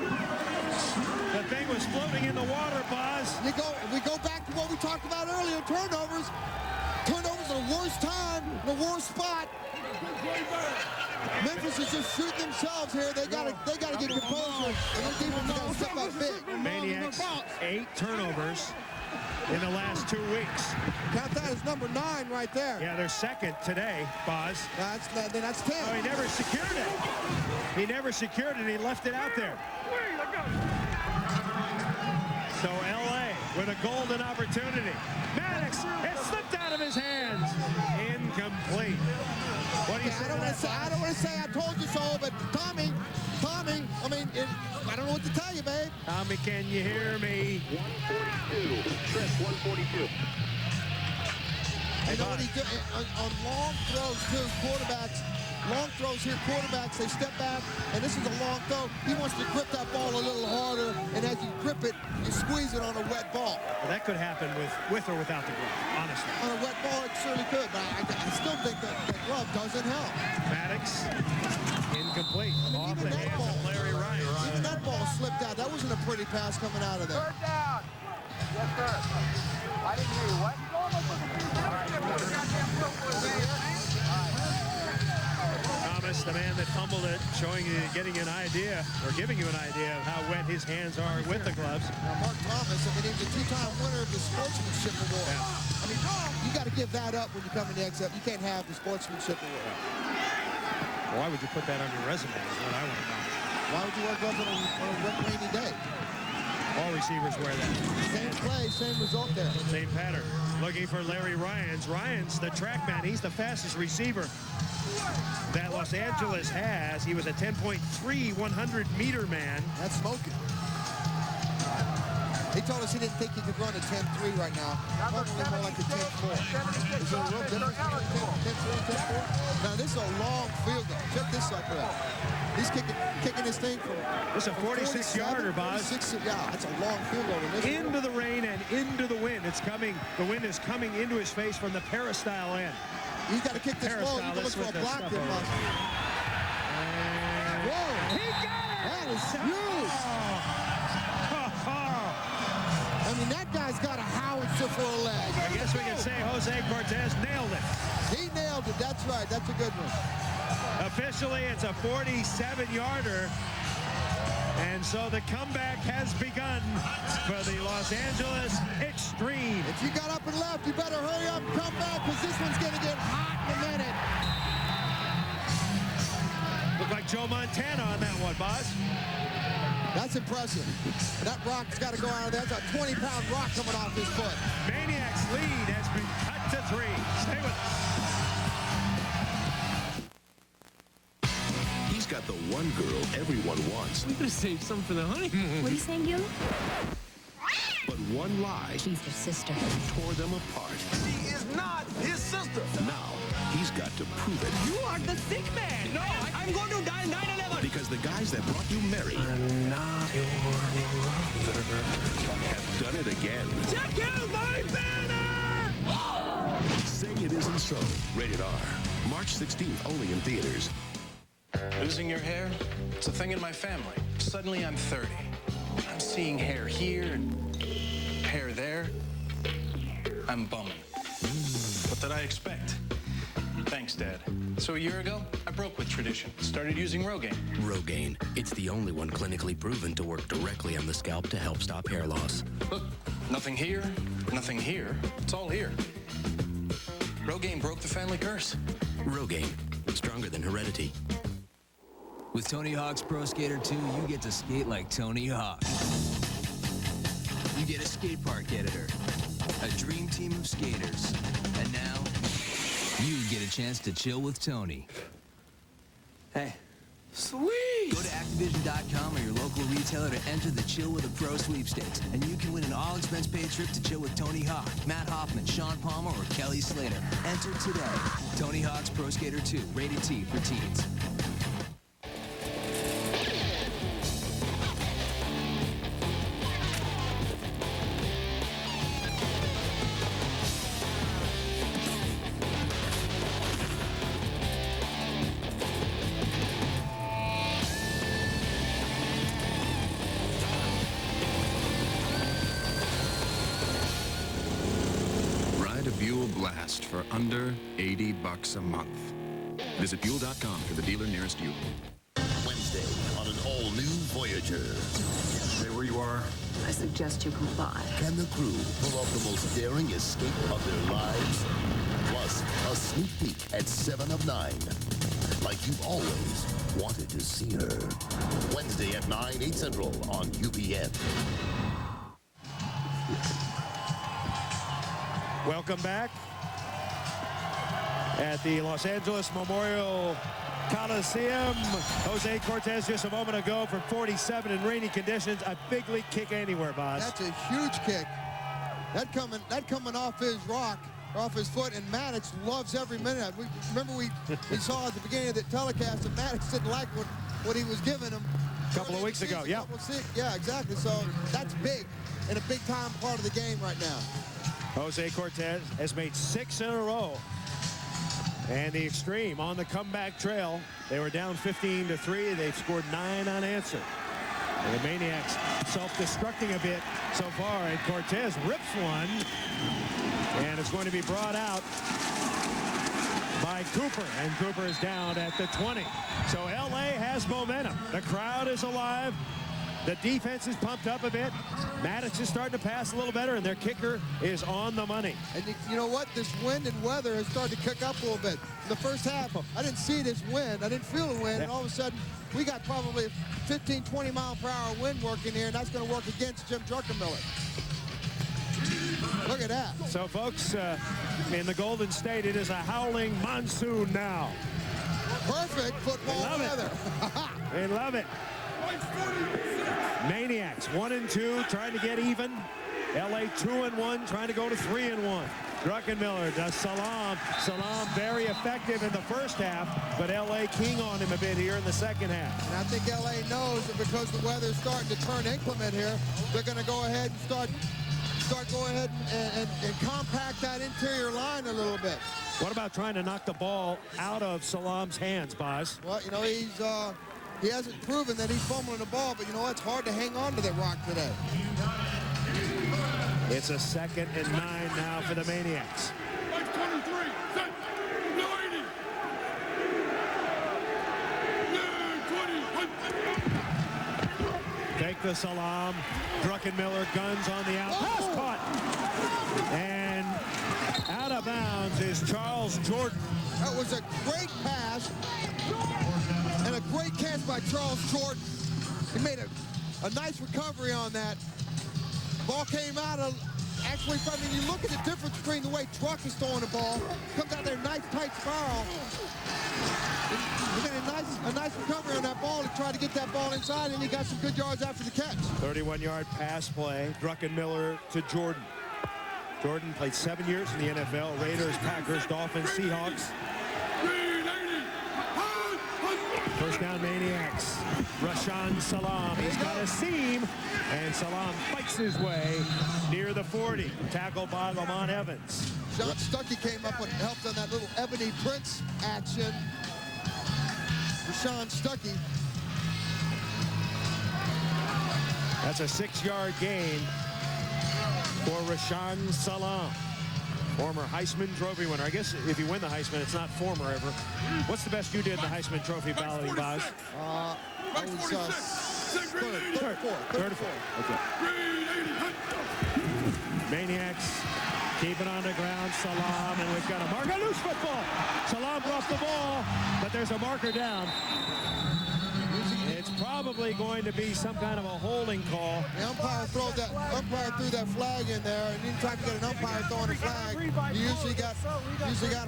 The thing was floating in the water, Boz. We go back to what we talked about earlier, turnovers. Turnovers are the worst time, the worst spot. Memphis is just shooting themselves here. They gotta get composure, and their defense got to step up big. Maniacs, 8 turnovers in the last 2 weeks. Count that as number 9 right there. Yeah, they're second today, Boz. That's 10. Oh, he never secured it. He never secured it. He left it out there. So LA with a golden opportunity. Manaix, it slipped out of his hands. Incomplete. What do you say? I don't want to say I told you so, but Tommy, I mean, I don't know what to tell you, babe. Tommy, can you hear me? 142. Chris, 142. You know what he did on long throws too, quarterbacks. Long throws here, quarterbacks, they step back, and this is a long throw. He wants to grip that ball a little harder, and as you grip it, you squeeze it on a wet ball. Well, that could happen with or without the glove, honestly. On a wet ball, it certainly could, but I still think that glove doesn't help. Manaix, incomplete. Off the hands ball, of Larry Ryan. Even that ball slipped out. That wasn't a pretty pass coming out of there. Third down. Yes, sir. I didn't hear you. What? Thomas, the man that fumbled it, showing you, getting you an idea, or giving you an idea of how wet his hands are with the gloves. Now, Mark Thomas, I mean, he was a two-time winner of the Sportsmanship Award. Yeah. I mean, you got to give that up when you come in the XFL. You can't have the Sportsmanship Award. Why would you put that on your resume is what I want to know. Why would you wear gloves on a wet, rainy day? All receivers wear that. Same play, same result there. Same pattern. Looking for Larry Ryans. Ryans, the track man, he's the fastest receiver that Los Angeles has. He was a 10.3 100-meter man. That's smoking. He told us he didn't think he could run a 10.3 right now. Probably more like a 10.4. Is there a real difference between 10.3 and 10.4? Now, this is a long field goal. Check this sucker out. He's kicking this thing from... It's a 46-yarder, Boz. Yeah, that's a long field goal. Into the rain and into the wind. It's coming. The wind is coming into his face from the peristyle end. He's got to kick this low. You can look for a block there, Boz. Whoa! He got it! That is huge! I mean, that guy's got a howitzer for a leg. I guess we can say Jose Cortez nailed it. He nailed it. That's right. That's a good one. Officially, it's a 47-yarder. And so the comeback has begun for the Los Angeles Xtreme. If you got up and left, you better hurry up and come back, because this one's going to get hot in a minute. Looked like Joe Montana on that one, Boz. That's impressive. That rock's got to go out of there. That's a 20-pound rock coming off his foot. Manaix's lead has been cut to 3. Stay with us. He's got the one girl everyone wants. We could have saved some for the honeymoon. What are you saying, Gil? But one lie She's your sister. tore them apart. She is not his sister. Now, he's got to prove it. You are the sick man. No, I'm going to die 9/11. Because the guys that brought you Mary I'm not your brother. have done it again. Check out my banner! Say It Isn't So. Rated R. March 16th, only in theaters. Losing your hair? It's a thing in my family. Suddenly I'm 30. I'm seeing hair here and hair there. I'm bumming. What did I expect? Thanks, Dad. So a year ago, I broke with tradition. Started using Rogaine. Rogaine. It's the only one clinically proven to work directly on the scalp to help stop hair loss. Look, nothing here, nothing here. It's all here. Rogaine broke the family curse. Rogaine. Stronger than heredity. With Tony Hawk's Pro Skater 2, you get to skate like Tony Hawk. You get a skate park editor, a dream team of skaters, and now you get a chance to chill with Tony. Hey. Sweet! Go to Activision.com or your local retailer to enter the Chill with a Pro sweepstakes, and you can win an all-expense-paid trip to chill with Tony Hawk, Matt Hoffman, Sean Palmer, or Kelly Slater. Enter today. Tony Hawk's Pro Skater 2, rated T for teens. Blast for under $80 a month. Visit Buell.com for the dealer nearest you. Wednesday on an all-new Voyager. Stay where you are. I suggest you comply. Can the crew pull off the most daring escape of their lives? Plus, a sneak peek at 7 of 9. Like you've always wanted to see her. Wednesday at 9, 8 Central on UPN. Welcome back at the Los Angeles Memorial Coliseum. Jose Cortez just a moment ago from 47 in rainy conditions. A big league kick anywhere, Boz. That's a huge kick. That coming off his rock, off his foot, and Manaix loves every minute. Remember we saw at the beginning of the telecast that Manaix didn't like what he was giving him. A couple of weeks ago, yeah. Yeah, exactly. So that's big and a big-time part of the game right now. Jose Cortez has made 6 in a row. And the Xtreme on the comeback trail. They were down 15-3. They've scored 9 unanswered. And the Maniacs self-destructing a bit so far. And Cortez rips one. And it's going to be brought out by Cooper, and Cooper is down at the 20. So LA has momentum. The crowd is alive. The defense is pumped up a bit. Manaix is starting to pass a little better, and their kicker is on the money. And you know what? This wind and weather has started to kick up a little bit. In the first half, I didn't see this wind. I didn't feel the wind, and all of a sudden, we got probably 15, 20 mile per hour wind working here, and that's going to work against Jim Druckenmiller. Look at that. So, folks, in the Golden State, it is a howling monsoon now. Perfect football weather. They love it. Maniacs 1-2, trying to get even. LA 2-1, trying to go to 3-1. Druckenmiller does Salaam. Salaam very effective in the first half, but LA king on him a bit here in the second half. And I think LA knows that because the weather's starting to turn inclement here, they're going to go ahead and start going ahead and compact that interior line a little bit. What about trying to knock the ball out of Salaam's hands, Boz? Well, you know, he hasn't proven that he's fumbling the ball, but you know what? It's hard to hang on to that rock today. It's a 2nd and 9 now for the Maniacs. Take the Salaam. Druckenmiller guns on the out. Pass caught. And out of bounds is Charles Jordan. That was a great pass and a great catch by Charles Jordan. He made a nice recovery on that. Ball came out of, actually, I mean, you look at the difference between the way Truck is throwing the ball. Comes out there, nice tight spiral. He made a nice recovery on that ball to try to get that ball inside, and he got some good yards after the catch. 31-yard pass play. Druckenmiller to Jordan. Jordan played 7 years in the NFL. Raiders, Packers, Dolphins, Seahawks. First down, Maniacs. Rashaan Salaam. He's got a seam, and Salaam fights his way near the 40. Tackled by Lamont Evans. Sean Stuckey came up and helped on that little Ebony Prince action. Sean Stuckey. That's a 6-yard gain for Rashaan Salaam. Former Heisman Trophy winner. I guess if you win the Heisman, it's not former ever. What's the best you did in the Heisman Trophy balloting, Boz? I was third or fourth. Okay. Maniacs keep it on the ground. Salaam, and we've got a marker. Loose football. Salaam drops the ball, but there's a marker down. It's probably going to be some kind of a holding call. The umpire threw that flag in there, and anytime you get an umpire throwing a flag, you usually got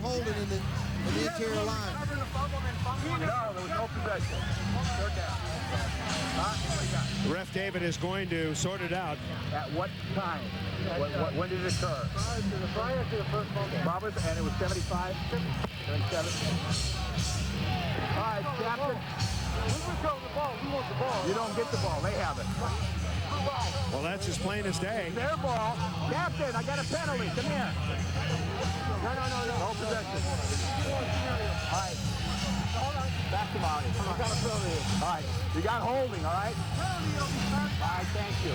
holding in the interior line. No, there was no possession. Third down. Ref David is going to sort it out. At what time? When did it occur? Prior to the first fumble. Roberts, and it was 75, 77. All right, Captain. We control the ball. We want the ball. You don't get the ball. They have it. Well, that's as plain as day. Their ball. Captain, I got a penalty. Come here. No. No possession. All right. Back to Molly. All right. You got holding, all right? All right, thank you.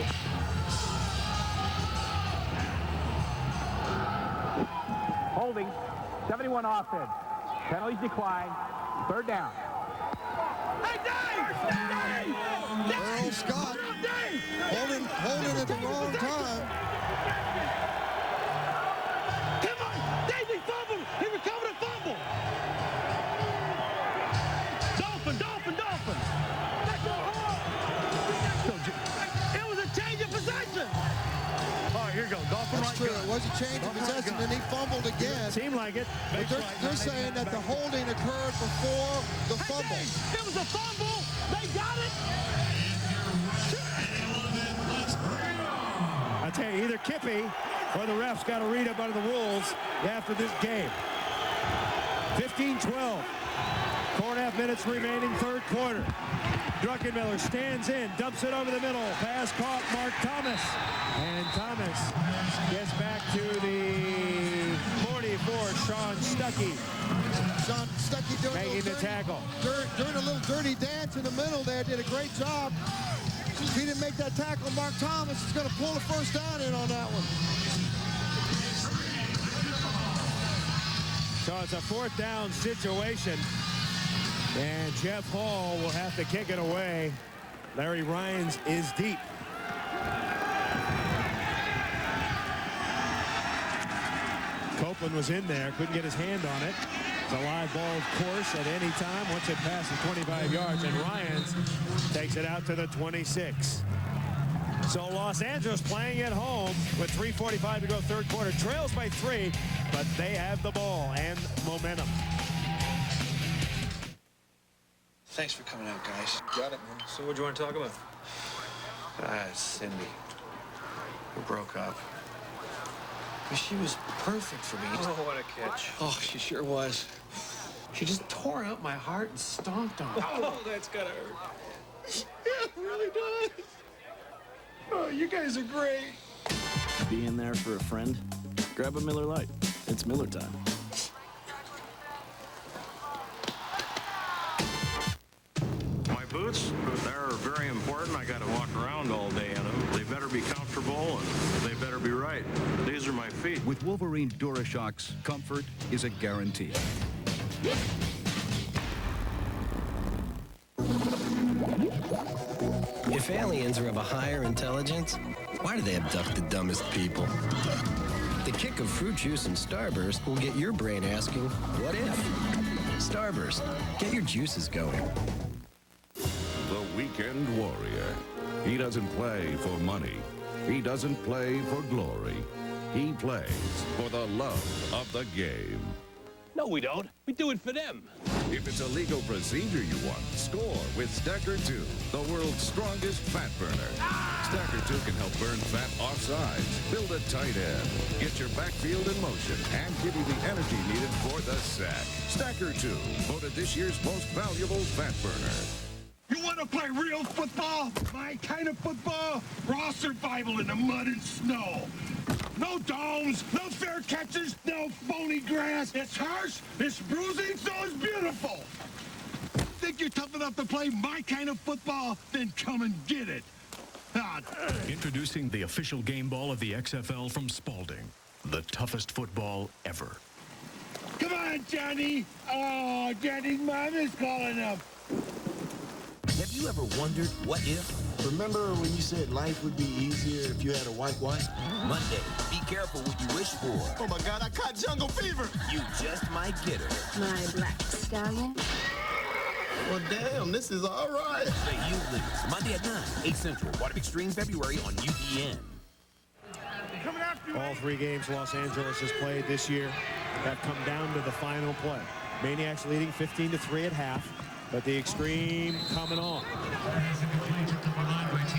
Holding. 71 offense. Penalties decline. Third down. Earl Scott holding at the wrong time. Come on, Daisy fumbled. He recovered a fumble. Dolphin. It was a change of possession. All right, here you go. Dolphin. That's true. It was a change of possession, and he fumbled again. Seemed like it. But they're saying that the holding occurred before the fumble. It was a fumble. They got it. I tell you, either Kippy or the refs got to read up under the rules after this game. 15-12. 4.5 minutes remaining, third quarter. Druckenmiller stands in, dumps it over the middle. Pass caught, Mark Thomas. And Thomas gets back to the 44, Sean Stuckey. Sean Stuckey making the tackle. Doing a little dirty dance in the middle there, did a great job. If he didn't make that tackle, Mark Thomas is going to pull the first down in on that one. So it's a 4th down situation. And Jeff Hall will have to kick it away. Larry Ryans is deep. Copeland was in there, couldn't get his hand on it. It's a live ball, of course, at any time once it passes 25 yards, and Ryans takes it out to the 26. So Los Angeles playing at home with 3:45 to go, 3rd quarter, trails by 3, but they have the ball and momentum. Thanks for coming out, guys. Got it, man. So what do you want to talk about? Cindy. We broke up. But she was perfect for me. Oh, what a catch. Oh, she sure was. She just tore out my heart and stomped on it. Oh, that's gotta hurt. Yeah, it really does. Oh, you guys are great. Being there for a friend? Grab a Miller Lite. It's Miller time. My boots, they're very important. I got to walk around all day in them. They better be comfortable and they better be right. These are my feet. With Wolverine DuraShocks, comfort is a guarantee. If aliens are of a higher intelligence, why do they abduct the dumbest people? The kick of fruit juice and Starburst will get your brain asking, what if? Starburst, get your juices going. The Weekend Warrior. He doesn't play for money. He doesn't play for glory. He plays for the love of the game. No, we don't. We do it for them. If it's a legal procedure you want, score with Stacker 2, the world's strongest fat burner. Stacker 2 can help burn fat offsides, build a tight end, get your backfield in motion, and give you the energy needed for the sack. Stacker 2, voted this year's most valuable fat burner. You want to play real football? My kind of football? Raw survival in the mud and snow. No domes, no fair catches, no phony grass. It's harsh, it's bruising, so it's beautiful. Think you're tough enough to play my kind of football? Then come and get it. Introducing the official game ball of the XFL from Spalding. The toughest football ever. Come on, Johnny. Oh, Johnny's mom is calling him. Have you ever wondered what if? Remember when you said life would be easier if you had a white wife? Monday, be careful what you wish for. Oh my God, I caught jungle fever. You just might get her. My black stallion. Well, damn, this is all right. The You Lose. Monday at 9, 8 Central. Watch Xtreme February on UPN. All 3 games Los Angeles has played this year have come down to the final play. Maniacs leading 15-3 at half. But the Xtreme coming on.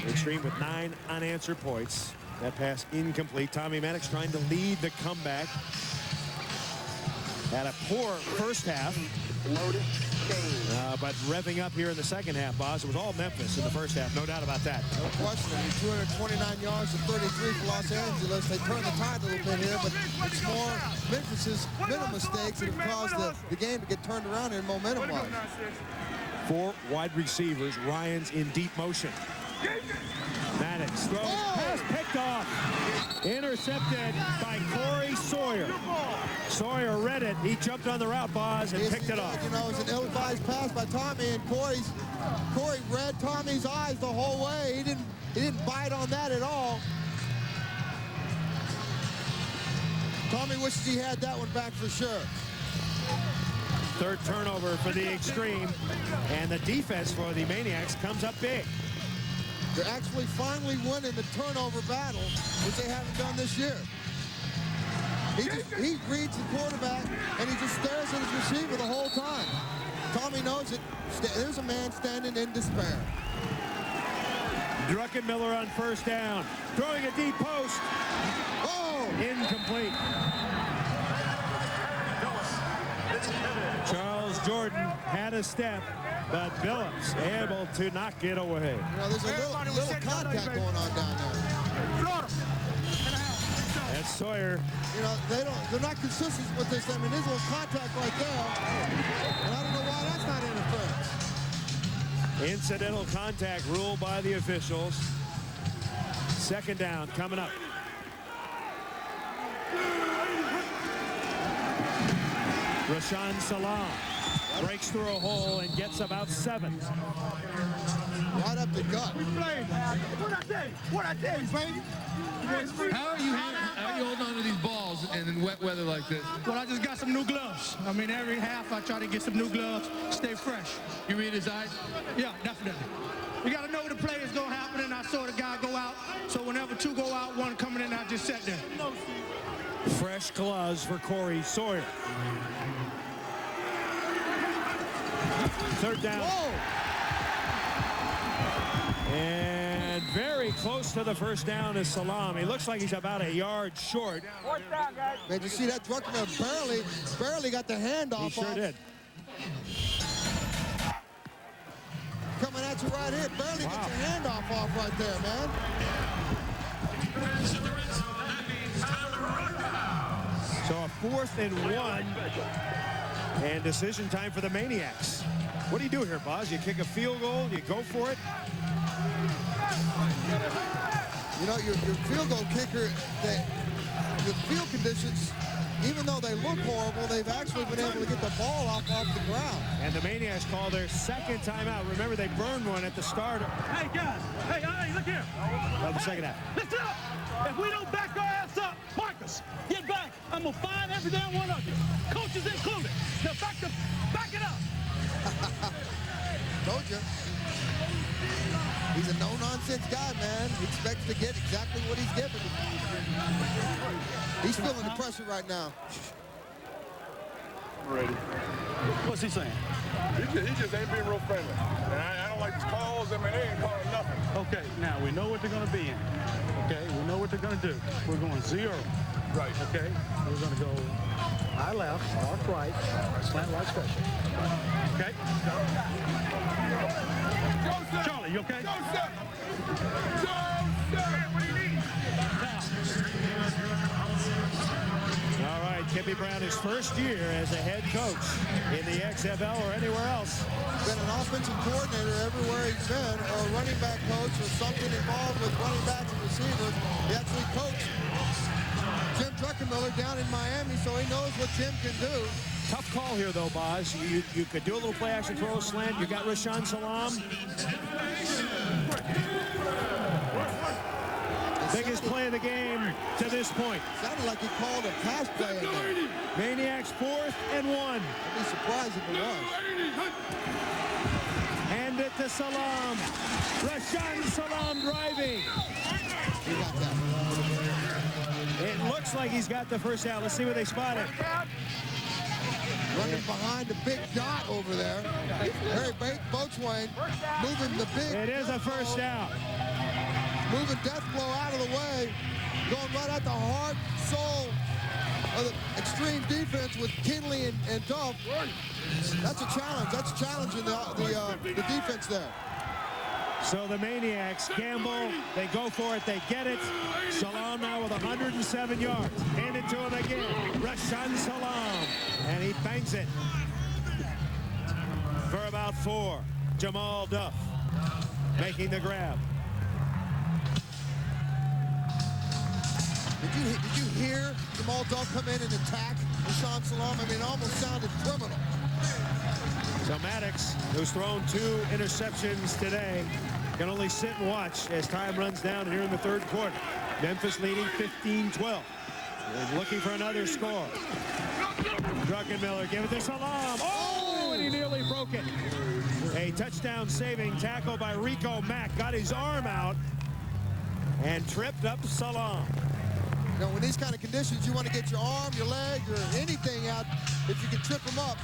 Xtreme with 9 unanswered points. That pass incomplete. Tommy Manaix trying to lead the comeback. Had a poor first half. But revving up here in the second half, Boz. It was all Memphis in the first half, no doubt about that. No question. 229 yards to 33 for Los Angeles. They turned the tide a little bit here, but it's more Memphis's mental mistakes that have caused the game to get turned around in momentum-wise. 4 wide receivers. Ryans in deep motion. Manaix throws. Pass picked off. Intercepted by Corey Sawyer. Sawyer read it. He jumped on the route, Boz, and picked it off. You know, it's an ill-advised pass by Tommy, and Corey read Tommy's eyes the whole way. He didn't bite on that at all. Tommy wishes he had that one back for sure. 3rd turnover for the Xtreme, and the defense for the Maniacs comes up big. They're actually finally winning the turnover battle, which they haven't done this year. He reads the quarterback, and he just stares at his receiver the whole time. Tommy knows it. There's a man standing in despair. Druckenmiller on 1st down. Throwing a deep post. Oh! Incomplete. Charles Jordan had a step, but Billups able to knock it away. You know, there's a little contact going on down there. That's Sawyer. You know, they're not consistent with this. I mean, there's a little contact right there, and I don't know why that's not interference. Incidental contact ruled by the officials. 2nd down coming up. Rashawn Salaam breaks through a hole and gets about 7. Right up the gut. What I tell you, baby? How are you holding on to these balls in wet weather like this? Well, I just got some new gloves. I mean, every half I try to get some new gloves, stay fresh. You read his eyes? Yeah, definitely. You got to know the play is going to happen, and I saw the guy go out. So whenever 2 go out, 1 coming in, I just sat there. Fresh gloves for Corey Sawyer. 3rd down. Whoa. And very close to the 1st down is Salaam. He looks like he's about a yard short. Man, did you see that Druckenmiller barely got the handoff? He sure did. Coming at you right here. Barely gets your handoff off right there, man. So a 4th and 1. And decision time for the Maniacs. What do you do here, Boz? You kick a field goal? You go for it? You know, your field goal kicker, the field conditions, even though they look horrible, they've actually been able to get the ball off the ground. And the Maniacs call their 2nd timeout. Remember, they burned one at the start. Hey, guys. Hey, look here. Of the 2nd half. Listen up. If we don't back our ass up, Marcus, get back. I'm going to fine every damn one of you. Coaches included. Now back it up. Told you. He's a no-nonsense guy, man. He expects to get exactly what he's given. He's feeling the pressure right now. I'm ready. What's he saying? He just ain't being real friendly. And I don't like his calls. I mean, they ain't calling nothing. Okay, now we know what they're going to be in. Okay, we know what they're going to do. We're going 0. Right. Okay, we're going to go high left, arc right, slant right special. Okay? Charlie, you okay? Joseph! What do you need? All right, Kippy Brown, his 1st year as a head coach in the XFL or anywhere else. Been an offensive coordinator everywhere he's been, or a running back coach, or something involved with running backs and receivers. He actually coached Jim Druckenmiller down in Miami, so he knows what Jim can do. Tough call here, though, Boz. You could do a little play-action throw slant. You got Rashawn Salaam. Biggest play of the game to this point. Sounded like he called a pass play in there. Maniacs 4th and 1. I'd be surprised if it was. Hand it to Salaam. Rashawn Salaam driving. He got that. It looks like he's got the 1st down. Let's see what they spotted. Running behind the big dot over there. Harry Boatswain moving the big. It is a 1st down. Moving Death Blow out of the way. Going right at the heart, soul of the Xtreme defense with Kinley and Duff. That's a challenge. That's challenging the defense there. So the Maniacs gamble. They go for it. They get it. Salaam now with 107 yards. Hand it to him again. Rashawn Salaam. And he bangs it for about 4. Jamal Duff making the grab. Did you hear Jamal Duff come in and attack Rashawn Salaam? I mean, it almost sounded criminal. So Manaix, who's thrown 2 interceptions today, can only sit and watch as time runs down here in the 3rd quarter. Memphis leading 15-12. And looking for another score. Druckenmiller give it to Salaam. Oh, and he nearly broke it. A touchdown-saving tackle by Rico Mack. Got his arm out and tripped up Salaam. You know, in these kind of conditions, you want to get your arm, your leg, or anything out if you can trip them up.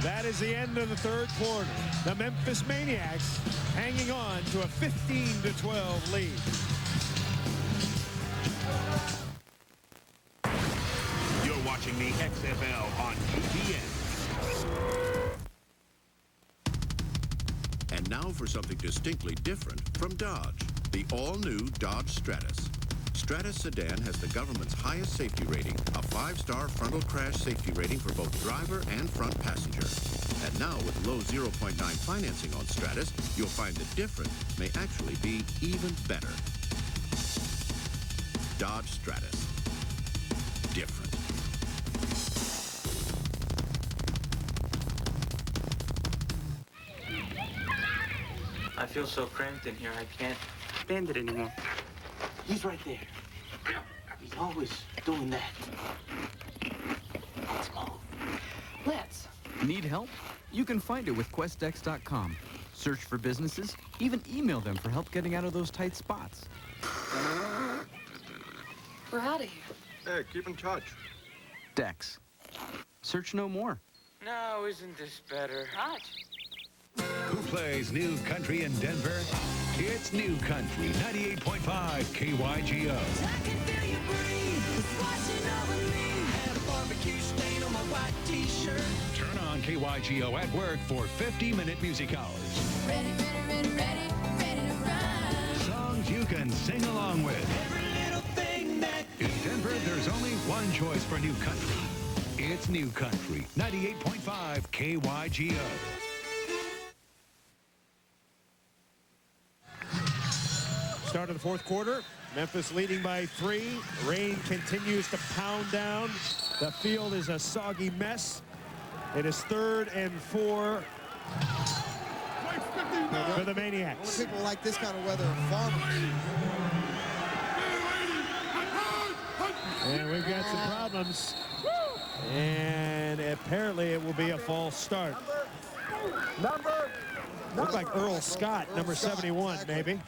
That is the end of the 3rd quarter. The Memphis Maniacs hanging on to a 15-12 lead. You're watching the XFL on UPN. And now for something distinctly different from Dodge. The all-new Dodge Stratus. Stratus sedan has the government's highest safety rating, a 5-star frontal crash safety rating for both driver and front passenger. And now with low 0.9 financing on Stratus, you'll find the difference may actually be even better. Dodge Stratus. Different. I feel so cramped in here, I can't stand it anymore. He's right there. He's always doing that. Let's move. Let's. Need help? You can find it with QuestX.com. Search for businesses, even email them for help getting out of those tight spots. We're out of here. Hey, keep in touch. Dex. Search no more. No, isn't this better? Raj. Who plays New Country in Denver? It's New Country 98.5 KYGO. I can feel you breathe. It's washing over me. Had a barbecue stain on my white t-shirt. Turn on KYGO at work for 50-minute music hours. Ready, ready, ready, ready, ready to run. Songs you can sing along with. Every little thing that... In Denver, there's only one choice for New Country. It's New Country 98.5 KYGO. Start of the fourth quarter. Memphis leading by 3. Rain continues to pound down. The field is a soggy mess. It is 3rd and 4 for the Maniacs. People like this kind of weather are farmers. And we've got some problems. And apparently it will be a false start. Looked like Earl Scott, number 71, exactly. Maybe.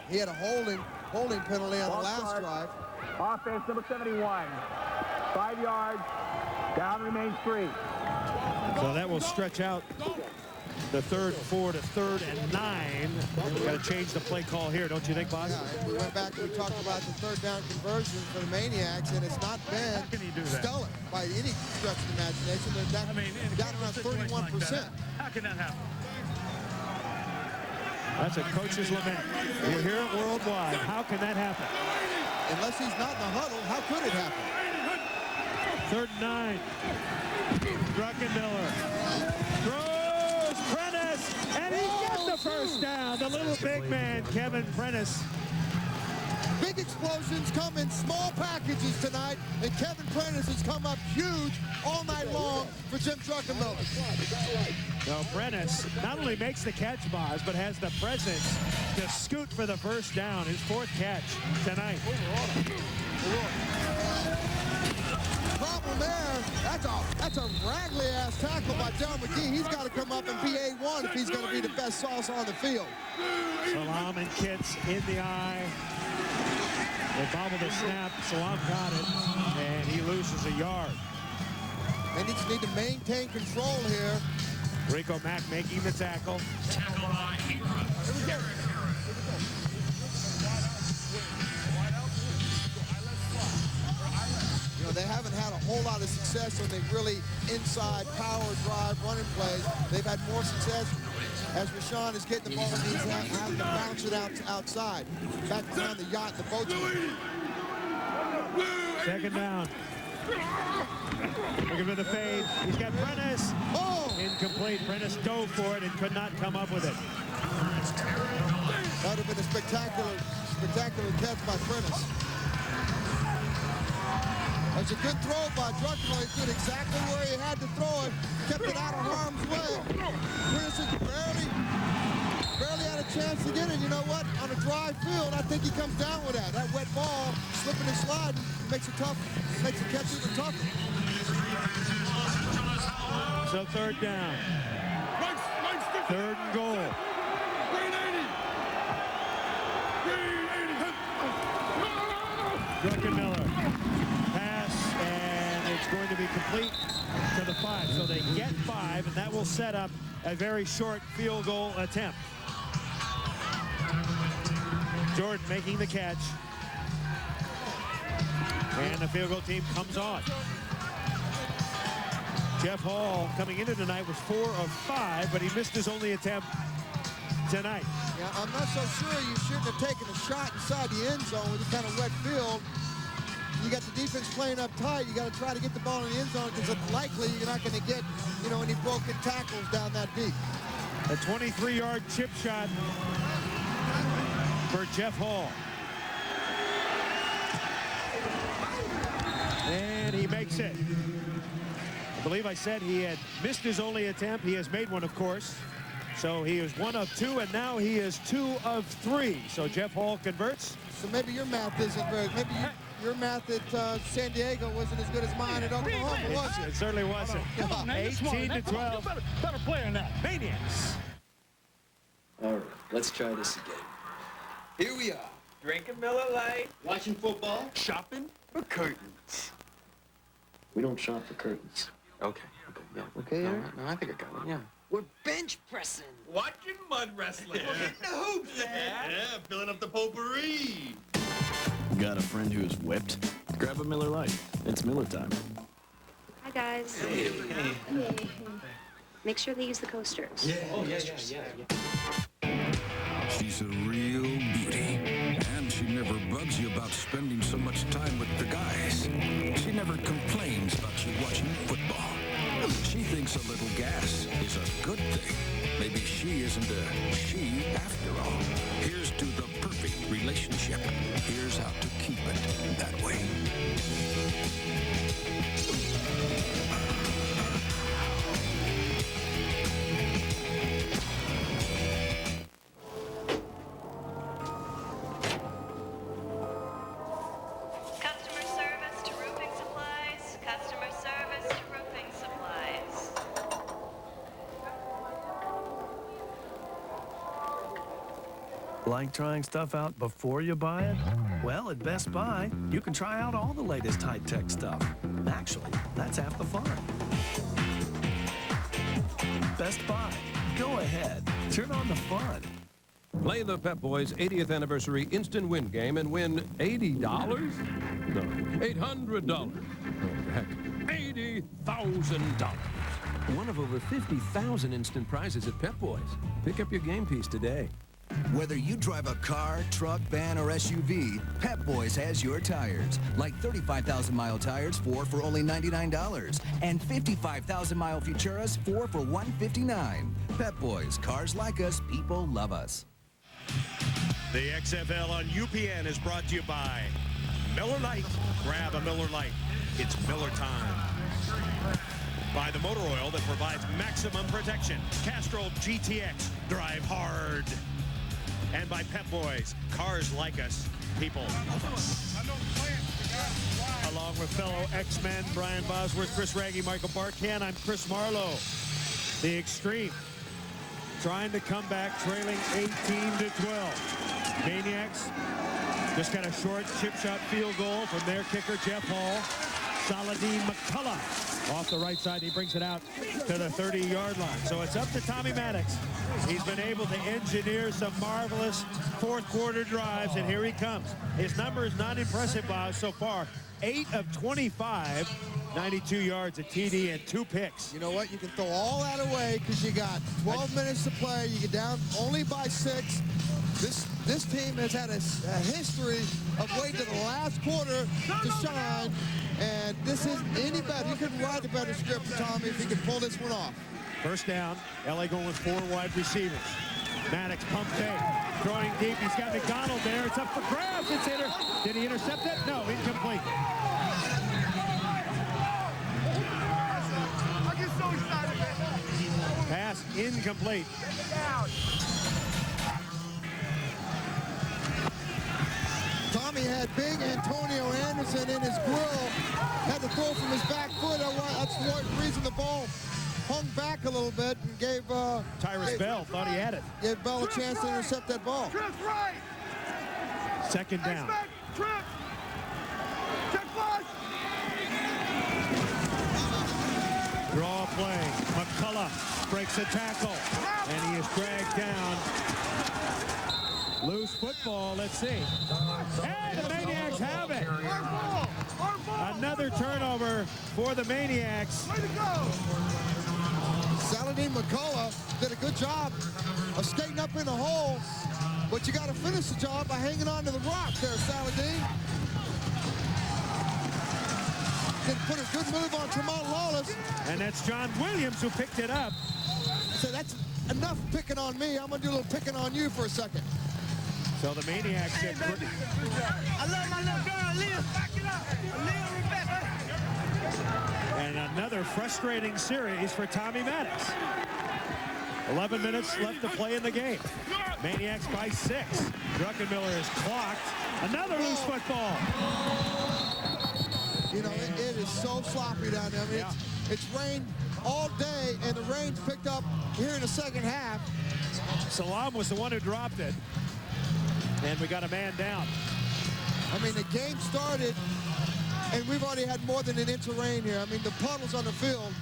He had a holding penalty on the last drive. Offense, number 71. 5 yards. Down remains 3. So that will stretch out the 3rd and 4 to 3rd and 9. Got to change the play call here, don't you think, Boss? Yeah, we went back and we talked about the 3rd down conversion for the Maniacs, and it's not been stellar by any stretch of the imagination. They're down around 31%. How can that happen? That's a coach's lament. You hear it worldwide. How can that happen? Unless he's not in the huddle, how could it happen? 3rd and 9. Druckenmiller throws Prentice, and he gets the first down. The little big man, Kevin Prentice. Big explosions come in small packages tonight, and Kevin Prentice has come up huge all night long for Jim Druckenmiller. Now Prentice not only makes the catch, Boz, but has the presence to scoot for the first down. His 4th catch tonight. Problem there, that's a raggly-ass tackle by Del McGee. He's got to come up and be A1 if he's going to be the best sauce on the field. Salaam and Kitts in the eye. They bobbled the snap. Salaam got it, and he loses a yard. They just need to maintain control here. Rico Mack making the tackle. Tackle by You know, they haven't had a whole lot of success on the really inside power drive running plays. They've had more success as Rashawn is getting the ball and he's having to bounce it outside. Back behind the yacht, the boat. 2nd down. Looking for the fade. He's got Prentice. Oh! Incomplete. Prentice dove for it and could not come up with it. That would have been a spectacular catch by Prentice. That's a good throw by Druckenmiller. He did exactly where he had to throw it. Kept it out of harm's way. Prentice barely had a chance to get it. You know what? On a dry field, I think he comes down with that. That wet ball, slipping and sliding, makes it tough. Makes the catch even tougher. So 3rd down. 3rd and goal. Druckenmiller. Pass, and it's going to be complete to the 5. So they get 5, and that will set up a very short field goal attempt. Jordan making the catch. And the field goal team comes on. Jeff Hall coming into tonight was 4 of 5, but he missed his only attempt tonight. Yeah, I'm not so sure you shouldn't have taken a shot inside the end zone with this kind of wet field. You got the defense playing up tight. You got to try to get the ball in the end zone because it's likely you're not going to get, you know, any broken tackles down that deep. A 23-yard chip shot for Jeff Hall. And he makes it. I believe I said he had missed his only attempt. He has made one, of course. So he is 1 of 2, and now he is 2 of 3. So Jeff Hall converts. So maybe your math isn't very, maybe your math at San Diego wasn't as good as mine at Oklahoma, was it? It certainly wasn't. 18 to 12. Better player than that. Maniacs. All right, let's try this again. Here we are. Drinking Miller Lite. Watching football. Shopping for curtains. We don't shop for curtains. Okay, yeah. Okay, Eric? No, I think I got one, yeah. We're bench pressing. Watching mud wrestling. We're hitting the hoops, Dad. Yeah, filling up the potpourri. Got a friend who's whipped? Grab a Miller Lite. It's Miller time. Hi, guys. Hey. Make sure they use the coasters. Yeah. She's a real beauty, and she never bugs you about spending so much time with the guys. She never complains about you watching football. She thinks a little gas is a good thing. Maybe she isn't a she after all. Here's to the perfect relationship. Here's how to keep it that way. Customer service to roofing supplies. Customer service to roofing supplies. Like trying stuff out before you buy it? Well, at Best Buy, you can try out all the latest high-tech stuff. Actually, that's half the fun. Best Buy. Go ahead. Turn on the fun. Play the Pep Boys 80th Anniversary Instant Win game and win $80? No, $800. Oh, heck, $80,000. One of over 50,000 instant prizes at Pep Boys. Pick up your game piece today. Whether you drive a car, truck, van, or SUV, Pep Boys has your tires. Like 35,000-mile tires, 4 for only $99. And 55,000-mile Futuras, 4 for $159. Pep Boys, cars like us, people love us. The XFL on UPN is brought to you by Miller Lite. Grab a Miller Lite. It's Miller time. By the motor oil that provides maximum protection. Castrol GTX. Drive hard. And by Pep Boys. Cars like us. People love us. Along with fellow X-Men Brian Bosworth, Chris Raggy, Michael Barkan, I'm Chris Marlowe. The Xtreme. Trying to come back, trailing 18 to 12. Maniacs just got a short chip shot field goal from their kicker, Jeff Hall. Salaam McCullough off the right side. He brings it out to the 30-yard line. So it's up to Tommy Manaix. He's been able to engineer some marvelous fourth-quarter drives, and here he comes. His number is not impressive, Bob, so far. 8 of 25, 92 yards, a TD, and 2 picks. You know what? You can throw all that away because you got 12 minutes to play. You get down only by 6. This team has had a history of waiting to the last quarter to shine, and this isn't any better. You couldn't write a better script for Tommy if he could pull this one off. First down, LA going with 4 wide receivers. Manaix pump fake, throwing deep. He's got McDonald there. It's up for grabs. It's Did he intercept it? No, incomplete. I get so excited, man. Pass incomplete. Tommy had big Antonio Anderson in his grill. Had to throw from his back foot. That's the reason the ball hung back a little bit and gave Tyrus Bell thought he had it. Gave Bell a chance to intercept that ball. Trips right. Second down. Trip. Check flush. Draw play. McCullough breaks a tackle, and he is dragged down. Loose football. Let's see. And the Maniacs have it. Another turnover for the Maniacs. Way to go. Salaam McCullough did a good job of skating up in the hole, but you got to finish the job by hanging on to the rock there, Salaam. Then put a good move on Tremont Lawless. And that's John Williams who picked it up. So that's enough picking on me. I'm going to do a little picking on you for a second. So the Maniacs get... I love my little girl, Leah. Back it up. Leah Rebecca. And another frustrating series for Tommy Manaix. 11 minutes left to play in the game. Maniacs by 6. Druckenmiller is clocked. Another loose football. You know, it is so sloppy down there. I mean, it's rained all day, and the rain's picked up here in the second half. Salaam was the one who dropped it. And we got a man down. I mean, the game started, and we've already had more than an inch of rain here. I mean, the puddles on the field,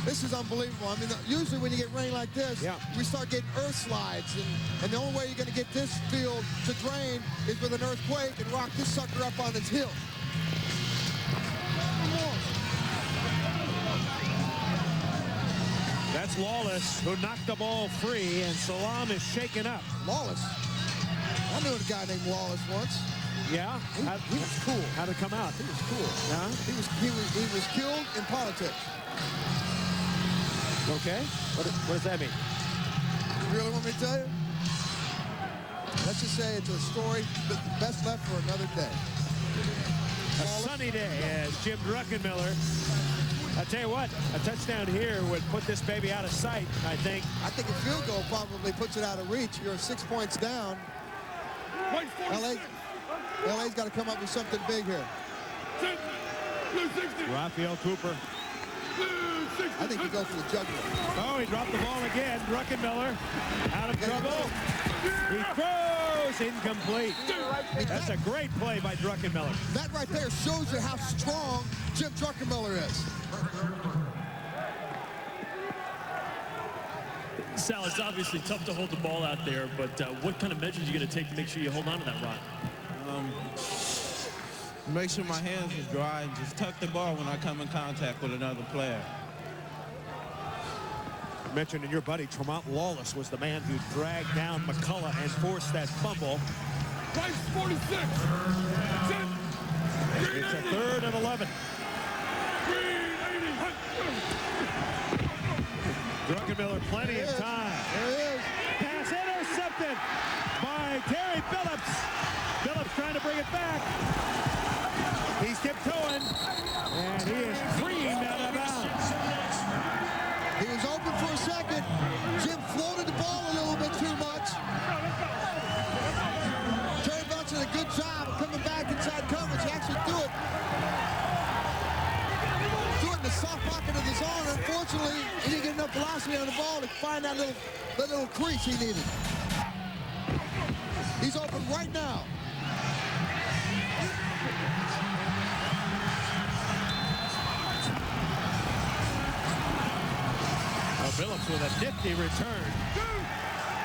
this is unbelievable. I mean, usually when you get rain like this, we start getting earth slides. And the only way you're going to get this field to drain is with an earthquake and rock this sucker up on its hill. That's Lawless, who knocked the ball free, and Salaam is shaken up. Lawless? I knew a guy named Lawless once. Yeah? He was cool. How'd it come out? He was cool. Yeah? He was killed in politics. Okay. What does that mean? You really want me to tell you? Let's just say it's a story best left for another day. A sunny day as Jim Druckenmiller. I tell you what, a touchdown here would put this baby out of sight, I think. I think a field goal probably puts it out of reach. You're 6 points down. LA's got to come up with something big here. Raphael Cooper. I think you go for the jugular. Oh, he dropped the ball again. Druckenmiller out of trouble. He throws incomplete. That's a great play by Druckenmiller. That right there shows you how strong Jim Druckenmiller is. Sal, it's obviously tough to hold the ball out there, but what kind of measures are you going to take to make sure you hold on to that rock? Make sure my hands are dry and just tuck the ball when I come in contact with another player. I mentioned in your buddy, Tremont Lawless was the man who dragged down McCullough and forced that fumble. Price 46. It's a 3rd and 11. Druckenmiller, plenty of time. There he is. Pass intercepted by Terry Phillips. Phillips trying to bring it back. He's tiptoeing, and he is creamed out of bounds. He was open for a second. Jim floated the ball a little bit too much. Terry Phillips did a good job of coming back inside coverage. He actually threw it in the soft pocket of his arm. Unfortunately, he didn't get enough velocity on the ball to find that little crease he needed. He's open right now. Phillips with a nifty return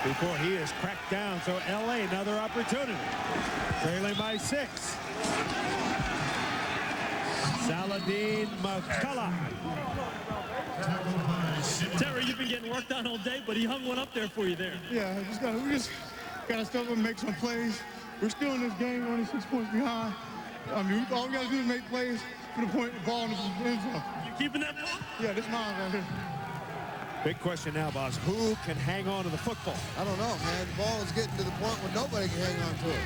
before he is cracked down. So LA, another opportunity. Trailing by 6. Saladin McCullough. Terry, you've been getting worked on all day, but he hung one up there for you there. Yeah, we just got to step up and make some plays. We're still in this game, only 6 points behind. I mean, all we got to do is make plays for the point, the ball in the end zone. You keeping that ball? Yeah, this mine right here. Big question now, boss. Who can hang on to the football? I don't know, man. The ball is getting to the point where nobody can hang on to it.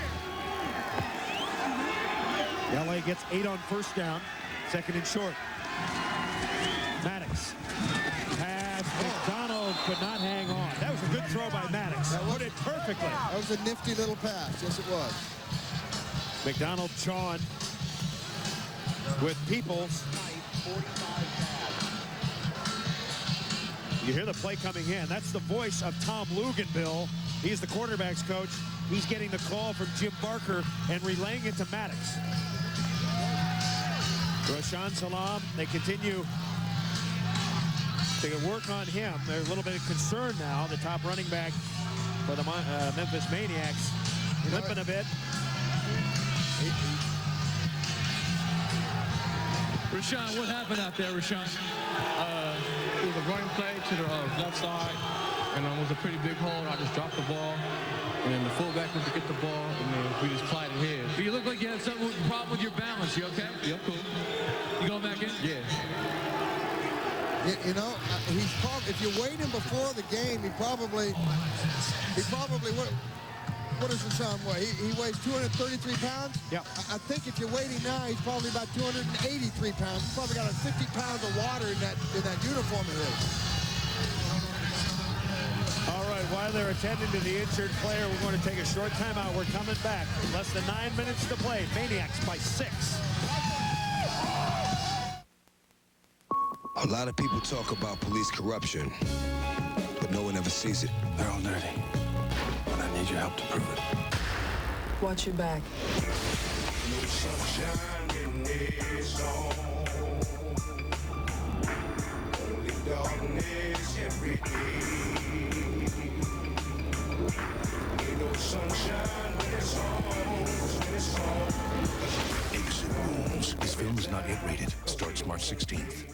LA gets 8 on first down. 2nd and short. Manaix. Pass. McDonald could not hang on. That was a good throw by Manaix. That put it perfectly. That was a nifty little pass. Yes, it was. McDonald chawing with Peoples. You hear the play coming in. That's the voice of Tom Luganville. He's the quarterback's coach. He's getting the call from Jim Barker and relaying it to Manaix. Rashawn Salaam, they continue to work on him. There's a little bit of concern now. The top running back for the Memphis Maniacs limping a bit. Rashawn, what happened out there, Rashawn? It was a running play to the left side, and it was a pretty big hole. I just dropped the ball, and then the fullback went to get the ball, and then we just collided heads. You look like you had some problem with your balance. You okay? Yeah, cool. You going back in? Yeah. You know, he's probably, if you weighed him before the game, he probably what does Rashawn weigh? He weighs 233 pounds. Yeah. I think if you weigh him now, he's probably about 283 pounds. He's probably got a 50 pounds of water in that uniform of his. All right, while they're attending to the injured player, we're going to take a short timeout. We're coming back. Less than 9 minutes to play. Maniacs by 6. A lot of people talk about police corruption, but no one ever sees it. They're all dirty, but I need your help to prove it. Watch your back. No sunshine in this zone. Only darkness every day. Ain't no sunshine when it's home. When it's home. Exit Rules. This film is not yet rated. Starts March 16th.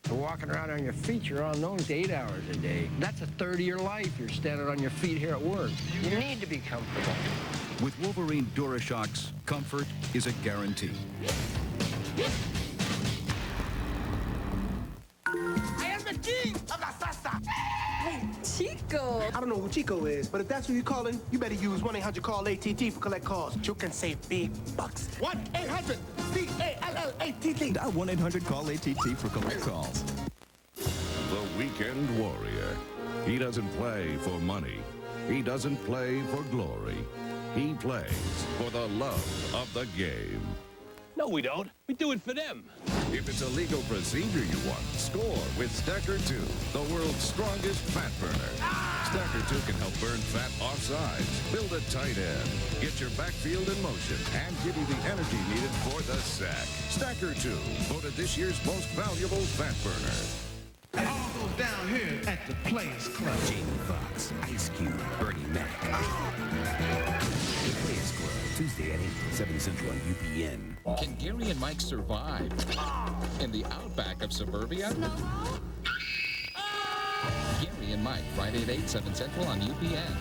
You're walking around on your feet, you're on those 8 hours a day. That's a third of your life you're standing on your feet here at work. You need to be comfortable. With Wolverine DuraShocks, comfort is a guarantee. I am the king of La Salsa. Hey, Chico. I don't know who Chico is, but if that's who you're calling, you better use 1-800-CALL-ATT for collect calls. You can save big bucks. 1-800-CALL-ATT. Dial 1-800-CALL-ATT for collect calls. The Weekend Warrior. He doesn't play for money. He doesn't play for glory. He plays for the love of the game. No, we don't. We do it for them. If it's a legal procedure you want, score with Stacker 2, the world's strongest fat burner. Stacker 2 can help burn fat offsides, build a tight end, get your backfield in motion, and give you the energy needed for the sack. Stacker 2, voted this year's most valuable fat burner. It all goes down here at the Players Club. Jamie Foxx, Ice Cube, Bernie Mac. The Players Club, Tuesday at 8, 7 Central on UPN. Can Gary and Mike survive in the outback of suburbia? Gary and Mike, Friday at 8, 7 Central on UPN.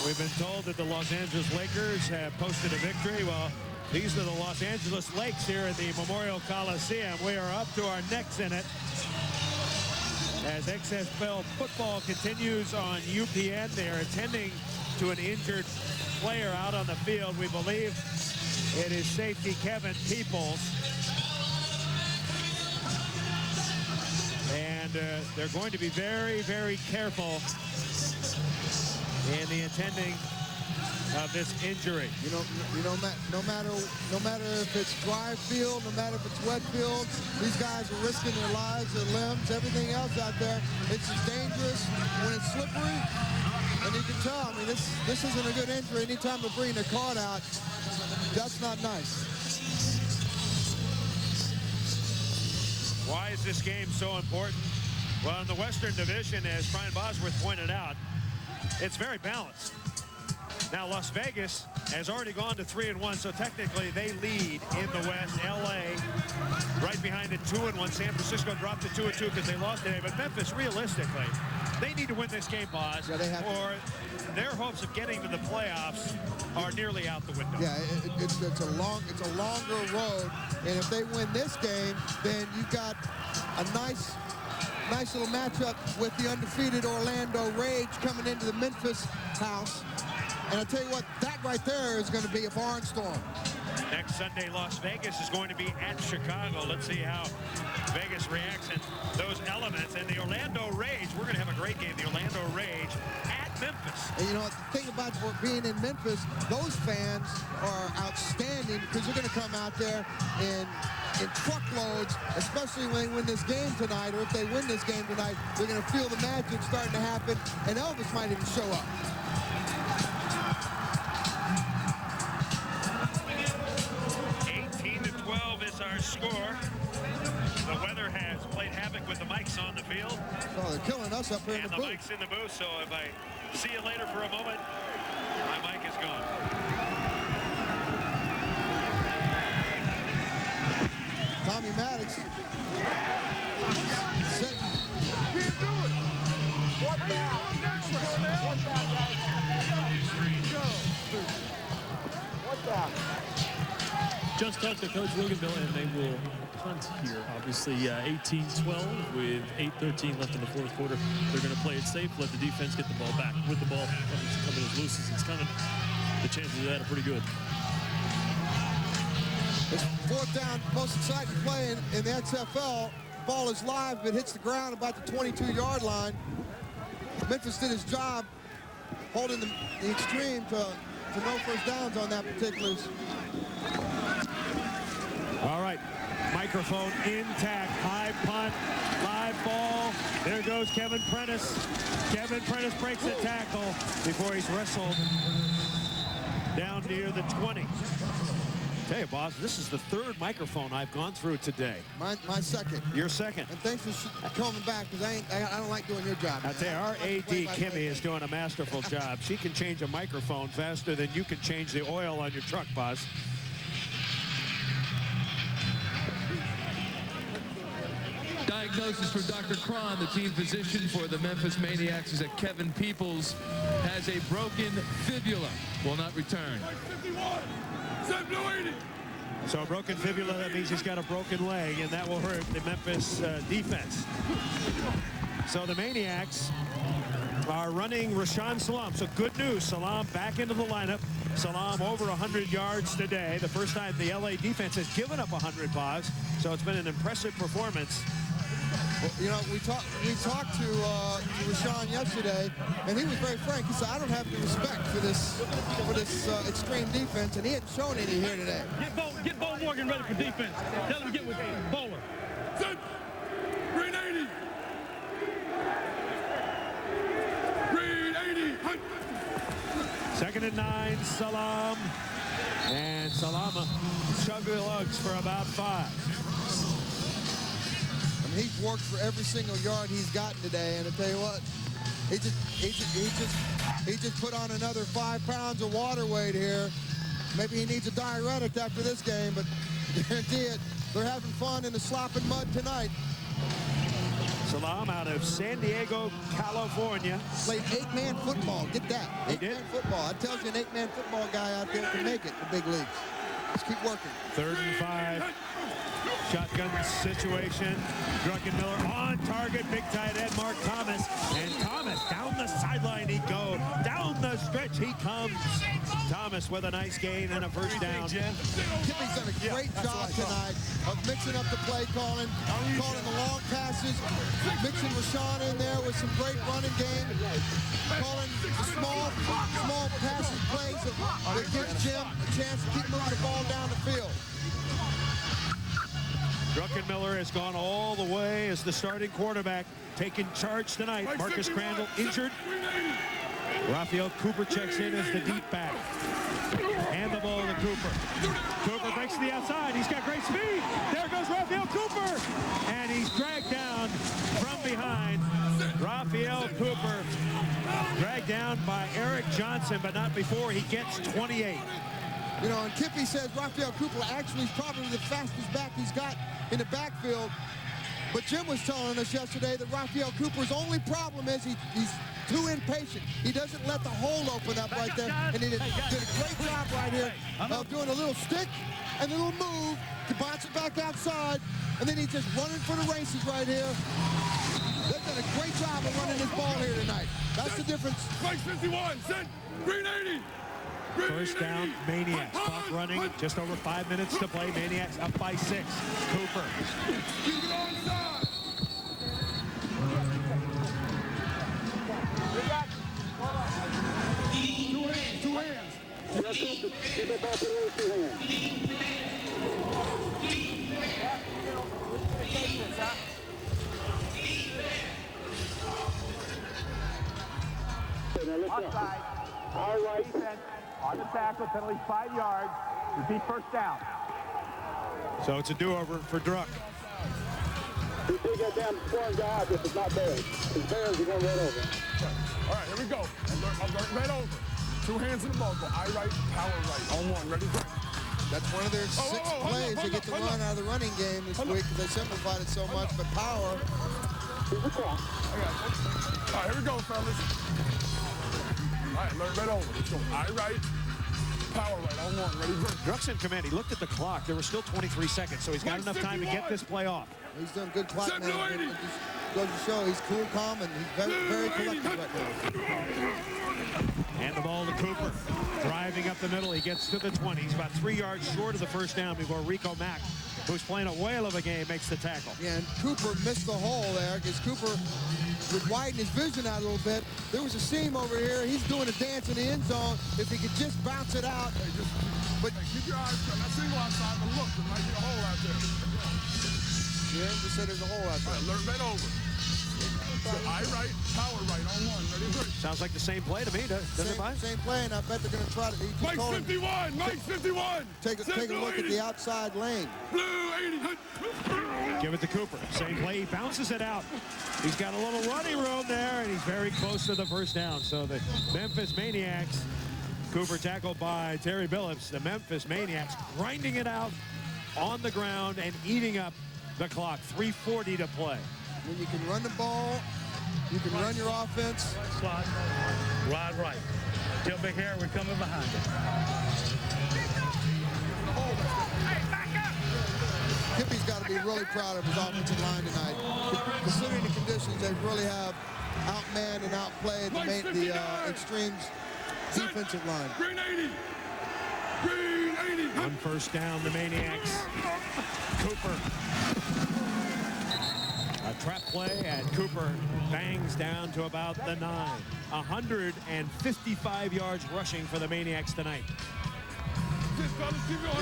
We've been told that the Los Angeles Lakers have posted a victory. Well, these are the Los Angeles Lakes here at the Memorial Coliseum. We are up to our necks in it as XFL football continues on UPN. They are attending to an injured player out on the field. We believe it is safety Kevin Peoples. And they're going to be very, very careful in the attending of this injury. No matter if it's dry field, no matter if it's wet field, these guys are risking their lives, their limbs, everything else out there. It's as dangerous when it's slippery, and you can tell. I mean, this isn't a good injury. Anytime they're bringing their card out, that's not nice. Why is this game so important? Well, in the Western Division, as Brian Bosworth pointed out, it's very balanced. Now, Las Vegas has already gone to 3-1, so technically they lead in the West. LA right behind it 2-1. San Francisco dropped to 2-2 because they lost today. But Memphis, realistically, they need to win this game, Boz, or their hopes of getting to the playoffs are nearly out the window. Yeah, it's a longer road, and if they win this game, then you've got a nice little matchup with the undefeated Orlando Rage coming into the Memphis house. And I'll tell you what, that right there is going to be a barnstorm. Next Sunday, Las Vegas is going to be at Chicago. Let's see how Vegas reacts in those elements. And the Orlando Rage, we're going to have a great game. The Orlando Rage at Memphis. And you know, the thing about being in Memphis, those fans are outstanding because they're going to come out there in truckloads, especially when they win this game tonight, or if they win this game tonight, they're going to feel the magic starting to happen, and Elvis might even show up. 18-12 is our score. The weather has played havoc with the mics on the field. Oh, they're killing us up here in the booth. And the mic's in the booth, so if I see you later for a moment, my mic is gone. Tommy Manaix. Just talked to Coach Luganville, and they will punt here. Obviously, 18-12 with 8:13 left in the fourth quarter. They're going to play it safe, let the defense get the ball back. With the ball coming as loose as it's coming, the chances of that are pretty good. It's fourth down, most exciting play in the XFL. ball is live, but hits the ground about the 22-yard line. Memphis did his job holding the Xtreme to no first downs on that particular. All right, microphone intact, high punt, live ball. There goes Kevin Prentice. Kevin Prentice breaks a tackle before he's wrestled down near the 20. Tell you, boss, this is the third microphone I've gone through today. My second. Your second. And thanks for coming back, because I don't like doing your job. I tell you, our AD, Kimmy, is doing a masterful job. She can change a microphone faster than you can change the oil on your truck, boss. Diagnosis for Dr. Cron, the team physician for the Memphis Maniacs, is that Kevin Peoples has a broken fibula. Will not return. So a broken fibula, that means he's got a broken leg, and that will hurt the Memphis defense. So the Maniacs are running Rashawn Salaam. So good news, Salaam back into the lineup. Salaam over 100 yards today. The first time the LA defense has given up 100 balls. So it's been an impressive performance. Well, you know, we talked to Rashawn yesterday, and he was very frank. He said, I don't have the respect for this Xtreme defense, and he hadn't shown any here today. Get Bo Morgan ready for defense. Tell him to get with Bowler. Green 80. Green 80. Hunt. 2nd and 9, Salaam. And Salaam chuggy lugs for about 5. He's worked for every single yard he's gotten today, and I tell you what, he just put on another 5 pounds of water weight here. Maybe he needs a diuretic after this game, but guarantee it, they're having fun in the slopping mud tonight. Salaam out of San Diego, California. Played 8-man football. Get that. 8-man football. That tells you an 8-man football guy out there can make it in the big leagues. Just keep working. 3rd and 5. Shotgun situation. Druckenmiller on target. Big tight end Mark Thomas. And Thomas down the sideline he goes. Down the stretch he comes. Thomas with a nice gain and a first down. Kippy's done a great job tonight of mixing up the play calling the long passes, mixing Rashawn in there with some great running game, calling the small passing plays that gives Jim a chance to keep moving the ball down the field. Druckenmiller has gone all the way as the starting quarterback, taking charge tonight. Marcus Crandall injured. Raphael Cooper checks in as the deep back. And the ball to Cooper. Cooper breaks to the outside. He's got great speed. There goes Raphael Cooper. And he's dragged down from behind. Raphael Cooper dragged down by Eric Johnson, but not before he gets 28. You know, and Kippy says Raphael Cooper actually is probably the fastest back he's got in the backfield. But Jim was telling us yesterday that Raphael Cooper's only problem is he's too impatient. He doesn't let the hole open up right there. And he did a great job right here of doing a little stick and a little move to bounce it back outside. And then he's just running for the races right here. They've done a great job of running this ball here tonight. That's the difference. Spike 51, send Green 80. First down, Maniacs. Clock running, just over 5 minutes to play. Maniacs up by 6. Cooper. Two hands. Keep it back with 2 hands. Offside. All right. Defense on the tackle, penalty 5 yards. Repeat first down. So it's a do-over for Druck. You take that damn foreign guy out if it's not Bears. It's Bears, you're going to run over. All right, here we go. I'm going right over. 2 hands in the ball. Go eye right, power right. On 1, ready, go. That's one of their 6 plays to get the run out of the running game this week because they simplified it so much, but power. Here's the clock. All right, here we go, fellas. All right, right over. Let's go eye right, power right. On 1, ready, go. Druck's in command. He looked at the clock. There were still 23 seconds, so he's got enough time to get this play off. He's done good clock management. It just goes to show he's cool, calm, and he's very collected right now. And the ball to Cooper. Driving up the middle. He gets to the 20. He's about 3 yards short of the first down before Rico Mack who's playing a whale of a game, makes the tackle. Yeah, and Cooper missed the hole there because Cooper would widen his vision out a little bit. There was a seam over here. He's doing a dance in the end zone. If he could just bounce it out. But keep your eyes cut. That single outside, but look, there might be a hole out there. Yeah, just said there's a hole out there. All right, alert, bend over. So eye right, power right on one. Ready, good. Sounds like the same play to me, doesn't it, Mike? Same play, and I bet they're going to try to. Mike 51! Mike 51! Take a look at the outside lane. Blue 80. Give it to Cooper. Same play. He bounces it out. He's got a little running room there, and he's very close to the first down. So the Memphis Maniacs, Cooper tackled by Terry Billups. The Memphis Maniacs grinding it out on the ground and eating up the clock. 3:40 to play. When you can run the ball, you can run your offense. Slot, ride right. Tell Big Hair we're coming behind you. Kippy's got to be really proud of his offensive line tonight. Considering the conditions, they really have outmanned and outplayed the Xtreme's defensive line. Green 80. Green 80. On first down, the Maniacs. Cooper. A trap play, and Cooper bangs down to about the 9. 155 yards rushing for the Maniacs tonight.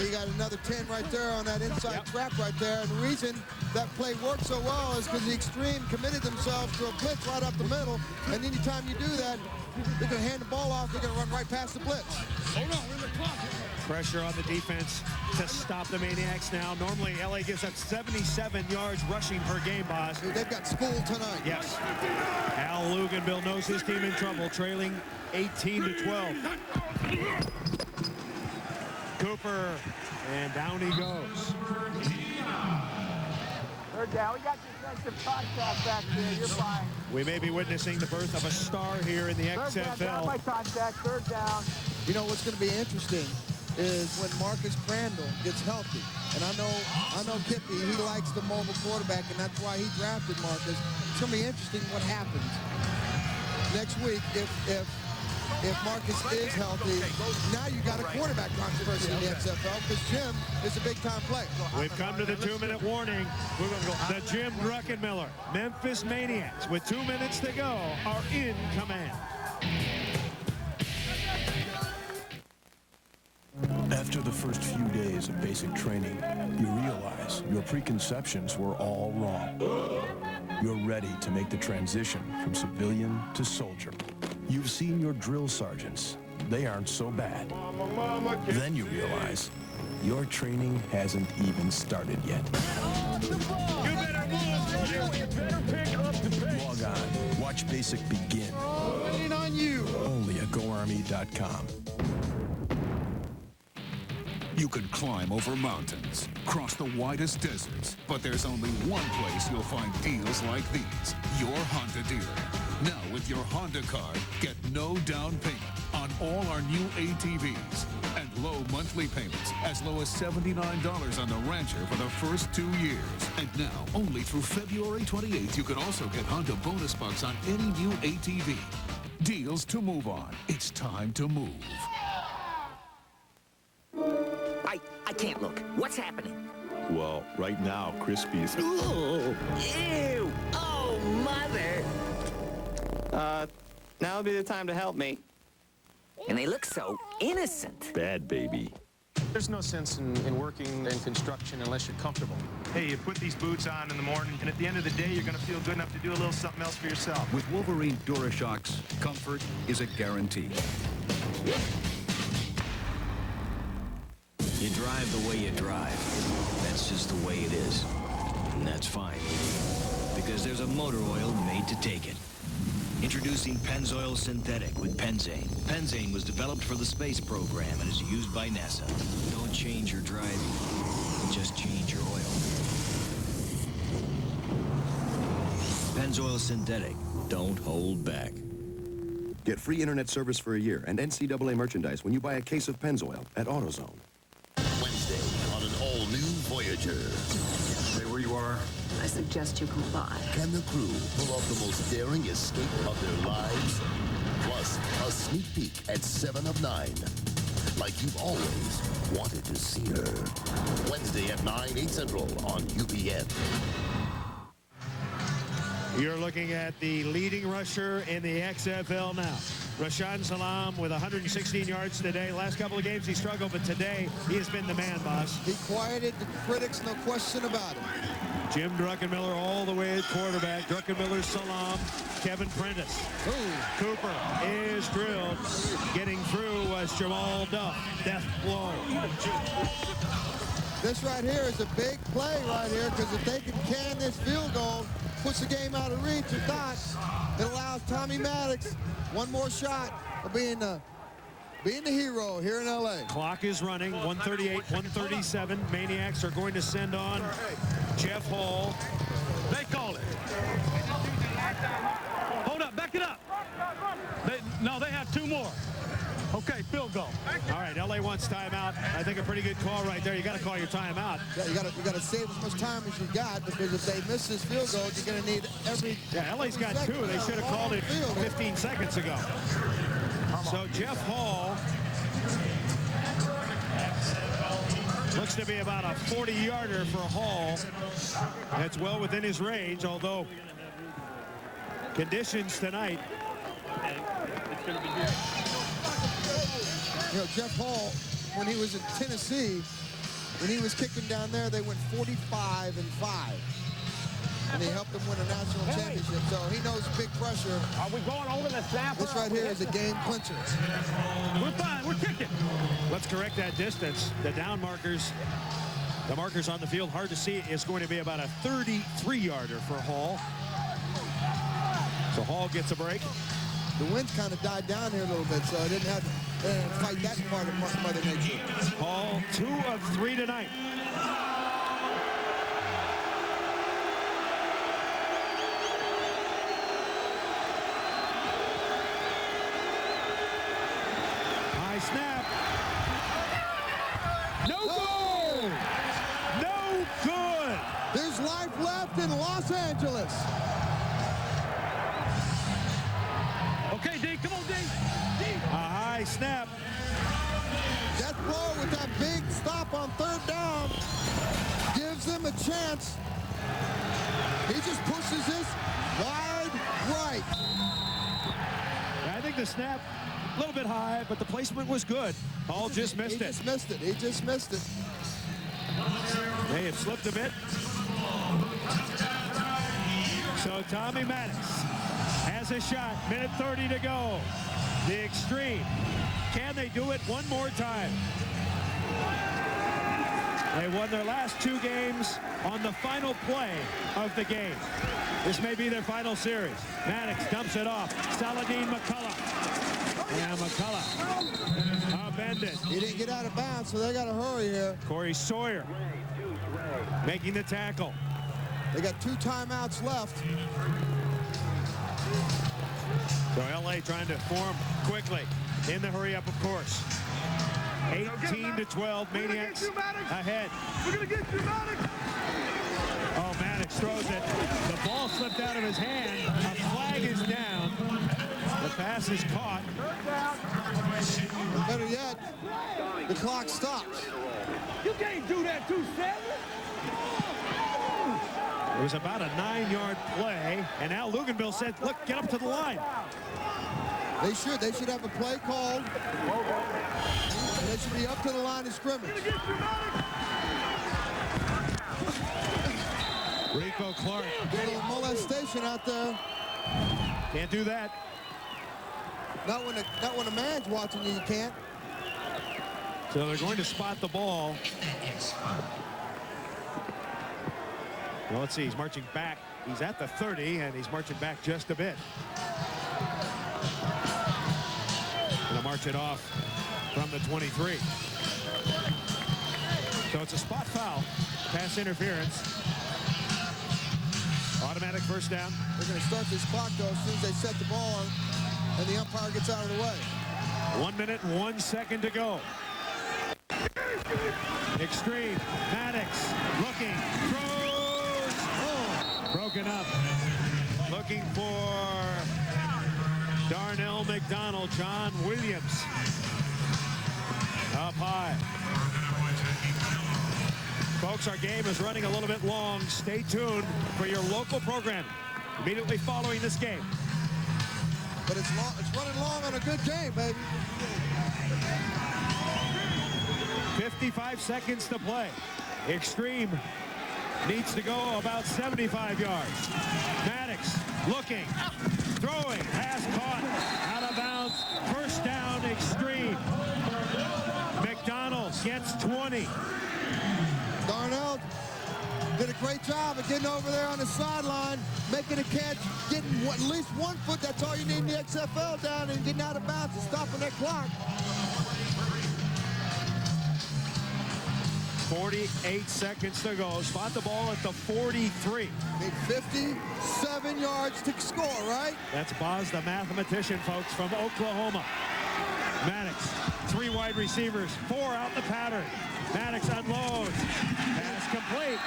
You got another 10 right there on that inside trap right there. And the reason that play worked so well is because the Xtreme committed themselves to a blitz right up the middle. And anytime you do that, they're going to hand the ball off. They're going to run right past the blitz. Hold on, we're in the clock. Pressure on the defense to stop the Maniacs now. Normally, LA gives up 77 yards rushing per game, boss. They've got school tonight. Yes. Al Luganville knows his team in trouble, trailing 18-12. Cooper, and down he goes. Third down. We got defensive contact back there. You're fine. We may be witnessing the birth of a star here in the XFL. Down by contact. Third down. You know what's going to be interesting is when Marcus Crandall gets healthy. And I know Kippy, he likes the mobile quarterback, and that's why he drafted Marcus. It's going to be interesting what happens next week if Marcus is healthy. Now you got a quarterback controversy in the XFL because Jim is a big-time player. We've come to the 2-minute warning. The Jim Druckenmiller Memphis Maniacs, with 2 minutes to go, are in command. After the first few days of basic training, you realize your preconceptions were all wrong. You're ready to make the transition from civilian to soldier. You've seen your drill sergeants. They aren't so bad. Then you realize your training hasn't even started yet. Log on. Watch Basic begin. Waiting on you. Only at GoArmy.com. You can climb over mountains, cross the widest deserts, but there's only one place you'll find deals like these. Your Honda dealer. Now with your Honda card, get no down payment on all our new ATVs and low monthly payments as low as $79 on the Rancher for the first 2 years. And now, only through February 28th, you can also get Honda bonus bucks on any new ATV. Deals to move on. It's time to move. I can't look. What's happening? Well, right now, Crispy's... Ooh, ew! Oh, mother! Now would be the time to help me. And they look so innocent. Bad baby. There's no sense in working in construction unless you're comfortable. Hey, you put these boots on in the morning, and at the end of the day, you're going to feel good enough to do a little something else for yourself. With Wolverine DuraShocks, comfort is a guarantee. You drive the way you drive. That's just the way it is. And that's fine. Because there's a motor oil made to take it. Introducing Pennzoil Synthetic with Penzane. Penzane was developed for the space program and is used by NASA. Don't change your driving. Just change your oil. Pennzoil Synthetic. Don't hold back. Get free internet service for a year and NCAA merchandise when you buy a case of Pennzoil at AutoZone. Wednesday on an all-new Voyager. Stay where you are. I suggest you comply. Can the crew pull off the most daring escape of their lives? Plus, a sneak peek at 7 of 9. like you've always wanted to see her. Wednesday at 9, 8 Central on UPN. You're looking at the leading rusher in the XFL now. Salaam with 116 yards today. Last couple of games he struggled, but today he has been the man, boss. He quieted the critics, no question about it. Jim Druckenmiller all the way at quarterback. Druckenmiller, Salaam, Kevin Prentice. Cooper is drilled. Getting through was Jamal Duff. Death blow. This right here is a big play right here, because if they can can this field goal, puts the game out of reach. If not, it allows Tommy Manaix one more shot of being the hero here in LA. Clock is running, 138, 137. Maniacs are going to send on Jeff Hall. They call it. Hold up, back it up. No, they have two more. Okay, field goal. All right, LA wants timeout. I think a pretty good call right there. You got to call your timeout. Yeah, you got to save as much time as you got, because if they miss this field goal, you're going to need every. Yeah, LA's got two. They should have called it 15 seconds ago. So Jeff Hall looks to be about a 40-yarder for Hall. That's well within his range, although conditions tonight. You know, Jeff Hall, when he was in Tennessee, when he was kicking down there, they went 45-5. And he helped them win a national championship. So he knows big pressure. Are we going over the snap? This right here is a game clincher. We're fine. We're kicking. Let's correct that distance. The down markers, the markers on the field, hard to see, is going to be about a 33-yarder for Hall. So Hall gets a break. The wind's kind of died down here a little bit, so I didn't have to fight that part of Mother Nature. Hall, 2 of 3 tonight. High snap. No good. No good. There's life left in Los Angeles. Okay, D, come on, D. A high snap. That blow with that big stop on 3rd down gives them a chance. He just pushes this wide right. I think the snap a little bit high, but the placement was good. Hall just missed it. He just missed it. He just missed it. Hey, it slipped a bit. So Tommy Manaix has a shot. Minute 30 to go. The Xtreme. Can they do it one more time? They won their last 2 games on the final play of the game. This may be their final series. Manaix dumps it off. Saladin McCullough. And McCullough upended. He didn't get out of bounds, so they got to hurry here. Corey Sawyer making the tackle. They got 2 timeouts left. So LA trying to form quickly in the hurry up, of course. 18-12, Maniacs ahead. We're going to get you, Manaix. Oh, Manaix throws it. The ball slipped out of his hand. A flag is down. The pass is caught. Better yet, the clock stops. You can't do that too, Sam. It was about a 9-yard play, and now Luganville said, look, get up to the line. They should have a play called, and they should be up to the line of scrimmage. Rico Clark. A little molestation out there. Can't do that. Not when a man's watching you, you can't. So they're going to spot the ball. Well, let's see, he's marching back. He's at the 30, and he's marching back just a bit. Gonna march it off from the 23. So it's a spot foul, pass interference. Automatic first down. They're gonna start this clock, though, as soon as they set the ball and the umpire gets out of the way. 1 minute and 1 second to go. Xtreme, Manaix, looking, throws, broken up. Looking for Darnell McDonald, John Williams. Up high. Folks, our game is running a little bit long. Stay tuned for your local programming immediately following this game. But it's running long on a good game, baby. 55 seconds to play. Xtreme needs to go about 75 yards. Manaix looking, throwing, pass caught, out of bounds. First down, Xtreme. McDonald gets 20. Darnell did a great job of getting over there on the sideline, making a catch, getting at least 1 foot. That's all you need in the XFL down, and getting out of bounds and stopping that clock. 48 seconds to go. Spot the ball at the 43. Need 57 yards to score, right? That's Boz, the mathematician, folks, from Oklahoma. Manaix, 3 wide receivers, 4 out the pattern. Manaix unloads. Pass complete.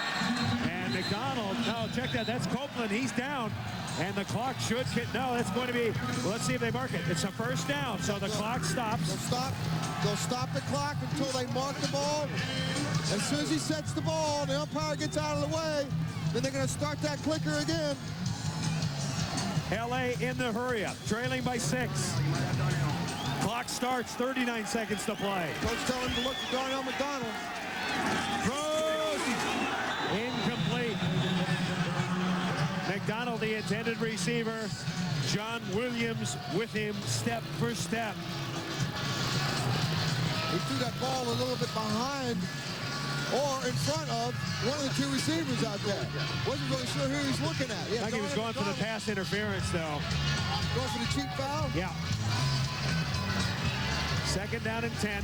And McDonald, no, check that. That's Copeland. He's down. And the clock should get, no, that's going to be, well, let's see if they mark it. It's a first down, so the clock stops. They'll stop the clock until they mark the ball. As soon as he sets the ball, the umpire gets out of the way, then they're going to start that clicker again. LA in the hurry-up, trailing by 6. Clock starts, 39 seconds to play. Coach telling him to look for Darnell McDonald. Throws. Incomplete. McDonald, the intended receiver. John Williams with him step for step. He threw that ball a little bit behind or in front of one of the 2 receivers out there. Wasn't really sure who he was looking at. I think he was going for the pass interference, though. Going for the cheap foul? Yeah. Second down and 10.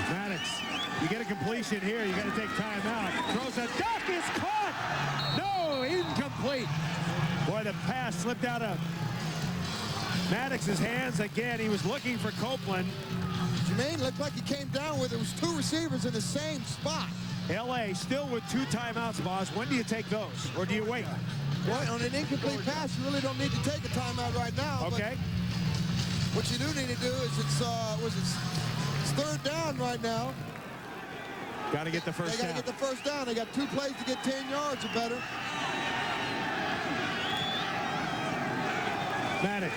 Manaix, you get a completion here, you got to take time out. Throws a duck, is caught! No, incomplete. Boy, the pass slipped out of Manaix's hands again. He was looking for Copeland. Jermaine looked like he came down with it. Was 2 receivers in the same spot. LA still with 2 timeouts, Boz. When do you take those, or do you wait? Well, on an incomplete pass, you really don't need to take a timeout right now. Okay. What you do need to do is it's 3rd down right now. Got to get the first down. They got to get the first down. They got 2 plays to get 10 yards or better. Manaix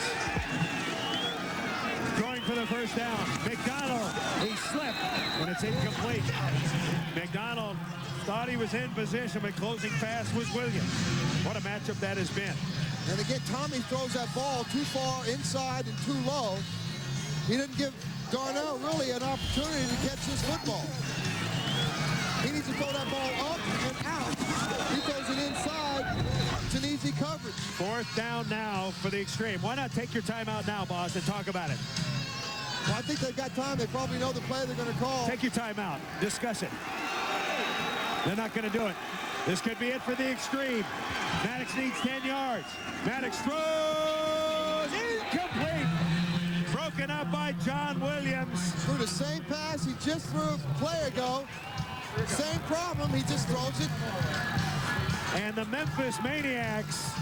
going for the first down. McDonald, he slipped, and it's incomplete. McDonald thought he was in position, but closing pass was Williams. What a matchup that has been. And again, Tommy throws that ball too far inside and too low. He didn't give Darnell really an opportunity to catch this football. He needs to throw that ball up and out. He throws it inside. It's an easy coverage. 4th down now for the Xtreme. Why not take your timeout now, Boz, and talk about it? Well, I think they've got time. They probably know the play they're going to call. Take your timeout. Discuss it. They're not going to do it. This could be it for the Xtreme. Manaix needs 10 yards. Manaix throws. Incomplete. Broken up by John Williams. Threw the same pass he just threw a play ago. Same problem. He just throws it. And the Memphis Maniacs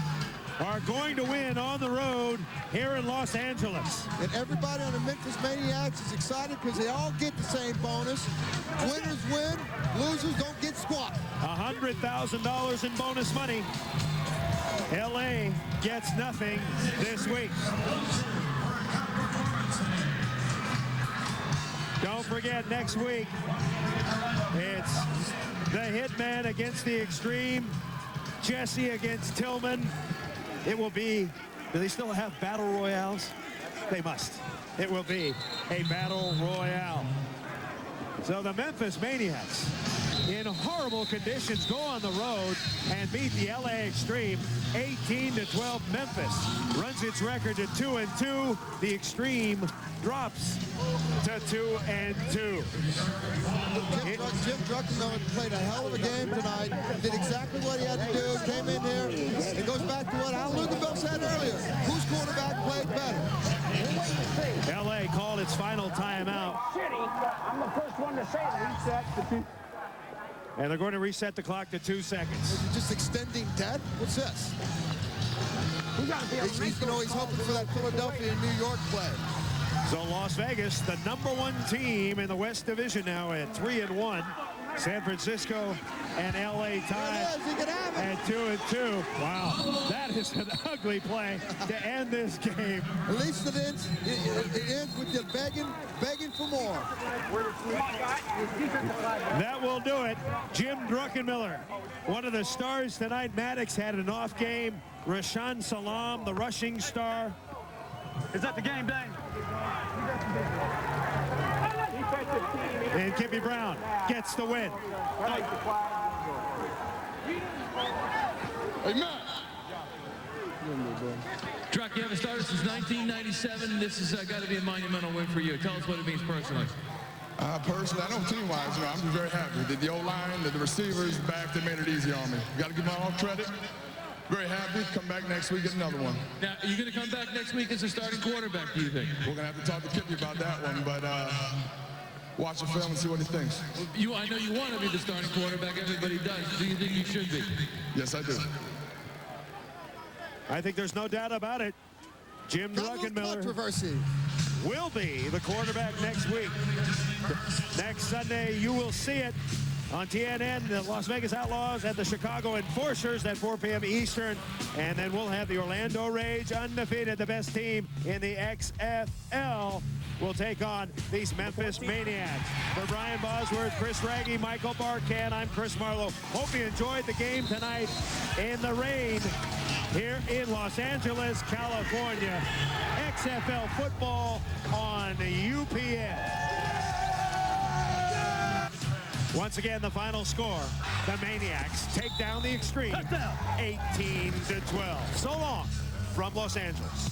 are going to win on the road here in Los Angeles. And everybody on the Memphis Maniacs is excited because they all get the same bonus. Winners win, losers don't get squat. $100,000 in bonus money. LA gets nothing this week. Don't forget, next week, it's the Hitman against the Xtreme, Jesse against Tillman. It will be, do they still have battle royales? They must. It will be a battle royale. So the Memphis Maniacs, in horrible conditions, go on the road and beat the LA Xtreme 18-12. Memphis runs its record to 2-2. The Xtreme drops to 2-2. Jim Druckenmiller played a hell of a game tonight. Did exactly what he had to do. Came in here. It goes back to what Al Luganville said earlier. Whose quarterback played better? LA called its final timeout. I'm the first one to say reset. And they're going to reset the clock to 2 seconds. Is it just extending debt? What's this? He's, you know, he's hoping for that Philadelphia and New York play. So Las Vegas, the #1 team in the West Division now at 3-1. San Francisco and LA tied at 2-2. Wow, that is an ugly play to end this game. At least it ends with you begging for more. That will do it. Jim Druckenmiller, one of the stars tonight. Manaix had an off game. Rashaan Salaam, the rushing star. Is that the game, Dane? And Kippy Brown gets the win. Hey, Matt. Truck, you haven't started since 1997. This has got to be a monumental win for you. Tell us what it means personally. Personally, I know team-wise, you know, I'm just very happy. The O-line, the receivers back, they made it easy on me. Got to give them all credit. Very happy. Come back next week, get another one. Now, are you going to come back next week as a starting quarterback, do you think? We're going to have to talk to Kippy about that one, but watch the film and see what he thinks. I know you want to be the starting quarterback. Everybody does. Do you think you should be? Yes, I do. I think there's no doubt about it. Jim Druckenmiller will be the quarterback next week. Next Sunday, you will see it on TNN, the Las Vegas Outlaws and the Chicago Enforcers at 4 p.m. Eastern. And then we'll have the Orlando Rage, undefeated, the best team in the XFL, will take on these Memphis Maniacs. For Brian Bosworth, Chris Raggy, Michael Barkan, I'm Chris Marlowe. Hope you enjoyed the game tonight in the rain here in Los Angeles, California. XFL football on UPN. Once again, the final score, the Maniacs take down the Xtreme 18-12. So long from Los Angeles.